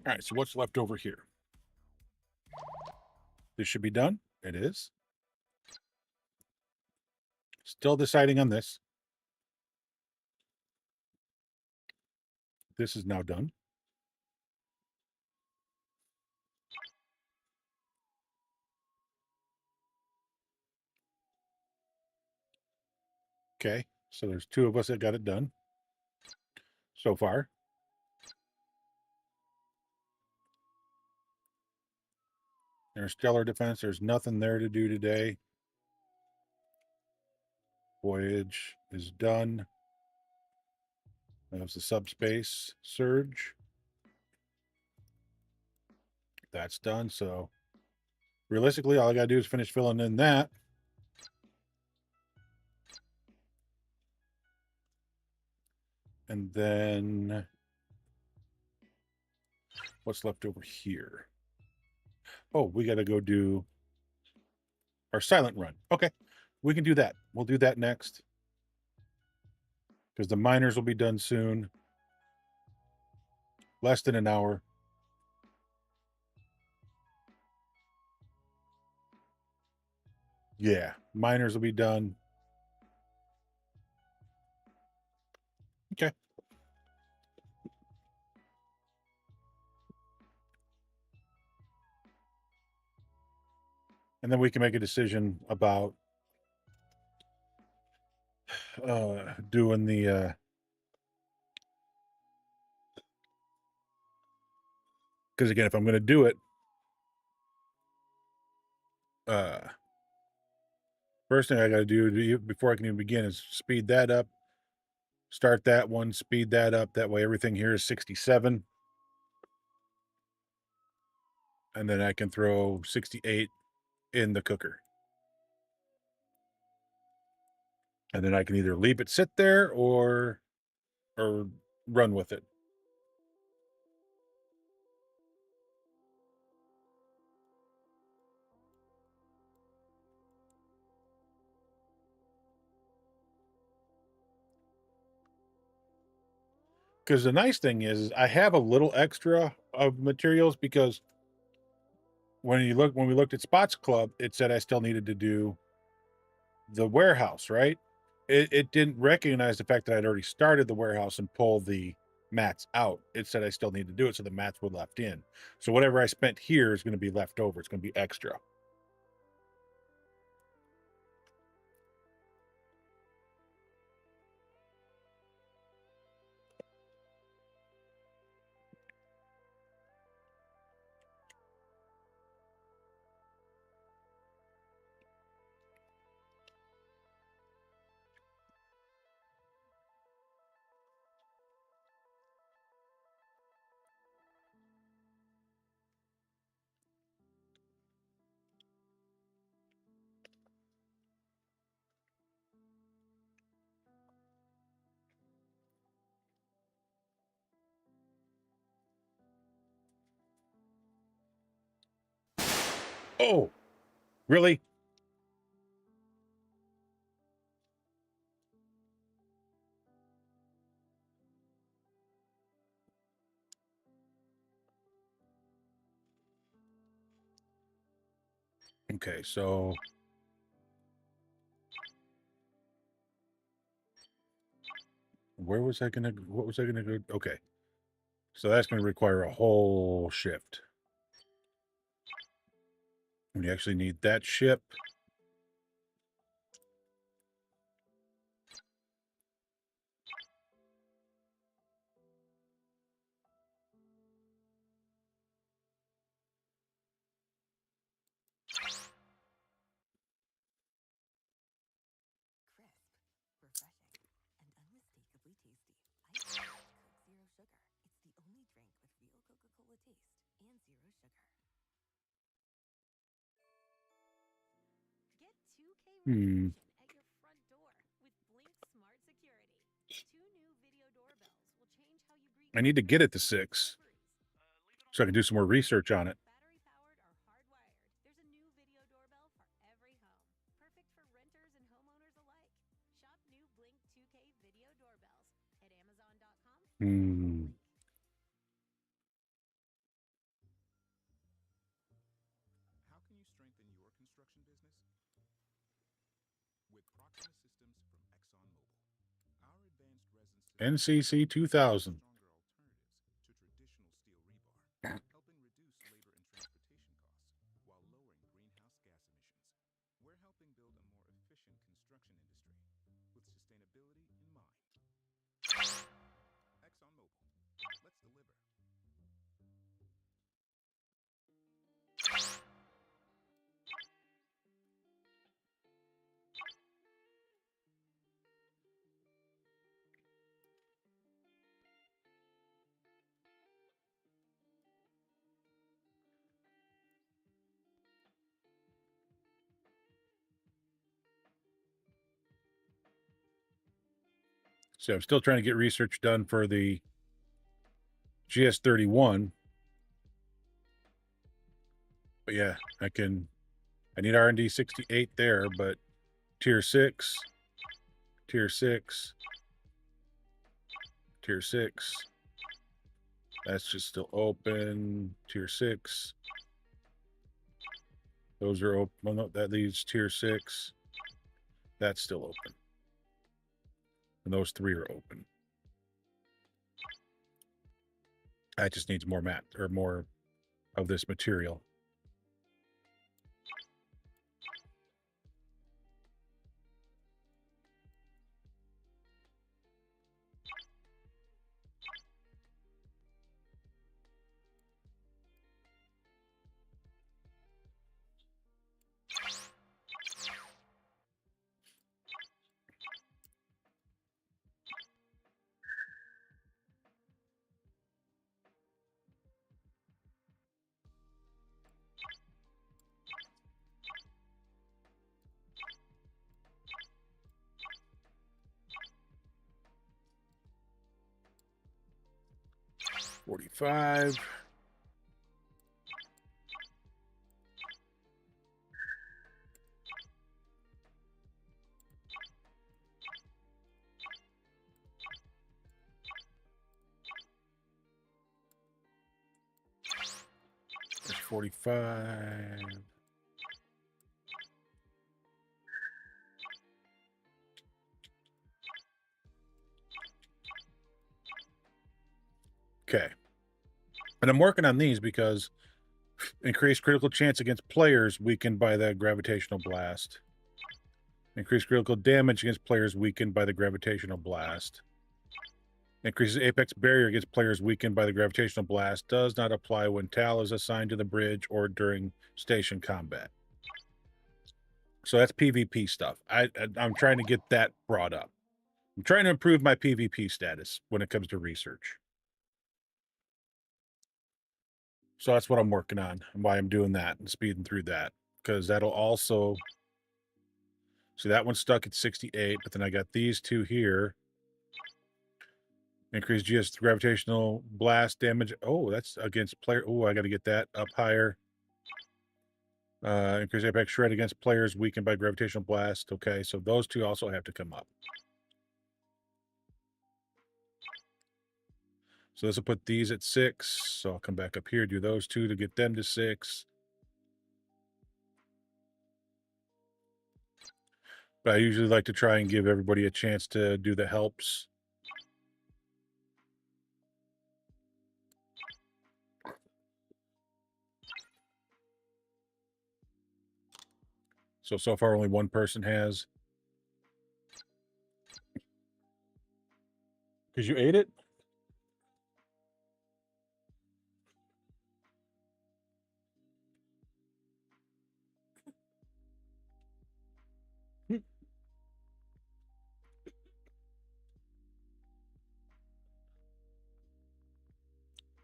All right, so what's left over here? This should be done. It is. Still deciding on this. This is now done. Okay, so there's 2 of us that got it done so far. There's stellar defense. There's nothing there to do today. Voyage is done. That's the subspace surge. That's done. So realistically, all I got to do is finish filling in that. And then what's left over here? Oh, we got to go do our silent run. Okay, we can do that. We'll do that next because the miners will be done soon. Less than an hour. Yeah, miners will be done. Okay. And then we can make a decision about doing the because again, if I'm going to do it, first thing I got to do before I can even begin is speed that up. Start that one, speed that up. That way everything here is 67. And then I can throw 68 in the cooker. And then I can either leave it sit there or run with it. Because the nice thing is I have a little extra of materials because when we looked at Spots Club, it said I still needed to do the warehouse, right? It didn't recognize the fact that I'd already started the warehouse and pulled the mats out. It said I still need to do it, so the mats were left in. So whatever I spent here is going to be left over. It's going to be extra. Oh, really? Okay, so what was I gonna go? Okay. So that's gonna require a whole shift. We actually need that ship. Crisp, refreshing, and unmistakably tasty. Iced Coke Zero Sugar. It's the only drink with real Coca-Cola taste and zero sugar. Get 2K Hmm. recognition at your front door with Blink Smart Security. 2 new video doorbells will change how you greet I need to get it to customers 6 and deliveries. so I can do some more research on it. Battery powered or hardwired, there's a new video doorbell for every home. Perfect for renters and homeowners alike. Shop new Blink 2K video doorbells at Amazon.com. Hmm. strengthen your construction business? With Proxima Systems from ExxonMobil. Our advanced resin systems NCC 2000. stronger alternatives to traditional steel rebar, helping reduce labor and transportation costs while lowering greenhouse gas emissions. We're helping build a more efficient construction industry with sustainability in mind. ExxonMobil. Let's deliver. So I'm still trying to get research done for the GS31. But yeah, I need R&D 68 there, but tier 6, tier 6, tier 6. That's just still open. Tier 6. Those are open. Well, no, that leaves tier 6. That's still open. And those 3 are open. That just needs more mat or more of this material. $45. There's 45. Okay. And I'm working on these because increased critical chance against players weakened by the gravitational blast. Increased critical damage against players weakened by the gravitational blast. Increases apex barrier against players weakened by the gravitational blast. Does not apply when TAL is assigned to the bridge or during station combat. So that's PvP stuff. I'm trying to get that brought up. I'm trying to improve my PvP status when it comes to research. So that's what I'm working on and why I'm doing that and speeding through that. Because that'll also... See, that one's stuck at 68, but then I got these two here. Increased GS gravitational blast damage. Oh, that's against player. Oh, I got to get that up higher. Increased apex shred against players weakened by gravitational blast. Okay, so those two also have to come up. So this will put these at 6. So I'll come back up here, do those two to get them to 6. But I usually like to try and give everybody a chance to do the helps. So far only one person has. Because you ate it?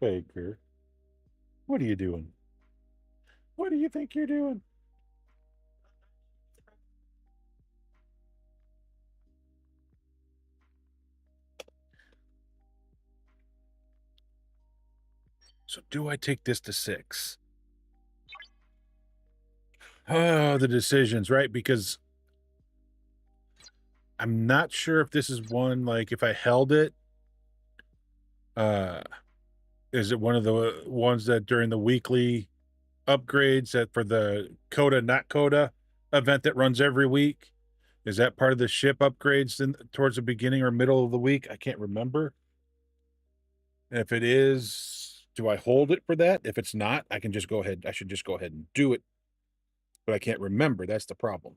Baker, what are you doing? What do you think you're doing? So do I take this to 6? Oh, the decisions, right? Because I'm not sure if this is one, like, if I held it, is it one of the ones that during the weekly upgrades that for the Coda not Coda event that runs every week. Is that part of the ship upgrades towards the beginning or middle of the week? I can't remember. And if it is, do I hold it for that? If it's not, I can just go ahead. I should just go ahead and do it. But I can't remember. That's the problem.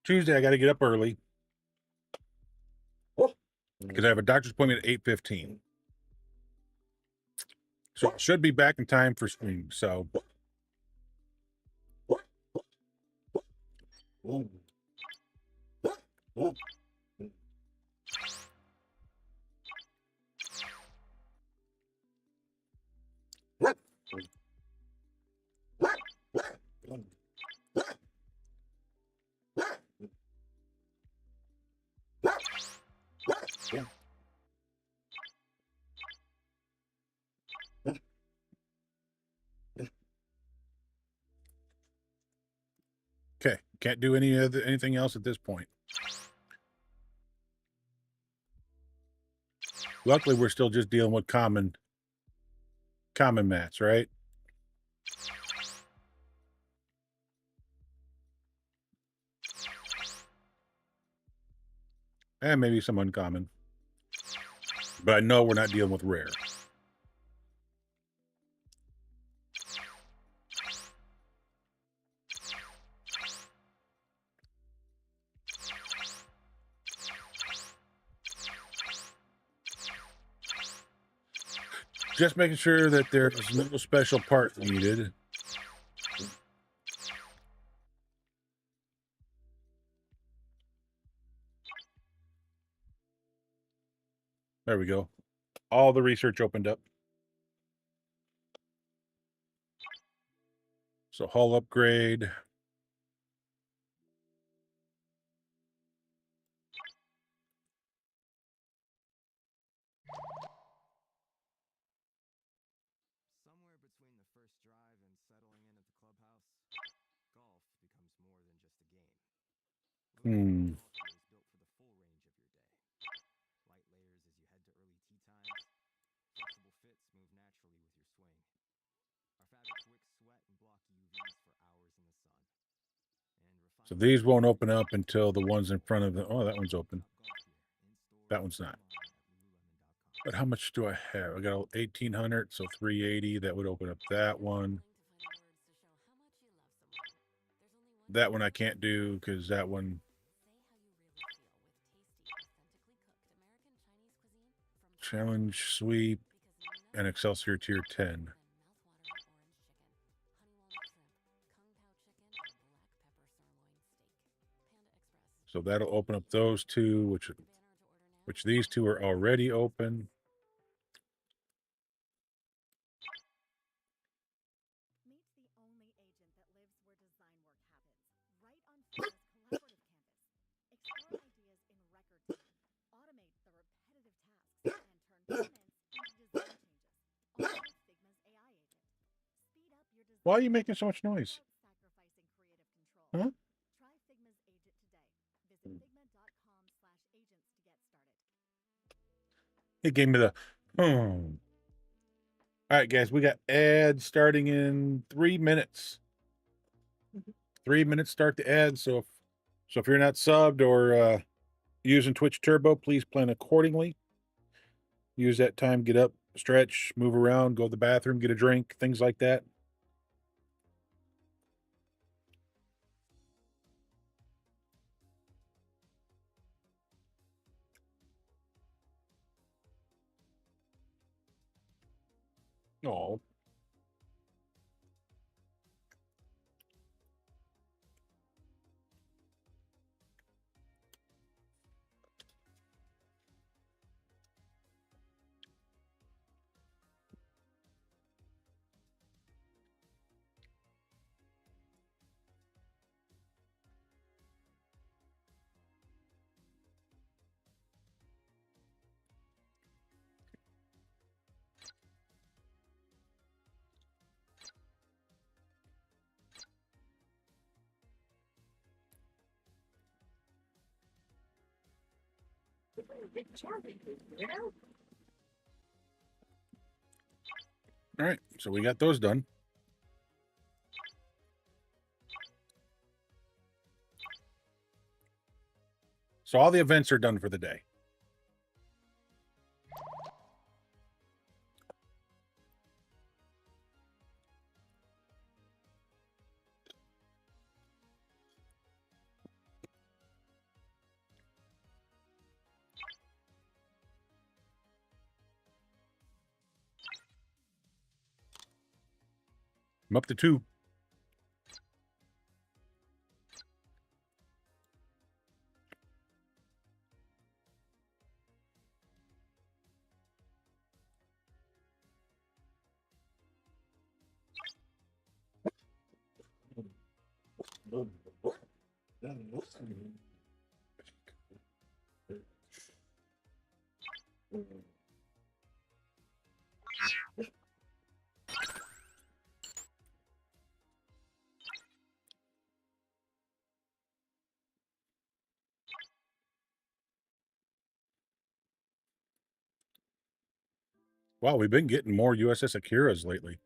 Tuesday, I got to get up early because I have a doctor's appointment at 8:15. So I should be back in time for stream. So. Okay, can't do anything else at this point. Luckily, we're still just dealing with common mats, right? And maybe some uncommon. But I know we're not dealing with rare. Just making sure that there's no special part needed. There we go. All the research opened up. So hull upgrade. Somewhere between the first drive and settling in at the clubhouse, golf becomes more than just a game. Golf is built for the full range of your day. Light layers as you head to early tee times. Flexible fits move naturally with your swing. Our fabrics wick sweat and block UVs for hours in the sun. So these won't open up until the ones in front of the. Oh, that one's open. That one's not. But how much do I have? I got 1,800, so 380. That would open up that one. That one I can't do because that one. Challenge sweep and Excelsior tier 10. So that'll open up those two, which these two are already open. Meet the only agent that lives where design work happens, right on Fiverr's collaborative canvas. Explore ideas in record time, automate the repetitive tasks, and turn comments into design changes. All with Figma's AI agent. Speed up your design. Why are you making so much noise? Sacrificing creative control. Huh? Try Figma's agent today. Visit figma.com/agents to get started. It gave me the. All right, guys, we got ads starting in 3 minutes. 3 minutes start the ad. So if you're not subbed or using Twitch Turbo, please plan accordingly. Use that time, get up, stretch, move around, go to the bathroom, get a drink, things like that. Oh. All right, so we got those done. So all the events are done for the day. I'm up to 2. Wow, we've been getting more USS Akiras lately.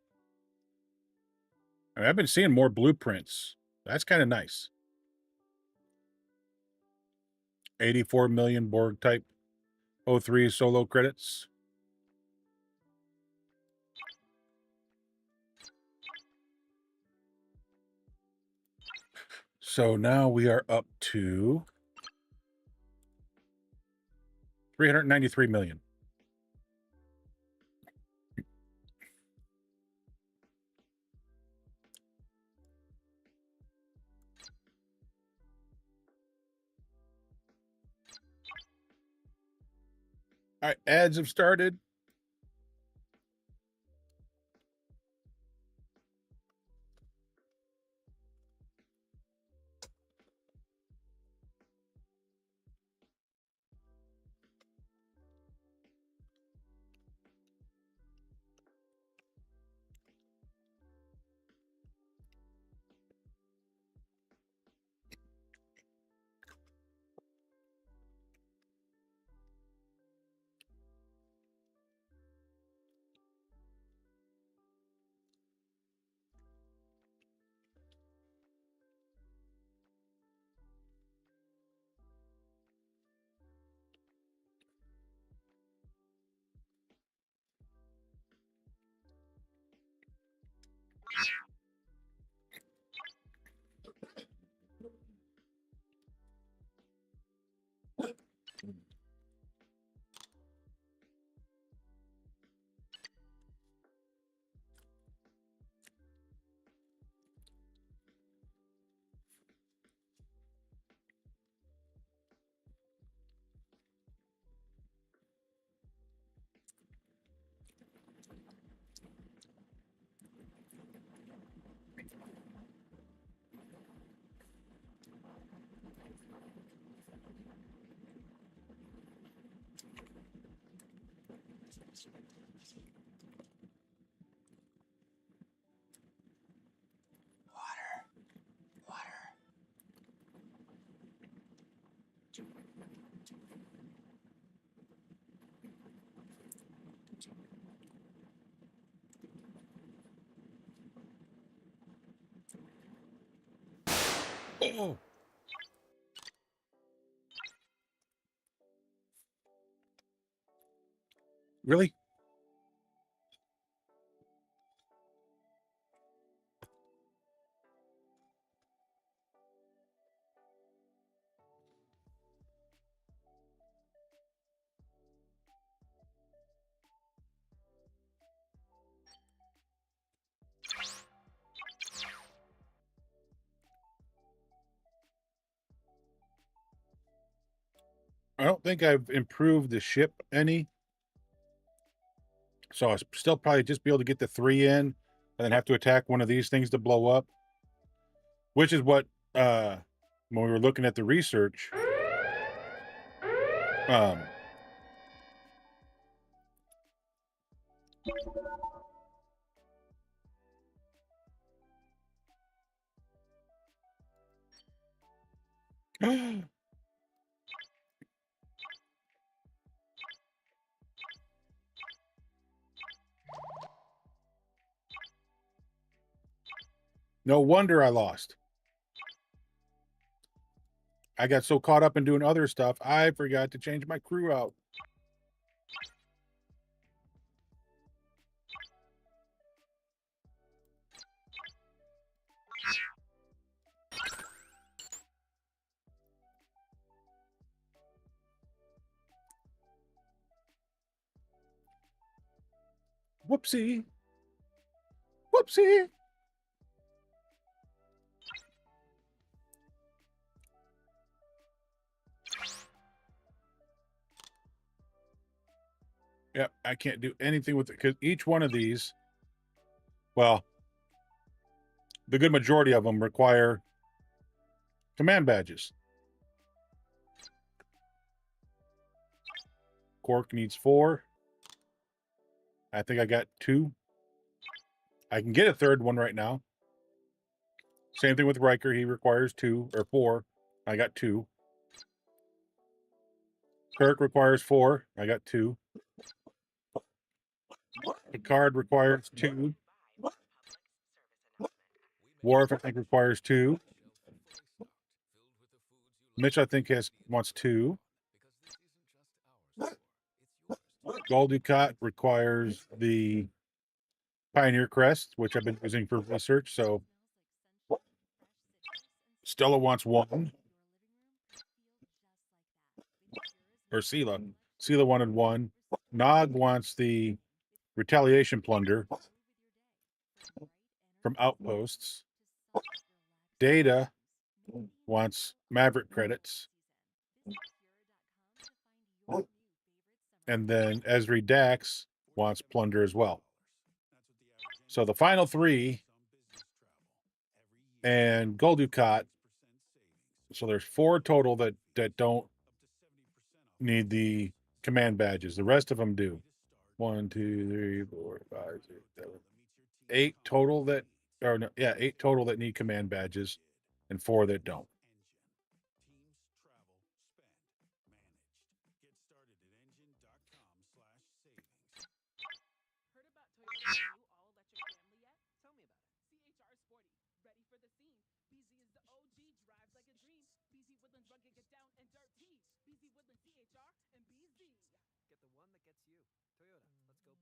I mean, I've been seeing more blueprints. That's kind of nice. 84 million Borg type O3 solo credits. So now we are up to 393 million. All right, ads have started. Oh. Really? I don't think I've improved the ship any. So I'll still probably just be able to get the 3 in and then have to attack one of these things to blow up. Which is what when we were looking at the research, um No wonder I lost. I got so caught up in doing other stuff, I forgot to change my crew out. Whoopsie. Whoopsie. Yep, I can't do anything with it because each one of these, well, the good majority of them require command badges. Cork needs 4. I think I got 2. I can get a third one right now. Same thing with Riker. He requires 2 or 4. I got 2. Kirk requires 4. I got 2. Picard requires 2. Worf, I think, requires 2. Mitch, I think, wants 2. Gul Dukat requires the Pioneer Crest, which I've been using for research. So Stella wants 1. Or Sela. Sela wanted 1. Nog wants the retaliation plunder from outposts. Data wants Maverick credits. And then Esri Dax wants plunder as well. So the final 3 and Gul Dukat. So there's 4 total that don't need the command badges. The rest of them do. 1, 2, 3, 4, 5, 6, 7, 8 total that, or no, yeah, 8 total that need command badges, and 4 that don't. Heard about Toyota's new all-electric family yet? Tell me about it. CHR Sporty, ready for the scene. BZ is the OG, drives like a dream. BZ Woodlands rugged, get down and dirty. BZ Woodlands CHR and BZ. Get the one that gets you. Toyota, let's go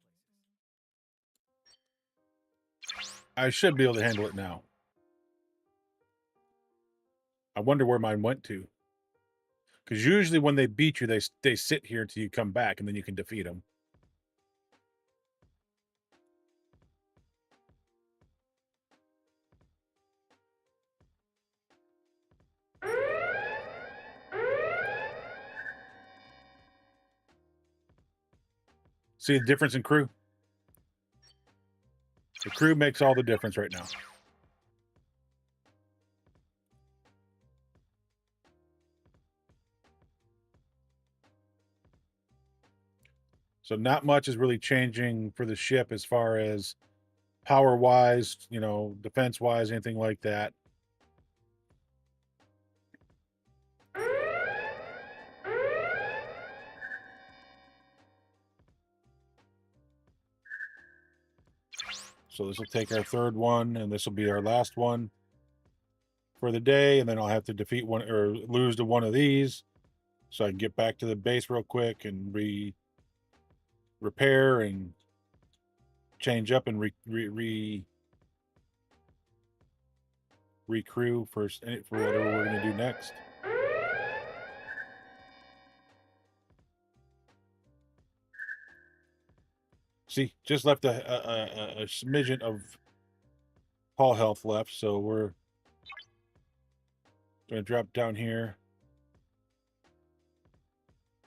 places. I should be able to handle it now. I wonder where mine went to. Because usually when they beat you, they sit here until you come back, and then you can defeat them. See the difference in crew? The crew makes all the difference right now. So not much is really changing for the ship as far as power-wise, defense-wise, anything like that. So this will take our 3rd one, and this will be our last one for the day, and then I'll have to defeat one or lose to one of these so I can get back to the base real quick and repair and change up and recrew for whatever we're going to do next. See, just left a smidgen of hull health left, so we're going to drop down here,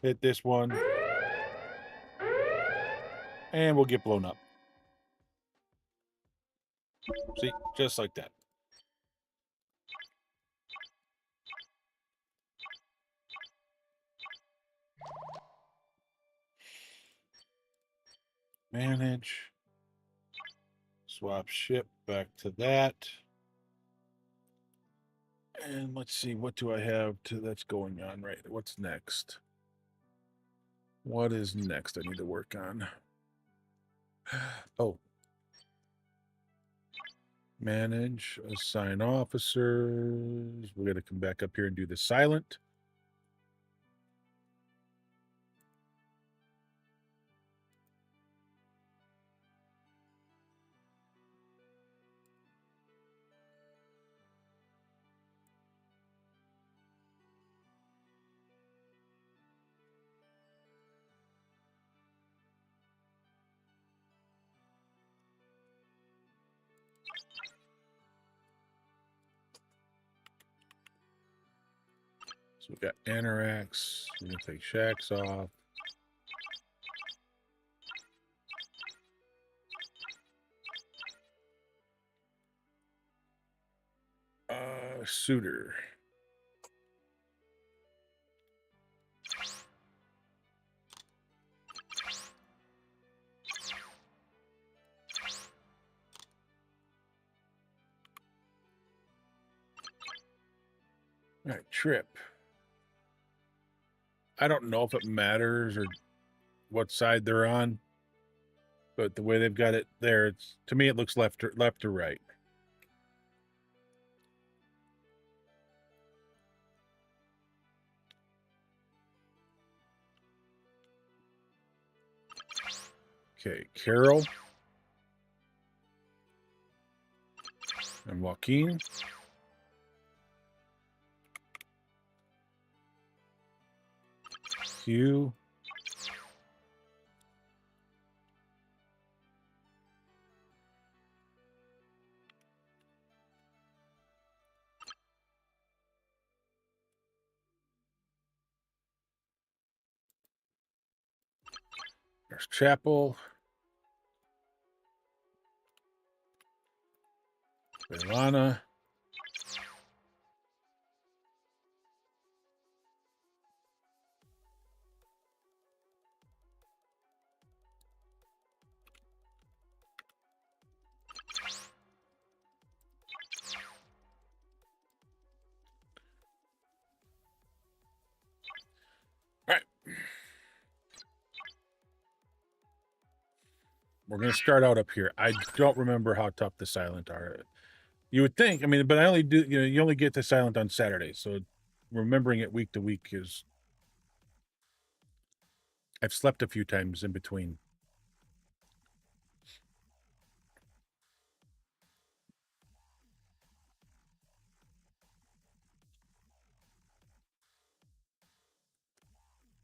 hit this one, and we'll get blown up. See, just like that. Manage. Swap ship back to that. And let's see, what do I have that's going on right? What's next? What is next I need to work on? Oh. Manage, assign officers. We're going to come back up here and do the silent. So we've got Anorax. We're going to take Shax off. Suitor. All right, Trip. I don't know if it matters or what side they're on, but the way they've got it there, it's to me it looks left or right. Okay, Carol and Joaquin. Hugh. There's Chapel. Ilana. All right. We're going to start out up here. I don't remember how tough the silent are. You would think, I mean, but I only do, you only get the silent on Saturdays. So remembering it week to week is, I've slept a few times in between.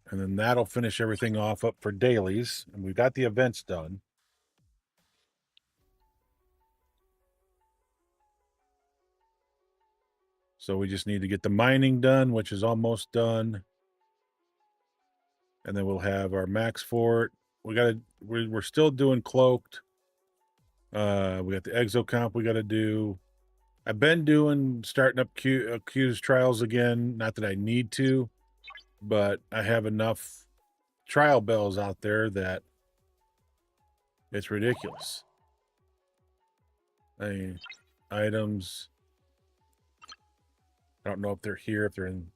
And then that'll finish everything off up for dailies. And we've got the events done. So we just need to get the mining done, which is almost done. And then we'll have our max fort. We're still doing cloaked. We got the exo comp we got to do. I've been starting up Q's trials again. Not that I need to, but I have enough trial bells out there that it's ridiculous. I mean, items. I don't know if they're here, if they're in.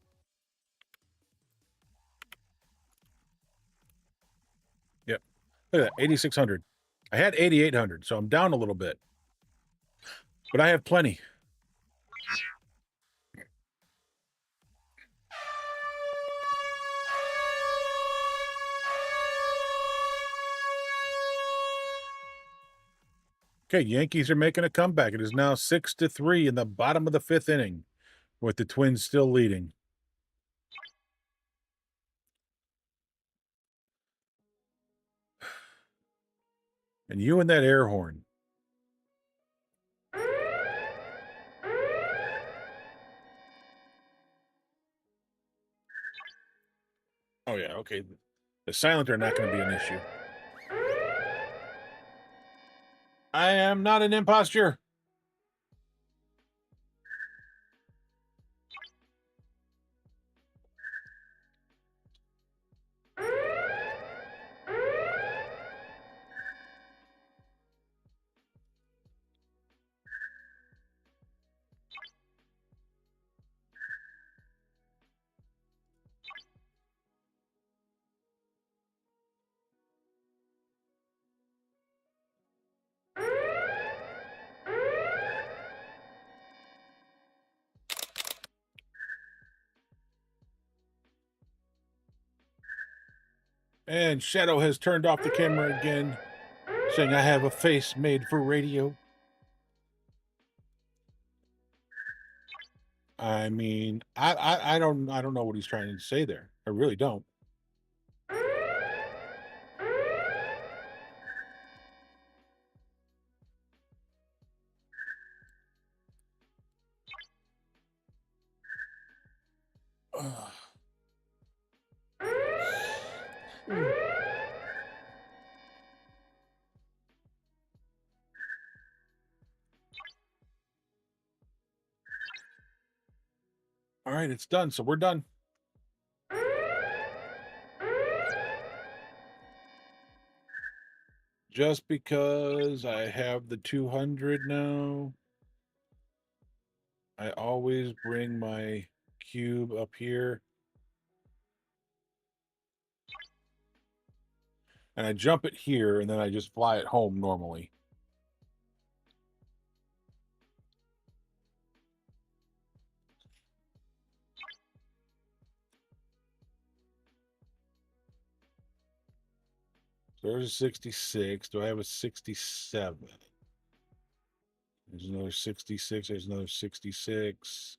Yep. Look at that, 8,600. I had 8,800, so I'm down a little bit. But I have plenty. Okay, Yankees are making a comeback. It is now 6-3 in the bottom of the fifth inning, with the Twins still leading. And you and that air horn. Oh, yeah, okay. The silent are not going to be an issue. I am not an imposter. And Shadow has turned off the camera again, saying I have a face made for radio. I mean, I don't know what he's trying to say there. I really don't. All right, it's done. So we're done. Just because I have the 200 now, I always bring my cube up here. And I jump it here, and then I just fly it home normally. So there's a 66. Do I have a 67? There's another 66. There's another 66.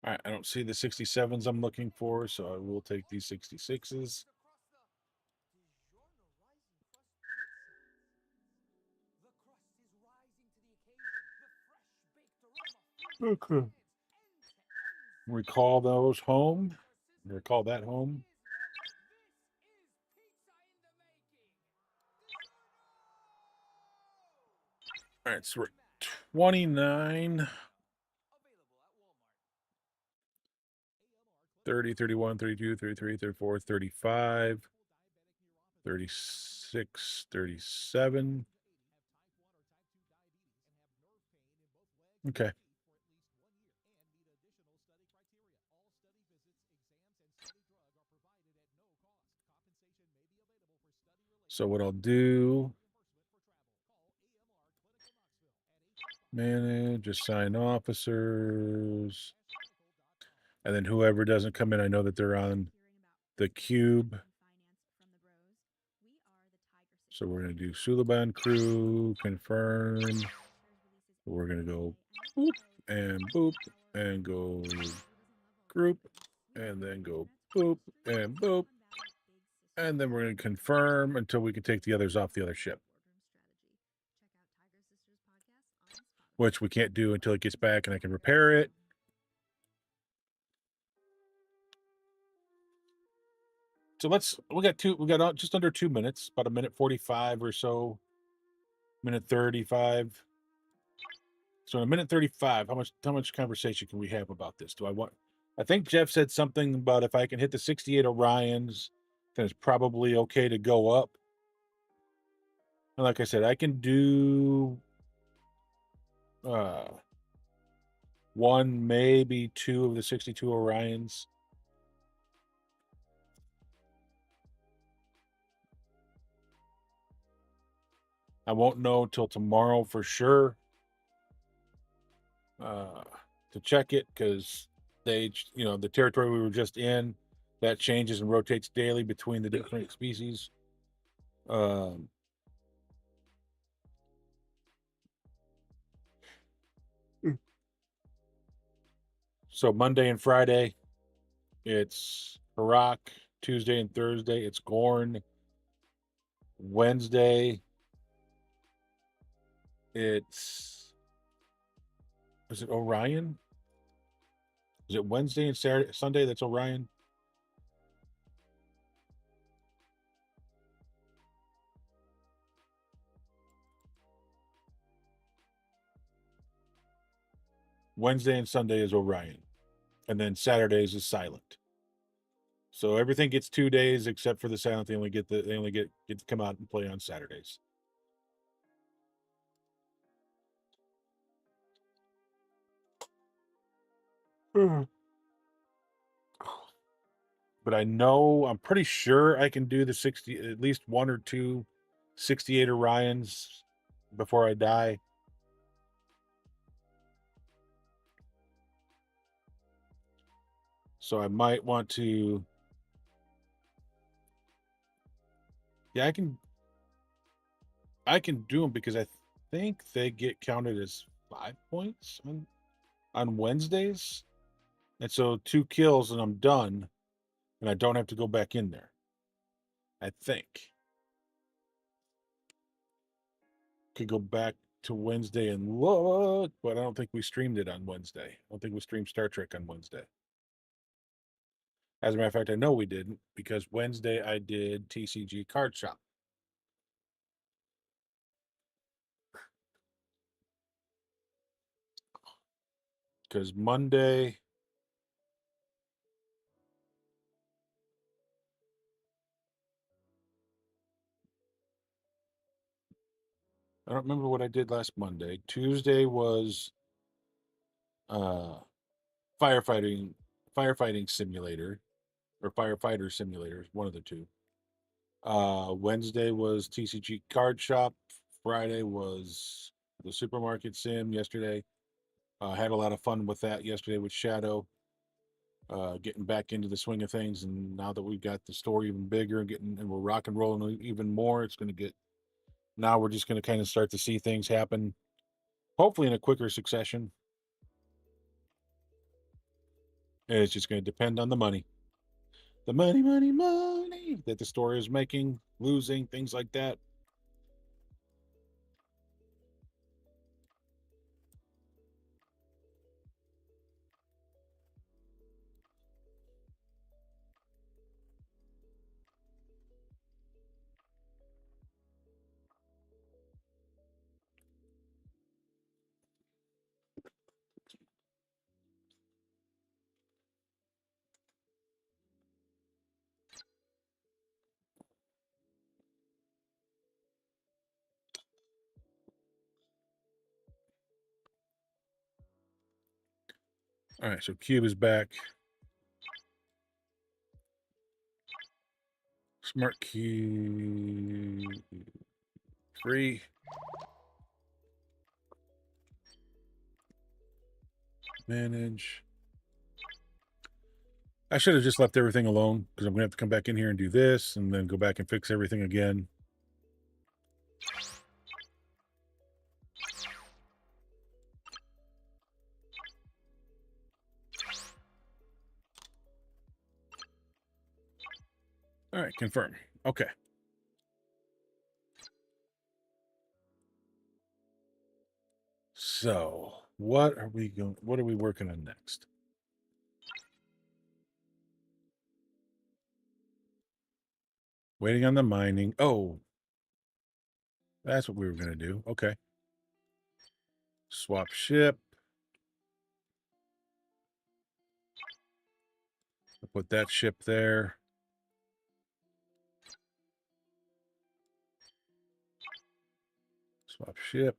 All right, I don't see the 67s I'm looking for, so I will take these 66s. Okay. Recall those home. Recall that home. All right, so we're 29, 30, 31, 32, 33, 34, 35, 36, 37. Okay. So what I'll do, manage, assign officers, and then whoever doesn't come in, I know that they're on the cube. So we're going to do Suliban crew, confirm. We're going to go boop, and go group, and then go boop, and boop. And then we're going to confirm until we can take the others off the other ship. Which we can't do until it gets back and I can repair it. So we got just under 2 minutes, about a minute 45 or so, minute 35. So in a minute 35, how much conversation can we have about this? I think Jeff said something about if I can hit the 68 Orions, then it's probably okay to go up. And like I said, I can do one, maybe two of the 62 Orions. I won't know till tomorrow for sure to check it, because the territory we were just in, that changes and rotates daily between the different species. So Monday and Friday, it's Harak. Tuesday and Thursday, it's Gorn. Wednesday, is it Orion? Is it Wednesday and Sunday that's Orion? Wednesday and Sunday is Orion. And then Saturdays is Silent. So everything gets 2 days except for the Silent. They only get to come out and play on Saturdays. But I'm pretty sure I can do the 60, at least one or two 68 Orions before I die. So I might want to. Yeah, I can do them because I think they get counted as 5 points on Wednesdays. And so 2 kills and I'm done, and I don't have to go back in there. I think. Could go back to Wednesday and look, but I don't think we streamed it on Wednesday. I don't think we streamed Star Trek on Wednesday. As a matter of fact, I know we didn't because Wednesday I did TCG Card Shop. Because Monday, I don't remember what I did last Monday. Tuesday was uh firefighting simulator or firefighter simulators, one of the two. Wednesday was TCG Card Shop. Friday was the supermarket sim. Yesterday, had a lot of fun with that yesterday with Shadow. Getting back into the swing of things, and now that we've got the story even bigger and we're rock and rolling even more, it's going to get. Now we're just going to kind of start to see things happen, hopefully in a quicker succession. And it's just going to depend on the money. The money that the story is making, losing, things like that. All right, so Cube is back. Smart key 3. Manage. I should have just left everything alone because I'm going to have to come back in here and do this and then go back and fix everything again. All right, confirm. Okay. So, what are we working on next? Waiting on the mining. Oh, that's what we were going to do. Okay. Swap ship. I'll put that ship there. Swap ship.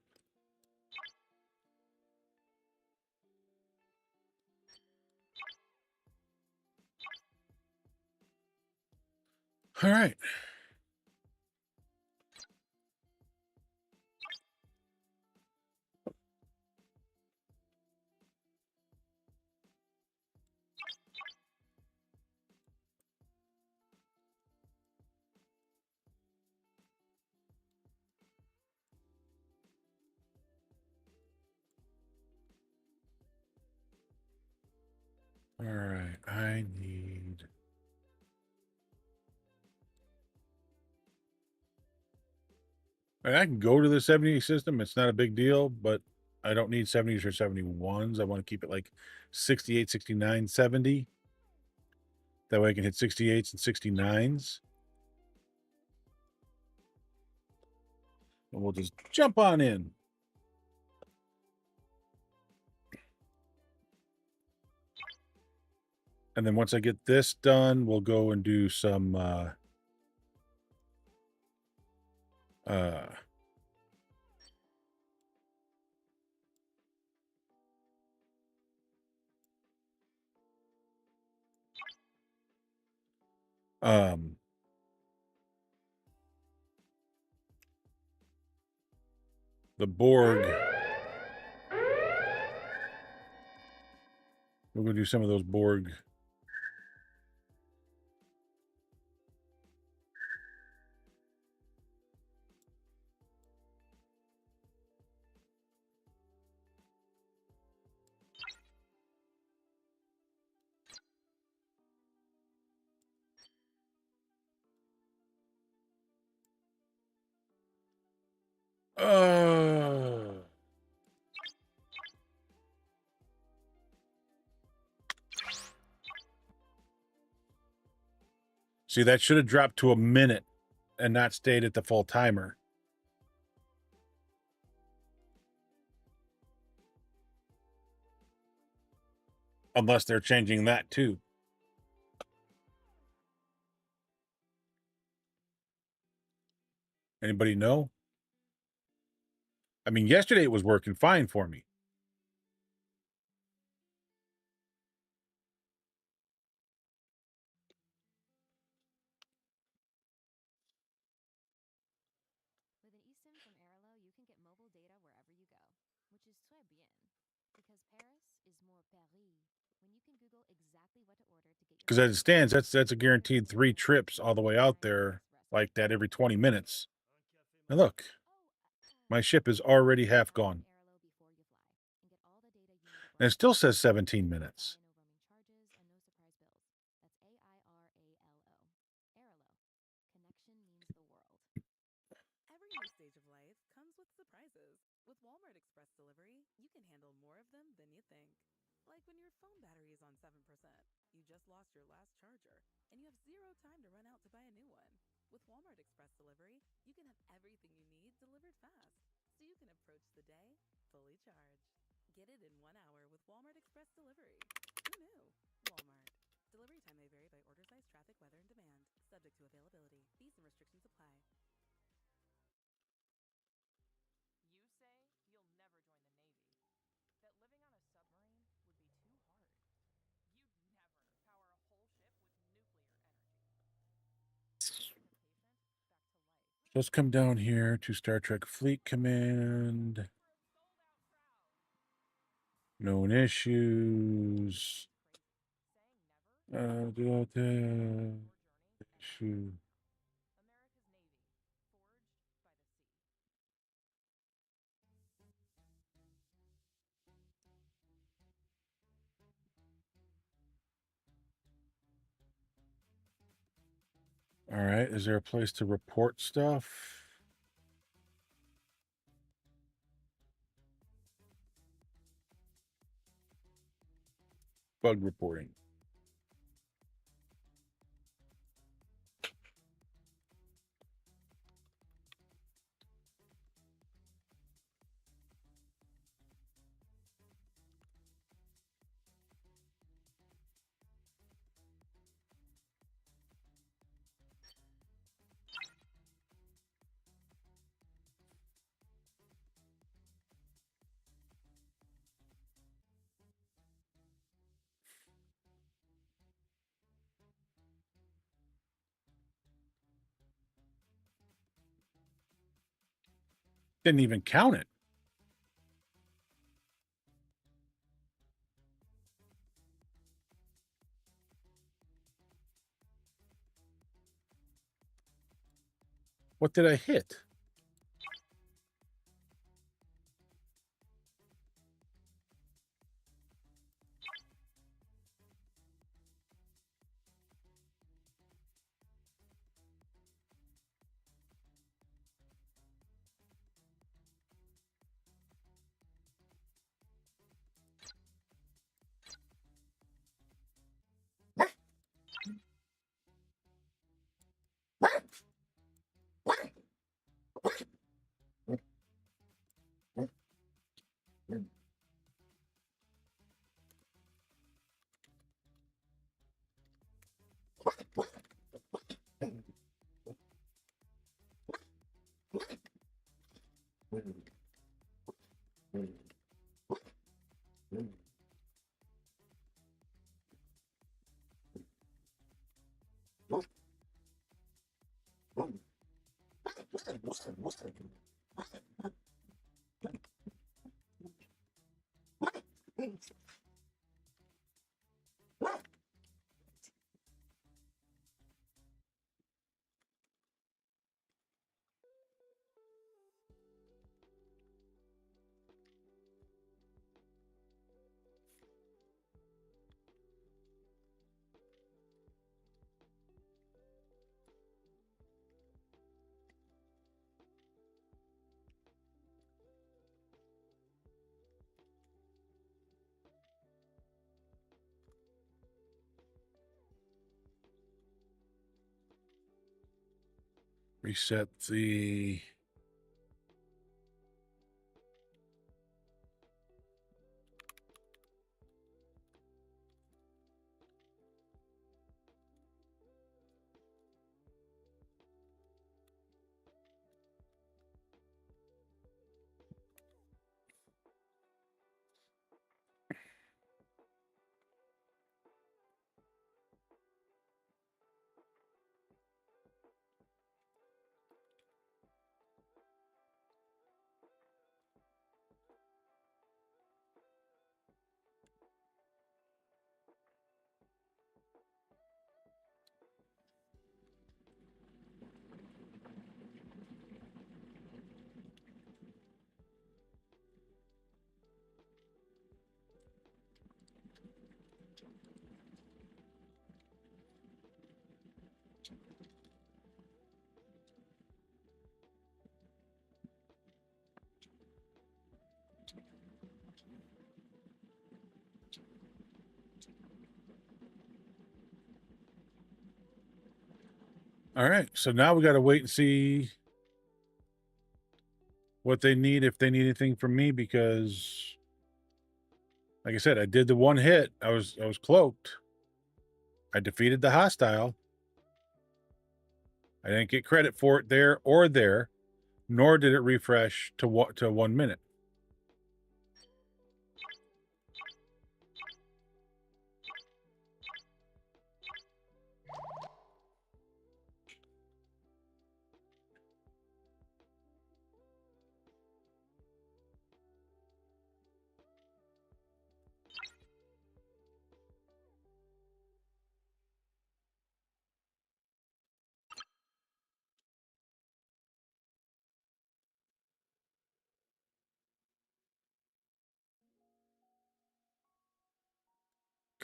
All right. All right. I need. I can go to the 70 system. It's not a big deal, but I don't need 70s or 71s. I want to keep it like 68, 69, 70. That way I can hit 68s and 69s. And we'll just jump on in. And then once I get this done, we'll go and do some um the Borg. We'll go do some of those Borg. See, that should have dropped to a minute and not stayed at the full timer. Unless they're changing that too. Anybody know? I mean, yesterday it was working fine for me. With an eSIM from Airlo, you can get mobile data wherever you go, which is très bien. Because Paris is more Paris when you can Google exactly what to order to get your. Because as it stands, that's a guaranteed 3 trips all the way out there like that every 20 minutes. And look, my ship is already half gone. And it still says 17 minutes. Every new stage of life comes with surprises. With Walmart Express Delivery, you can handle more of them than you think. Like when your phone battery is on 7%, you just lost your last charger, and you have zero time to run out to buy a new one. With Walmart Express Delivery, you can have everything you need delivered fast, so you can approach the day fully charged. Get it in 1 hour with Walmart Express Delivery. Who knew? Walmart. Delivery time may vary by order size, traffic, weather, and demand. Subject to availability. Fees and restrictions apply. You say you'll never join the Navy. That living on a submarine would be too hard. You'd never power a whole ship with nuclear energy. Let's come down here to Star Trek Fleet Command. Known issues. Issue. All right. Is there a place to report stuff? Bug reporting. Didn't even count it. What did I hit? Reset the... All right, so now we got to wait and see what they need, if they need anything from me, because like I said, I did the one hit. I was cloaked. I defeated the hostile. I didn't get credit for it there or there, nor did it refresh to 1 minute.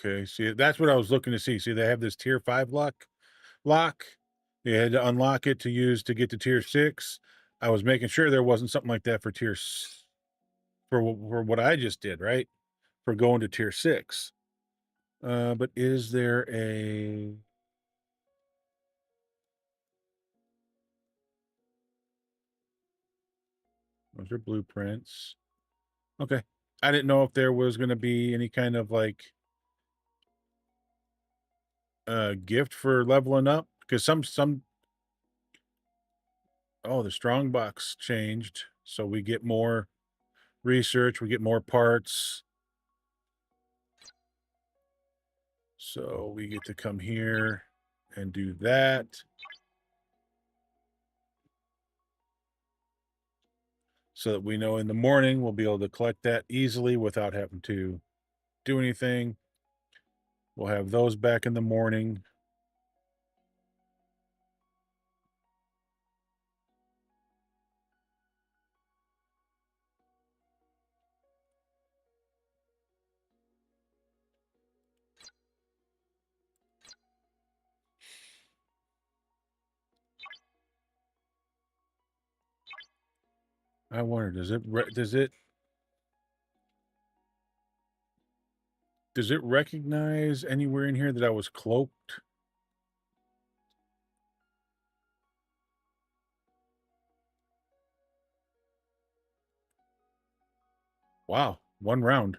Okay, see, that's what I was looking to see. See, they have this tier 5 lock. You had to unlock it to use to get to tier 6. I was making sure there wasn't something like that for for what I just did, right? For going to tier 6. But is there a... Those are blueprints. Okay. I didn't know if there was going to be any kind of like gift for leveling up, because some oh, the strong box changed, so we get more research, we get more parts. So we get to come here and do that. So that we know in the morning we'll be able to collect that easily without having to do anything. We'll have those back in the morning. I wonder, does it recognize anywhere in here that I was cloaked? Wow, 1 round.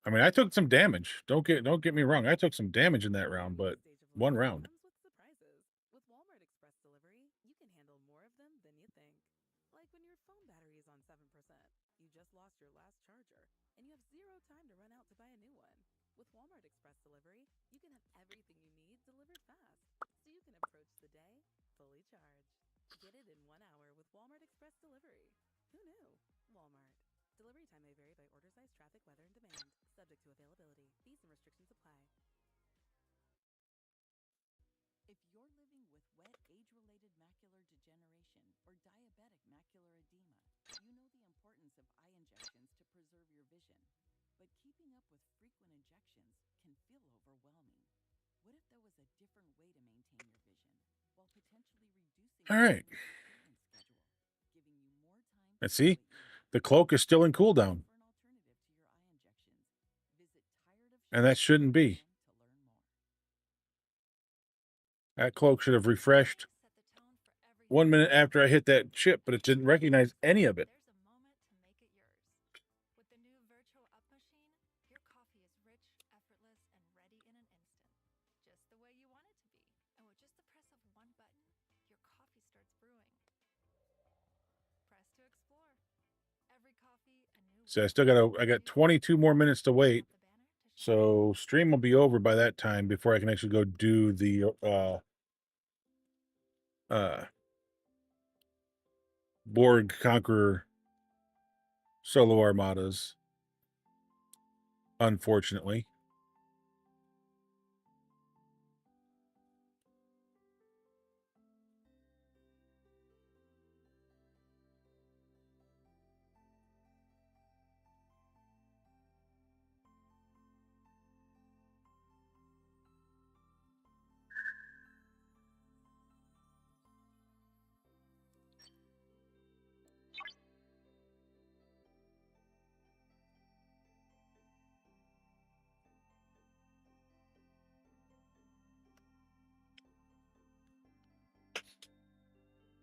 I mean, I took some damage. Don't get me wrong. I took some damage in that round, but 1 round. Comes with surprises. With Walmart Express delivery, you can handle more of them than you think. Like when your phone battery is on 7%, you just lost your last charger, and you have zero time to run out to buy a new one. With Walmart Express delivery, you can have everything you need delivered fast, so you can approach the day fully charged. Get it in 1 hour with Walmart Express delivery. Who knew? Walmart. Delivery time may vary by order size, traffic, weather, and demand. Subject to availability. Fees and restrictions apply. If you're living with wet, age-related macular degeneration or diabetic macular edema, you know the importance of eye injections to preserve your vision. But keeping up with frequent injections can feel overwhelming. What if there was a different way to maintain your vision while potentially reducing All right. your treatment schedule, giving you more time Let's see. The cloak is still in cooldown. for an alternative to your eye injections? Visit And that shouldn't be. to learn more. That cloak should have refreshed 1 minute after I hit that chip, but it didn't recognize any of it. There's a moment to make it yours. With the new Virtual Up machine, your coffee is rich, effortless, and ready in an instant. Just the way you want it to be. And with just the press of one button, your coffee starts brewing. Press to explore. Every coffee, a new So I got 22 more minutes to wait. So stream will be over by that time before I can actually go do the Borg Conqueror solo armadas. Unfortunately.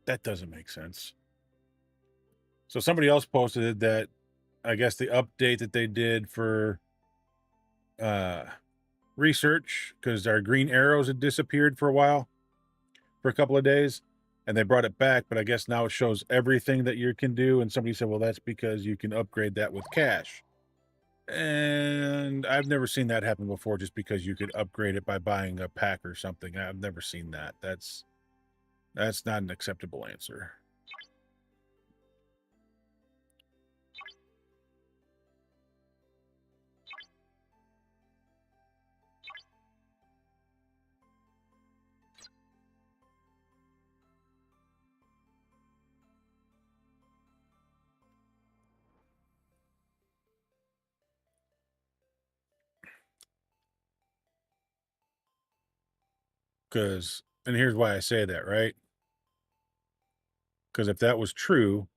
That doesn't make sense. So somebody else posted that I guess the update that they did for research, because our green arrows had disappeared for a while, for a couple of days, and they brought it back, but I guess now it shows everything that you can do. And somebody said, well, that's because you can upgrade that with cash. And I've never seen that happen before, just because you could upgrade it by buying a pack or something. I've never seen that. That's not an acceptable answer. Because, and here's why I say that, right? Because if that was true,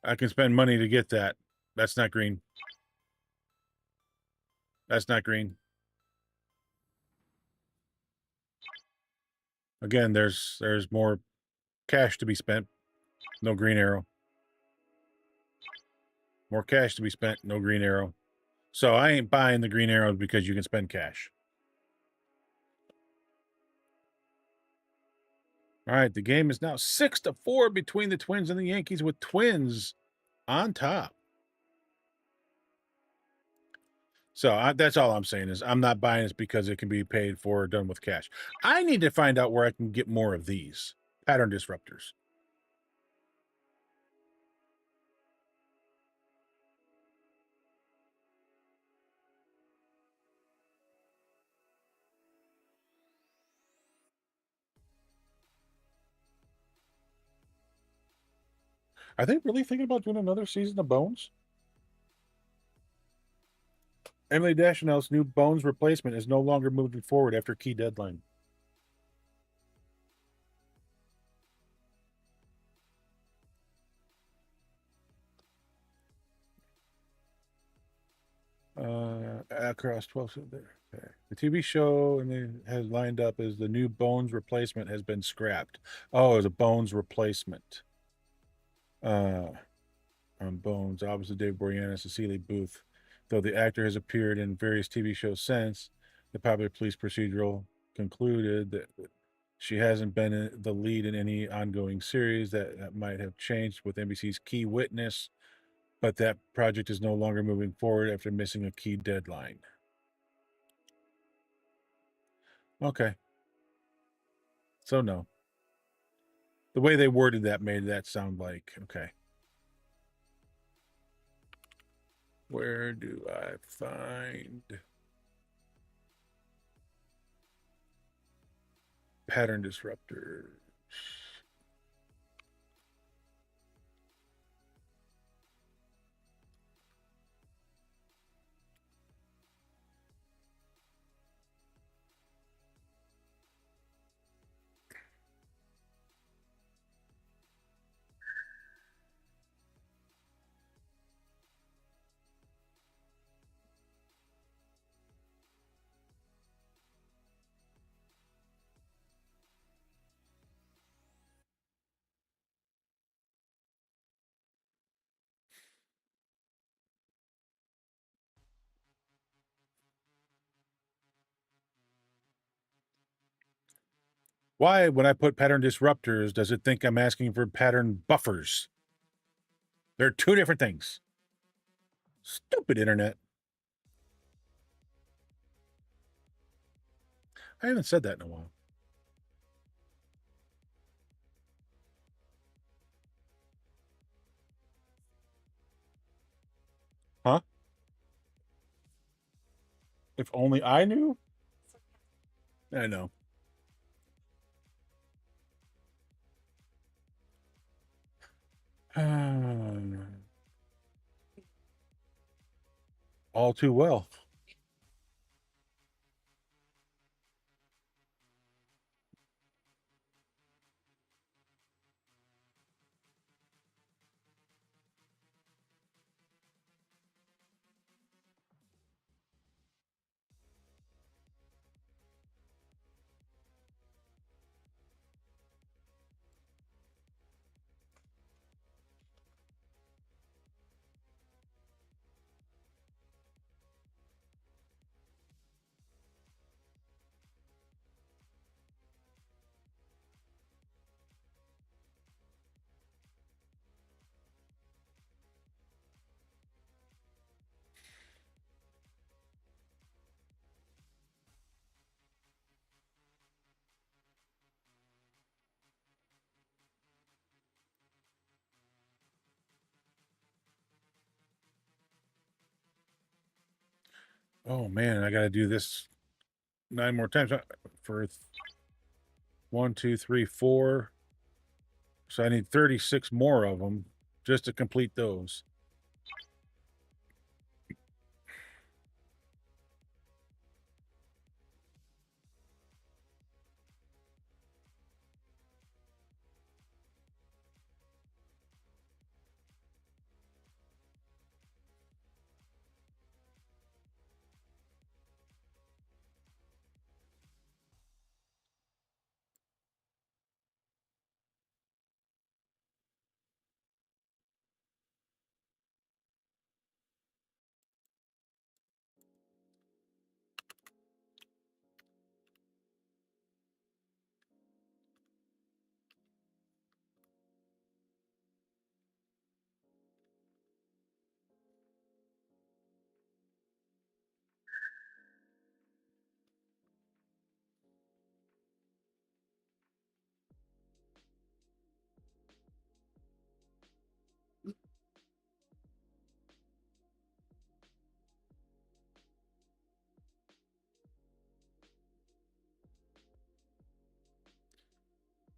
I can spend money to get that. That's not green. That's not green. Again, there's more cash to be spent. No green arrow. More cash to be spent. No green arrow. So I ain't buying the green arrows because you can spend cash. All right, the game is now 6-4 between the Twins and the Yankees, with Twins on top. So that's all I'm saying is I'm not buying this because it can be paid for or done with cash. I need to find out where I can get more of these pattern disruptors. Are they really thinking about doing another season of Bones? Emily Deschanel's new Bones replacement is no longer moving forward after key deadline. Across 12. Okay. The TV show and it has lined up as the new Bones replacement has been scrapped. Oh, it's a Bones replacement. On Bones, opposite Dave Boreanaz, Cecilia Booth. Though the actor has appeared in various TV shows since, the popular police procedural concluded that she hasn't been the lead in any ongoing series. That might have changed with NBC's Key Witness, but that project is no longer moving forward after missing a key deadline. Okay. So no. The way they worded that made that sound like, okay. Where do I find pattern disruptors? Why, when I put pattern disruptors, does it think I'm asking for pattern buffers? They're two different things. Stupid internet. I haven't said that in a while. Huh? If only I knew? I know. All too well. Oh man, I gotta do this 9 more times for 1, 2, 3, 4. So I need 36 more of them just to complete those.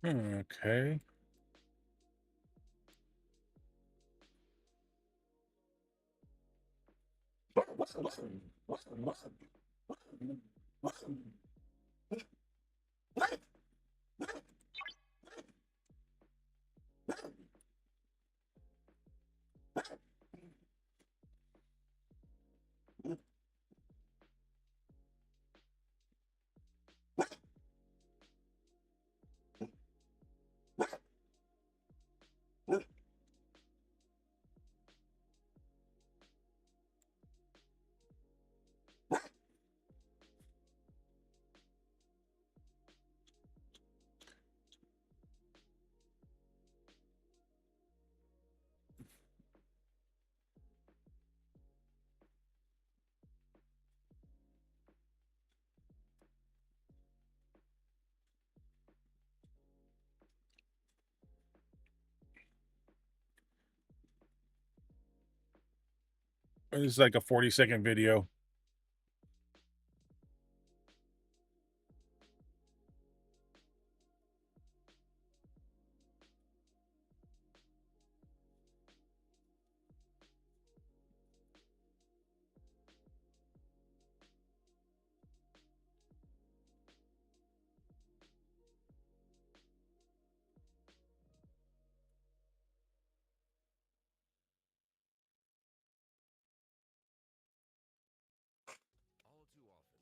Okay. This is like a 40-second video.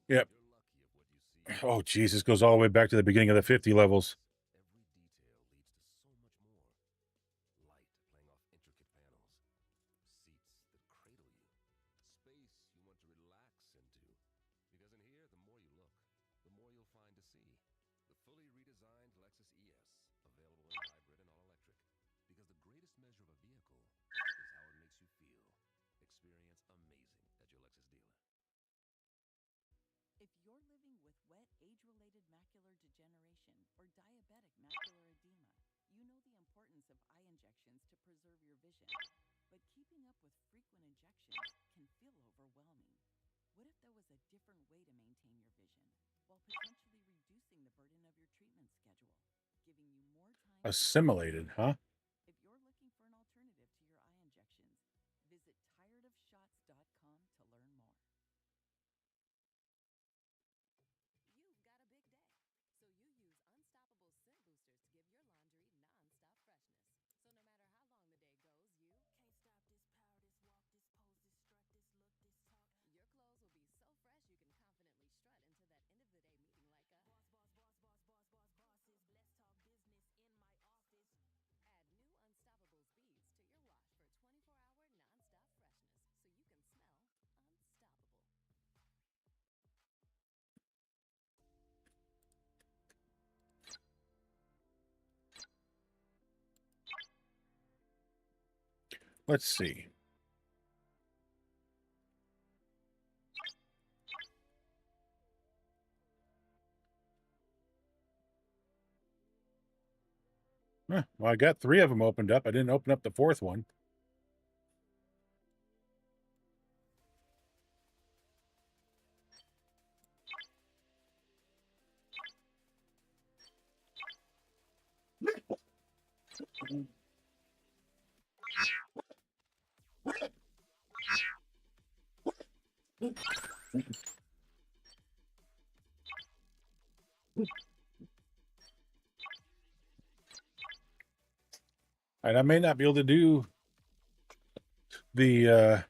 Yep. Oh, geez, this goes all the way back to the beginning of the 50 levels. designed Lexus ES, available in hybrid and all-electric. Because the greatest measure of a vehicle is how it makes you feel. Experience amazing at your Lexus dealer. If you're living with wet, age-related macular degeneration or diabetic macular edema, you know the importance of eye injections to preserve your vision. But keeping up with frequent injections can feel overwhelming. What if there was a different way to maintain your vision, while potentially reducing the burden of your treatment schedule, giving you more time to Assimilated, huh? If you're looking for an alternative to your eye injections, visit tiredofshots.com to learn more. You've got a big day, so you use Unstoppable Scent Boosters to give your laundry non-stop freshness. So no matter how long the day goes, you can't stop this power, this walk, this pose, this strut, this look, this talk. Your clothes will be so fresh you can confidently strut into that end of the day meeting like a bosses. Let's talk business in my office. Add new Unstoppable beads to your wash for 24-hour non-stop freshness, so you can smell unstoppable. Let's see. Well, I got 3 of them opened up. I didn't open up the 4th one. And I may not be able to do the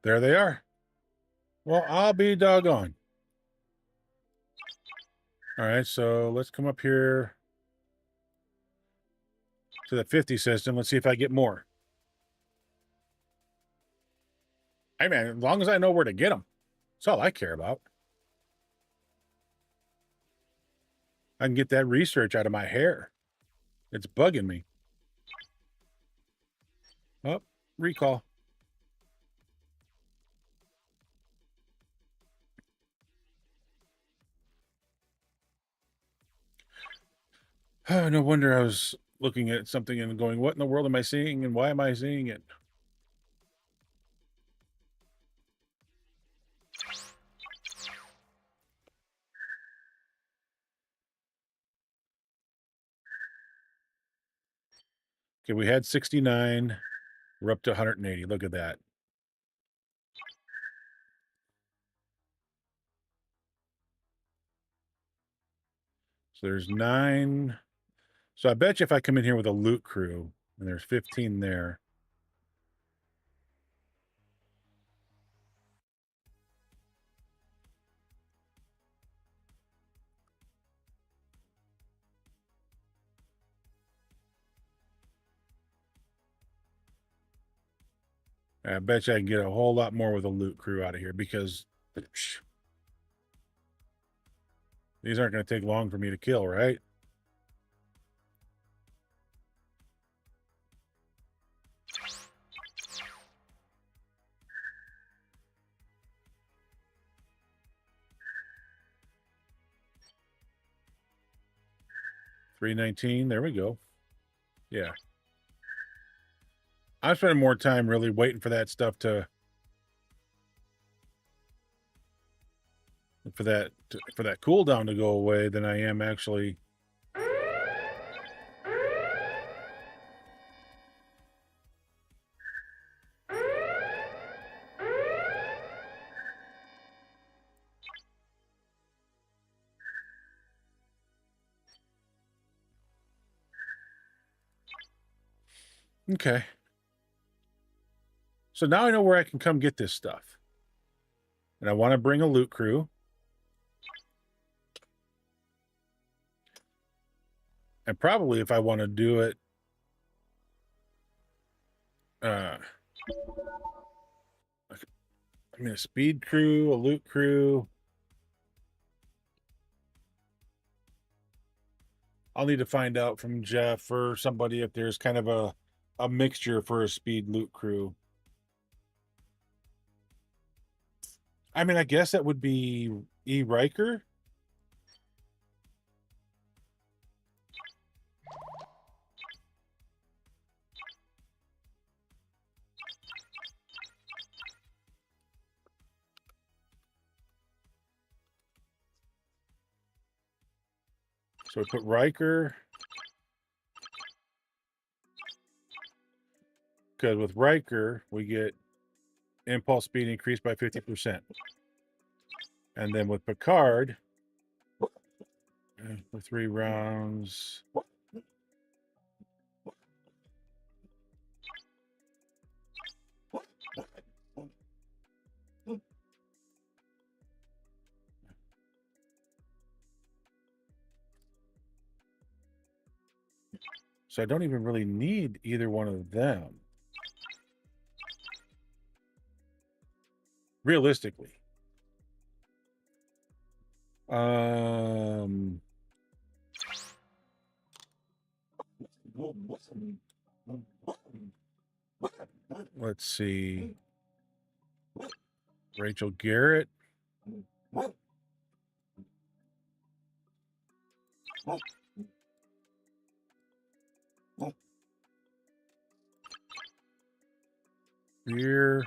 there they are. Well, I'll be doggone. All right, so let's come up here to the 50 system. Let's see if I get more. Hey, man, as long as I know where to get them, that's all I care about. I can get that research out of my hair. It's bugging me. Oh, recall. Oh, no wonder I was looking at something and going, what in the world am I seeing and why am I seeing it? Okay, we had 69. We're up to 180. Look at that. So there's 9. So I bet you if I come in here with a loot crew, and there's 15 there. I bet you I can get a whole lot more with a loot crew out of here because these aren't going to take long for me to kill, right? $319. There we go. Yeah. I'm spending more time really waiting for that stuff to for that cooldown to go away than I am actually. Okay. So now I know where I can come get this stuff. And I want to bring a loot crew. And probably if I want to do it, I mean, a speed crew, a loot crew. I'll need to find out from Jeff or somebody if there's kind of a mixture for a speed loot crew. I mean, I guess that would be E. Riker. So we put Riker. Because with Riker, we get impulse speed increased by 50%. And then with Picard, for 3 rounds. So I don't even really need either one of them. Realistically. Let's see. Rachel Garrett. Here.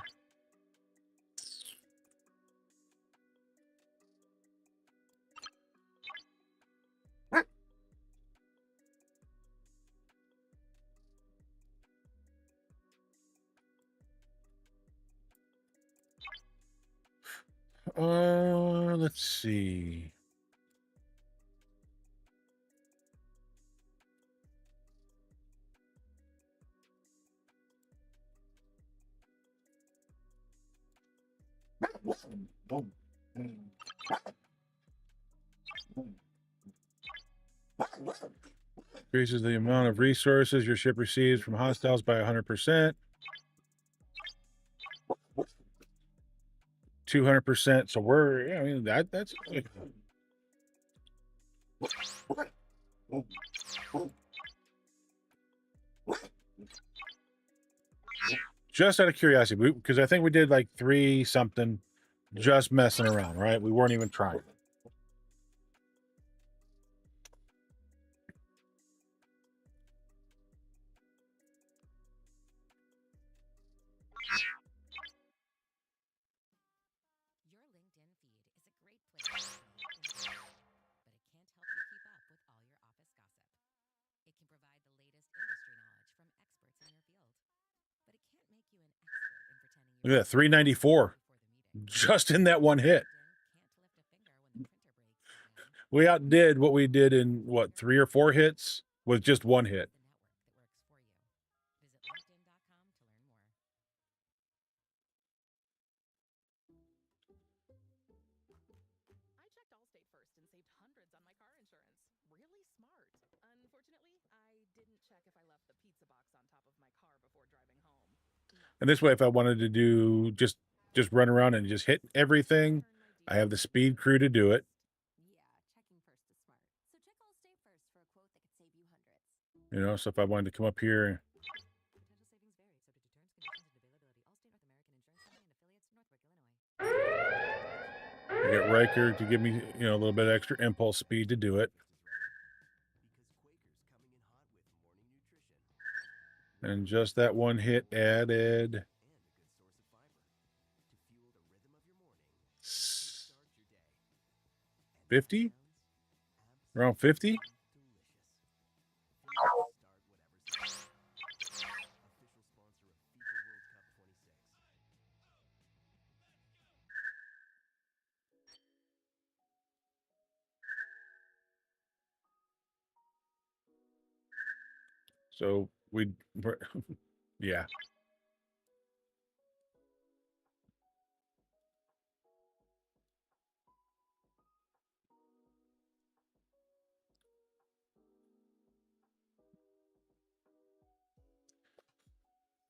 Let's see. Increases the amount of resources your ship receives from hostiles by 100%. 200%. So we're, yeah, I mean, that's just out of curiosity, because I think we did like 3 something just messing around, right? We weren't even trying. Your LinkedIn feed is a great place to stay informed, but it can't help you keep up with all your office gossip. It can provide the latest industry knowledge from experts in your field, but it can't make you an expert in pretending you Look at that, 394 just in that one hit. We outdid what we did in what, 3 or 4 hits with just 1 hit. I checked Allstate first and saved hundreds on my car insurance. Really smart. Unfortunately, I didn't check if I left the pizza box on top of my car before driving home. And this way, if I wanted to do just run around and just hit everything, I have the speed crew to do it. You know, so if I wanted to come up here, I get Riker to give me, you know, a little bit extra impulse speed to do it. And just that one hit added 50? Around 50? So we, yeah.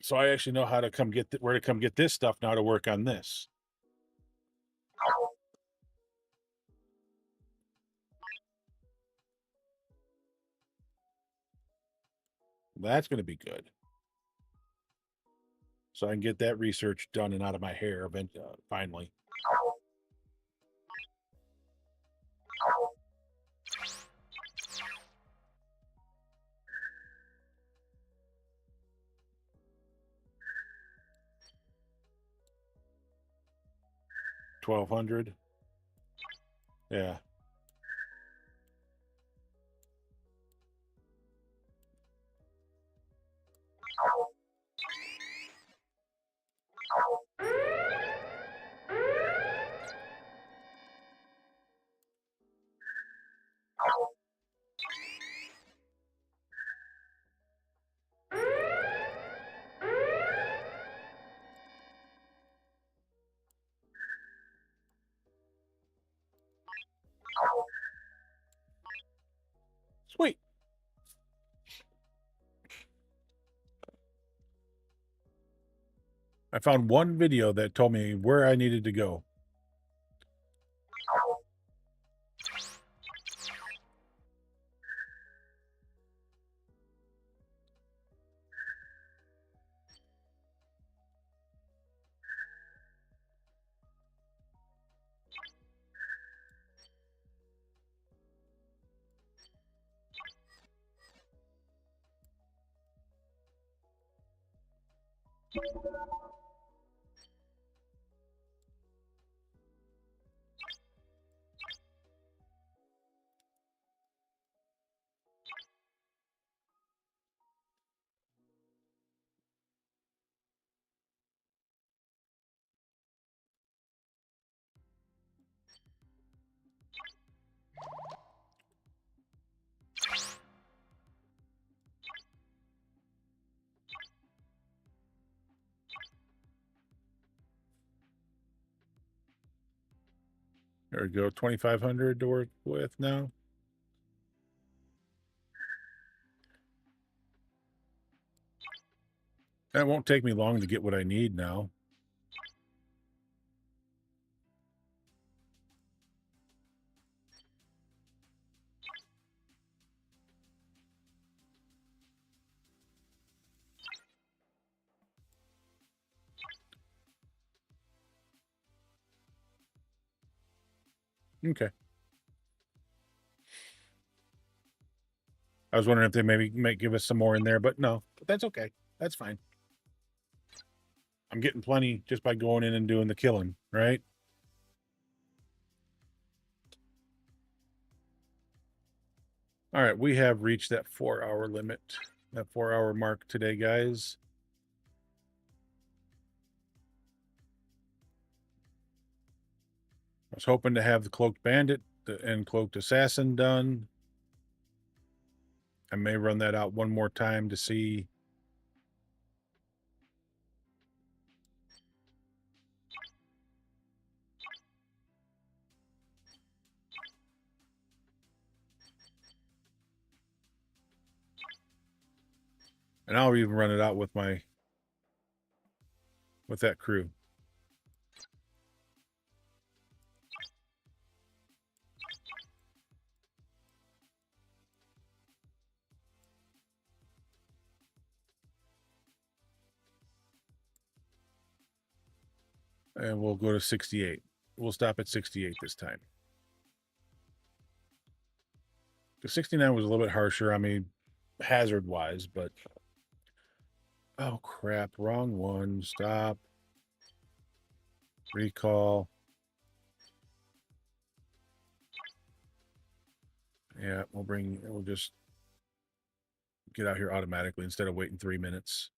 So I actually know how to come get where to come get this stuff now to work on this. That's going to be good. So I can get that research done and out of my hair finally. $1,200. Yeah. Sweet. I found one video that told me where I needed to go. There we go. 2,500 to work with now. That won't take me long to get what I need now. Okay. I was wondering if they maybe might give us some more in there, but no, but that's okay. That's fine. I'm getting plenty just by going in and doing the killing, right? All right, we have reached that 4-hour limit, that 4-hour mark today, guys. I was hoping to have the Cloaked Bandit and Cloaked Assassin done. I may run that out one more time to see. And I'll even run it out with that crew. And we'll go to 68. We'll stop at 68 this time. The 69 was a little bit harsher, I mean, hazard-wise, but... Oh, crap. Wrong one. Stop. Recall. Yeah, we'll just get out here automatically instead of waiting 3 minutes.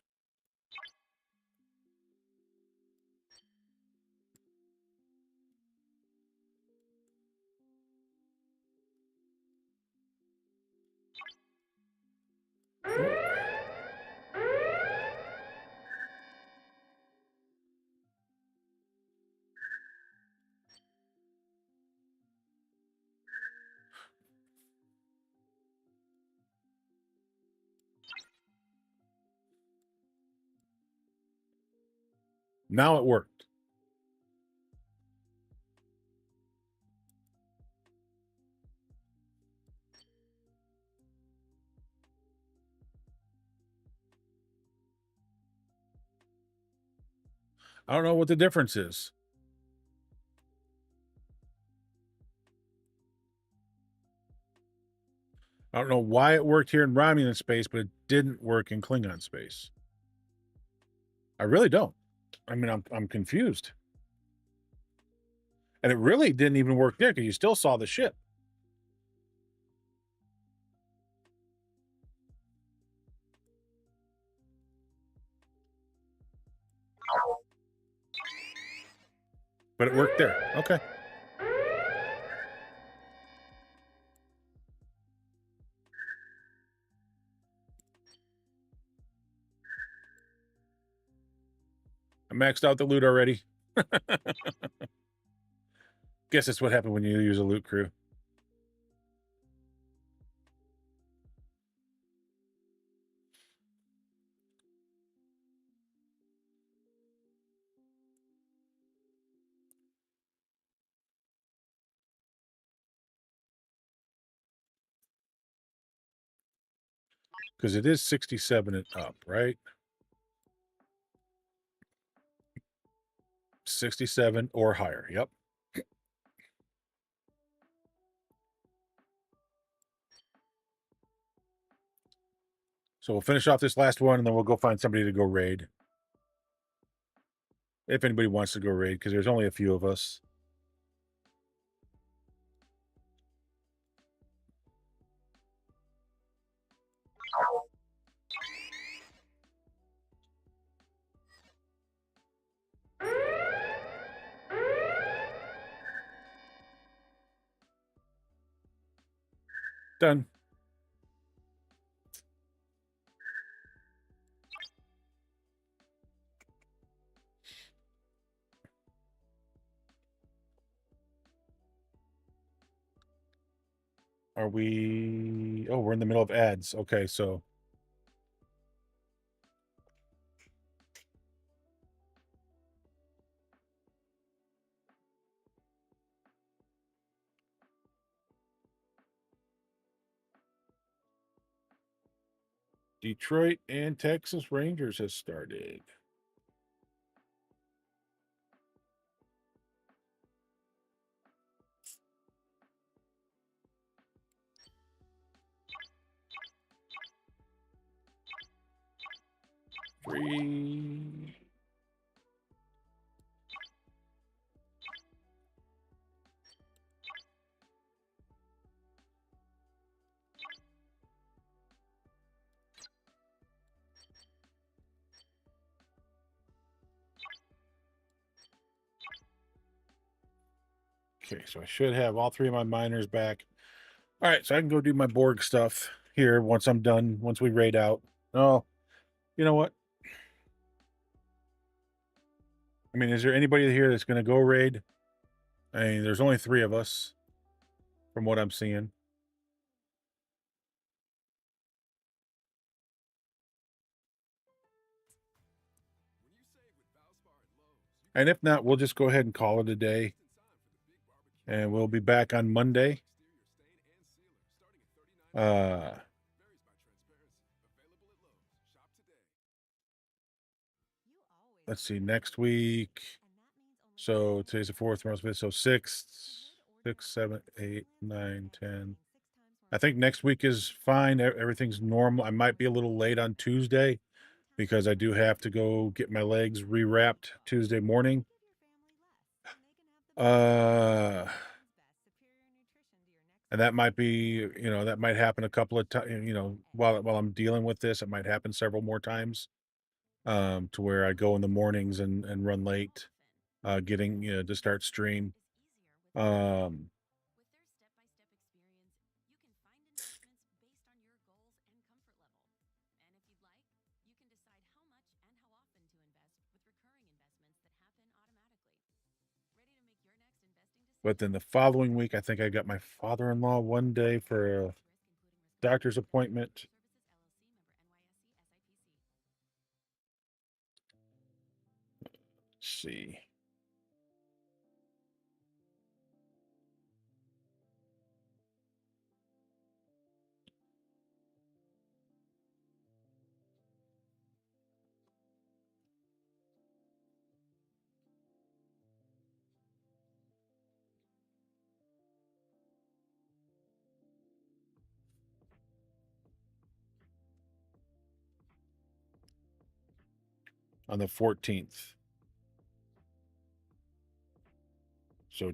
Now it worked. I don't know what the difference is. I don't know why it worked here in Romulan space, but it didn't work in Klingon space. I really don't. I mean, I'm confused. And it really didn't even work there because you still saw the ship. But it worked there. Okay. I maxed out the loot already. Guess that's what happened when you use a loot crew. Because it is 67 and up, right? 67 or higher. Yep. So we'll finish off this last one and then we'll go find somebody to go raid. If anybody wants to go raid, because there's only a few of us. Done. Are we... Oh, we're in the middle of ads. Okay, so... Detroit and Texas Rangers has started. Free. Okay, so I should have all three of my miners back. All right, so I can go do my Borg stuff here once I'm done, once we raid out. Oh, you know what? I mean, is there anybody here that's going to go raid? I mean, there's only three of us from what I'm seeing. And if not, we'll just go ahead and call it a day. And we'll be back on Monday. Let's see, next week. So today's the 4th, tomorrow's the 5th, so 6, 7, 8, 9, 10. I think next week is fine. Everything's normal. I might be a little late on Tuesday because I do have to go get my legs rewrapped Tuesday morning. And that might be, that might happen a couple of times, while I'm dealing with this, it might happen several more times. To where I go in the mornings and run late, getting, to start stream. But then the following week, I think I got my father-in-law one day for a doctor's appointment. see. On the 14th. So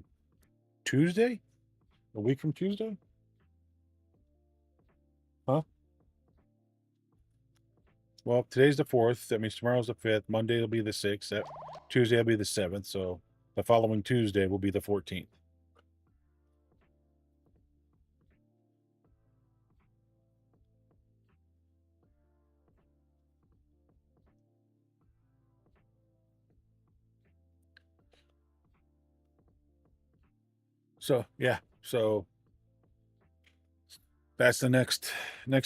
Tuesday? A week from Tuesday? Huh? Well, today's the 4th. That means tomorrow's the 5th. Monday will be the 6th. Tuesday will be the 7th. So the following Tuesday will be the 14th. So yeah. So that's the next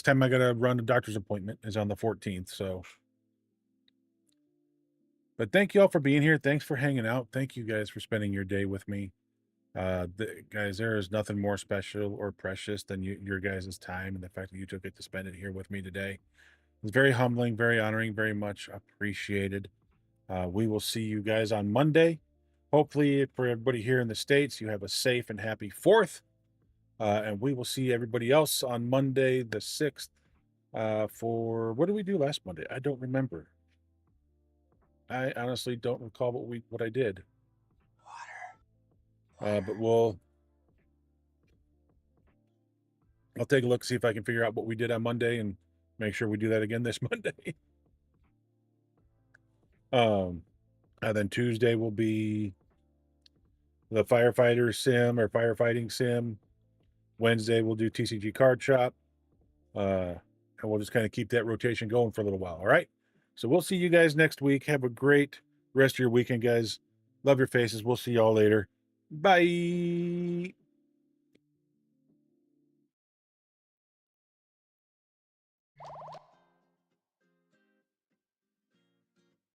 time I gotta run a doctor's appointment is on the 14th. So but thank you all for being here. Thanks for hanging out. Thank you guys for spending your day with me. Guys, there is nothing more special or precious than your guys' time and the fact that you took it to spend it here with me today. It's very humbling, very honoring, very much appreciated. We will see you guys on Monday. Hopefully, for everybody here in the States, you have a safe and happy 4th. And we will see everybody else on Monday, the 6th. For what did we do last Monday? I don't remember. I honestly don't recall what I did. But I'll take a look, see if I can figure out what we did on Monday and make sure we do that again this Monday. And then Tuesday will be the firefighter sim or firefighting sim. Wednesday we'll do TCG card shop. And we'll just kind of keep that rotation going for a little while. All right. So we'll see you guys next week. Have a great rest of your weekend, guys. Love your faces. We'll see y'all later. Bye.